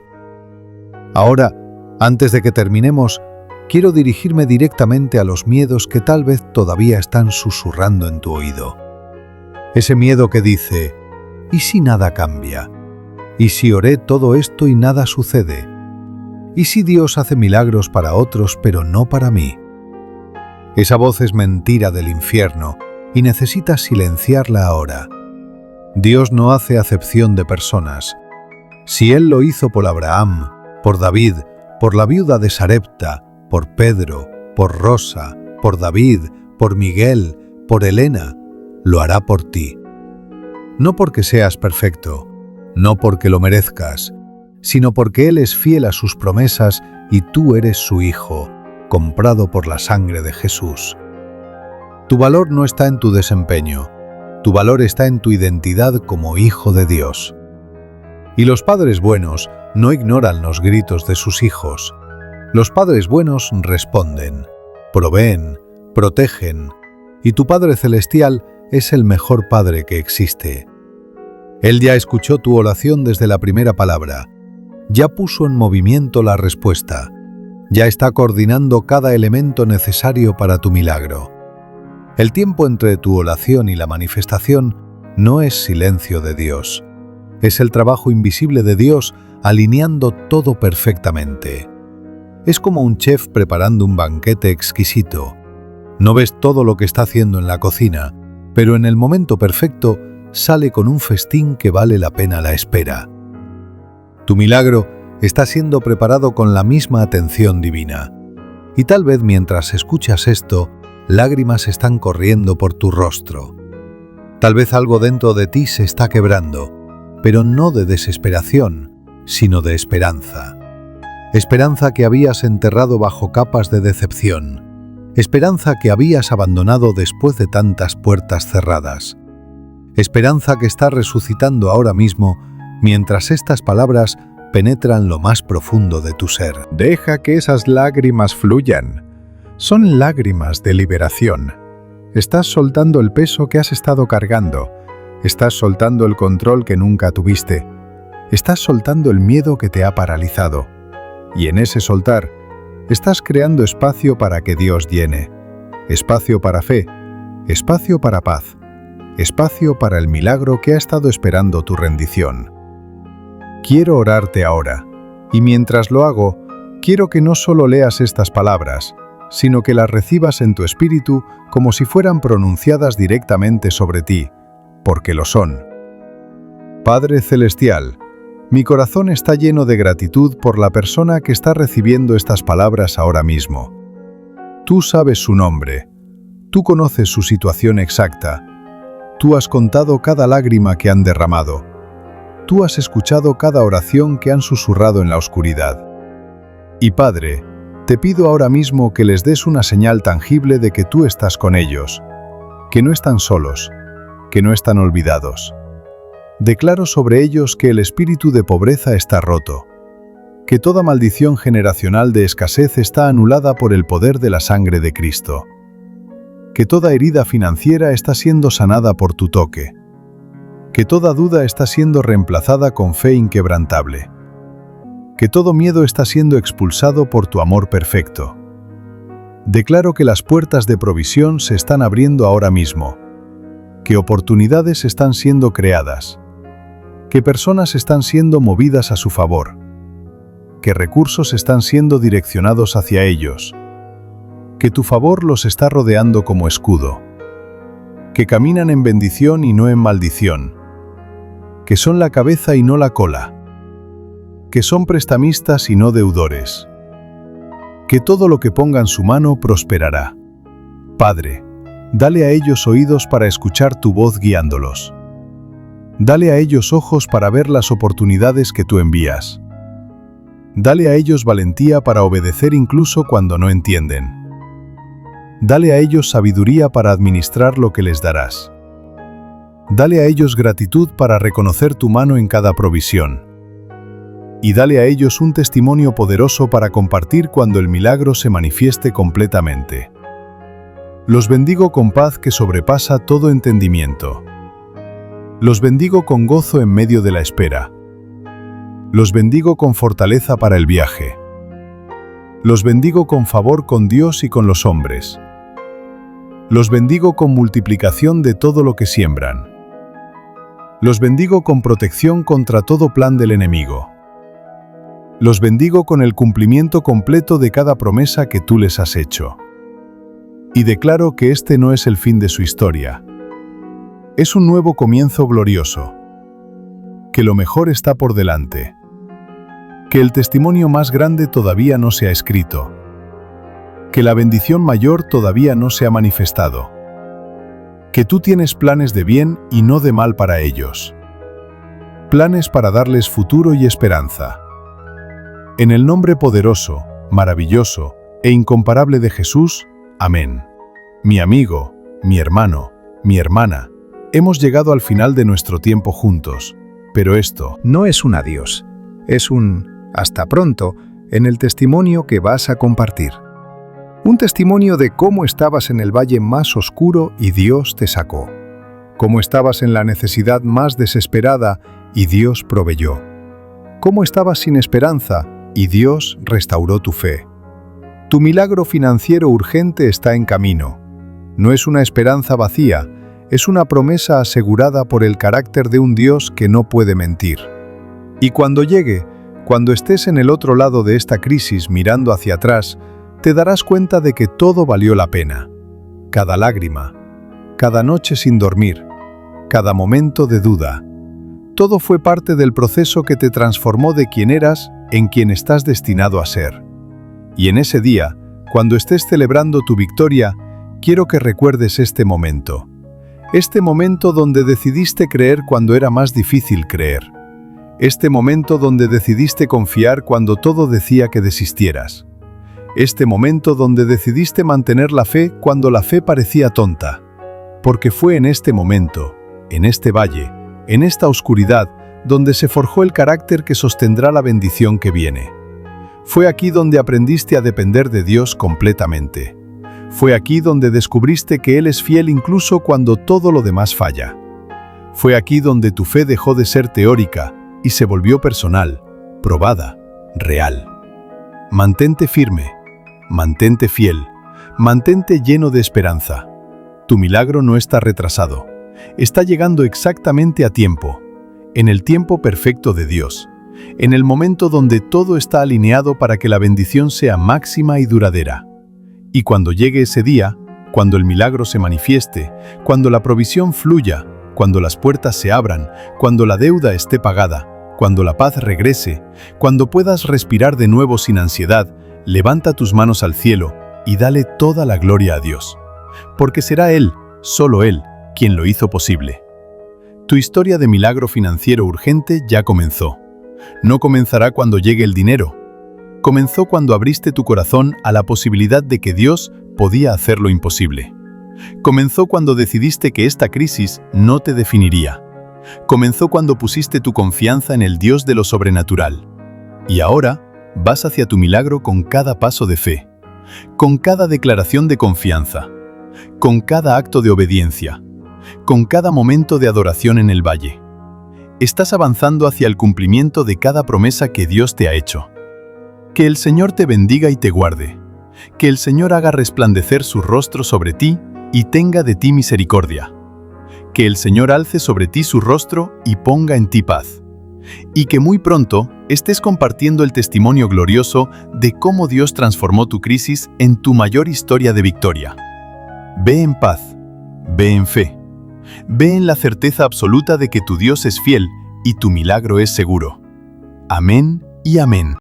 Ahora, antes de que terminemos, quiero dirigirme directamente a los miedos que tal vez todavía están susurrando en tu oído. Ese miedo que dice: ¿Y si nada cambia? ¿Y si oré todo esto y nada sucede? ¿Y si Dios hace milagros para otros pero no para mí? Esa voz es mentira del infierno y necesitas silenciarla ahora. Dios no hace acepción de personas. Si Él lo hizo por Abraham, por David, por la viuda de Sarepta, por Pedro, por Rosa, por David, por Miguel, por Elena, lo hará por ti. No porque seas perfecto, no porque lo merezcas, sino porque Él es fiel a sus promesas y tú eres su hijo, comprado por la sangre de Jesús. Tu valor no está en tu desempeño, tu valor está en tu identidad como hijo de Dios. Y los padres buenos no ignoran los gritos de sus hijos. Los padres buenos responden, proveen, protegen, y tu Padre Celestial es el mejor Padre que existe. Él ya escuchó tu oración desde la primera palabra, ya puso en movimiento la respuesta, ya está coordinando cada elemento necesario para tu milagro. El tiempo entre tu oración y la manifestación no es silencio de Dios. Es el trabajo invisible de Dios alineando todo perfectamente. Es como un chef preparando un banquete exquisito. No ves todo lo que está haciendo en la cocina, pero en el momento perfecto sale con un festín que vale la pena la espera. Tu milagro está siendo preparado con la misma atención divina. Y tal vez mientras escuchas esto, lágrimas están corriendo por tu rostro. Tal vez algo dentro de ti se está quebrando, pero no de desesperación, sino de esperanza. Esperanza que habías enterrado bajo capas de decepción. Esperanza que habías abandonado después de tantas puertas cerradas. Esperanza que está resucitando ahora mismo mientras estas palabras penetran lo más profundo de tu ser. Deja que esas lágrimas fluyan. Son lágrimas de liberación. Estás soltando el peso que has estado cargando. Estás soltando el control que nunca tuviste. Estás soltando el miedo que te ha paralizado. Y en ese soltar, estás creando espacio para que Dios llene. Espacio para fe. Espacio para paz. Espacio para el milagro que ha estado esperando tu rendición. Quiero orarte ahora. Y mientras lo hago, quiero que no solo leas estas palabras, sino que las recibas en tu espíritu como si fueran pronunciadas directamente sobre ti, porque lo son. Padre Celestial, mi corazón está lleno de gratitud por la persona que está recibiendo estas palabras ahora mismo. Tú sabes su nombre, tú conoces su situación exacta, tú has contado cada lágrima que han derramado, tú has escuchado cada oración que han susurrado en la oscuridad. Y Padre, te pido ahora mismo que les des una señal tangible de que tú estás con ellos, que no están solos, que no están olvidados. Declaro sobre ellos que el espíritu de pobreza está roto, que toda maldición generacional de escasez está anulada por el poder de la sangre de Cristo, que toda herida financiera está siendo sanada por tu toque, que toda duda está siendo reemplazada con fe inquebrantable, que todo miedo está siendo expulsado por tu amor perfecto. Declaro que las puertas de provisión se están abriendo ahora mismo, que oportunidades están siendo creadas, que personas están siendo movidas a su favor, que recursos están siendo direccionados hacia ellos, que tu favor los está rodeando como escudo, que caminan en bendición y no en maldición, que son la cabeza y no la cola, que son prestamistas y no deudores, que todo lo que pongan su mano prosperará. Padre, dale a ellos oídos para escuchar tu voz guiándolos. Dale a ellos ojos para ver las oportunidades que tú envías. Dale a ellos valentía para obedecer incluso cuando no entienden. Dale a ellos sabiduría para administrar lo que les darás. Dale a ellos gratitud para reconocer tu mano en cada provisión. Y dale a ellos un testimonio poderoso para compartir cuando el milagro se manifieste completamente. Los bendigo con paz que sobrepasa todo entendimiento. Los bendigo con gozo en medio de la espera. Los bendigo con fortaleza para el viaje. Los bendigo con favor con Dios y con los hombres. Los bendigo con multiplicación de todo lo que siembran. Los bendigo con protección contra todo plan del enemigo. Los bendigo con el cumplimiento completo de cada promesa que tú les has hecho. Y declaro que este no es el fin de su historia. Es un nuevo comienzo glorioso. Que lo mejor está por delante. Que el testimonio más grande todavía no se ha escrito. Que la bendición mayor todavía no se ha manifestado. Que tú tienes planes de bien y no de mal para ellos. Planes para darles futuro y esperanza. En el nombre poderoso, maravilloso e incomparable de Jesús, amén. Mi amigo, mi hermano, mi hermana, hemos llegado al final de nuestro tiempo juntos, pero esto No es un adiós, es un hasta pronto en el testimonio que vas a compartir. Un testimonio de cómo estabas en el valle más oscuro y Dios te sacó. Cómo estabas en la necesidad más desesperada y Dios proveyó. Cómo estabas sin esperanza y Dios restauró tu fe. Tu milagro financiero urgente está en camino. No es una esperanza vacía, es una promesa asegurada por el carácter de un Dios que no puede mentir. Y cuando llegue, cuando estés en el otro lado de esta crisis mirando hacia atrás, te darás cuenta de que todo valió la pena. Cada lágrima, cada noche sin dormir, cada momento de duda. Todo fue parte del proceso que te transformó de quien eras en quien estás destinado a ser. Y en ese día, cuando estés celebrando tu victoria, quiero que recuerdes este momento. Este momento donde decidiste creer cuando era más difícil creer. Este momento donde decidiste confiar cuando todo decía que desistieras. Este momento donde decidiste mantener la fe cuando la fe parecía tonta. Porque fue en este momento, en este valle, en esta oscuridad, donde se forjó el carácter que sostendrá la bendición que viene. Fue aquí donde aprendiste a depender de Dios completamente. Fue aquí donde descubriste que Él es fiel incluso cuando todo lo demás falla. Fue aquí donde tu fe dejó de ser teórica y se volvió personal, probada, real. Mantente firme, mantente fiel, mantente lleno de esperanza. Tu milagro no está retrasado, está llegando exactamente a tiempo, en el tiempo perfecto de Dios, en el momento donde todo está alineado para que la bendición sea máxima y duradera. Y cuando llegue ese día, cuando el milagro se manifieste, cuando la provisión fluya, cuando las puertas se abran, cuando la deuda esté pagada, cuando la paz regrese, cuando puedas respirar de nuevo sin ansiedad, levanta tus manos al cielo y dale toda la gloria a Dios. Porque será Él, solo Él, quien lo hizo posible. Tu historia de milagro financiero urgente ya comenzó. No comenzará cuando llegue el dinero. Comenzó cuando abriste tu corazón a la posibilidad de que Dios podía hacer lo imposible. Comenzó cuando decidiste que esta crisis no te definiría. Comenzó cuando pusiste tu confianza en el Dios de lo sobrenatural. Y ahora vas hacia tu milagro con cada paso de fe, con cada declaración de confianza, con cada acto de obediencia, con cada momento de adoración en el valle. Estás avanzando hacia el cumplimiento de cada promesa que Dios te ha hecho. Que el Señor te bendiga y te guarde. Que el Señor haga resplandecer su rostro sobre ti y tenga de ti misericordia. Que el Señor alce sobre ti su rostro y ponga en ti paz. Y que muy pronto estés compartiendo el testimonio glorioso de cómo Dios transformó tu crisis en tu mayor historia de victoria. Ve en paz, ve en fe, ve en la certeza absoluta de que tu Dios es fiel y tu milagro es seguro. Amén y amén.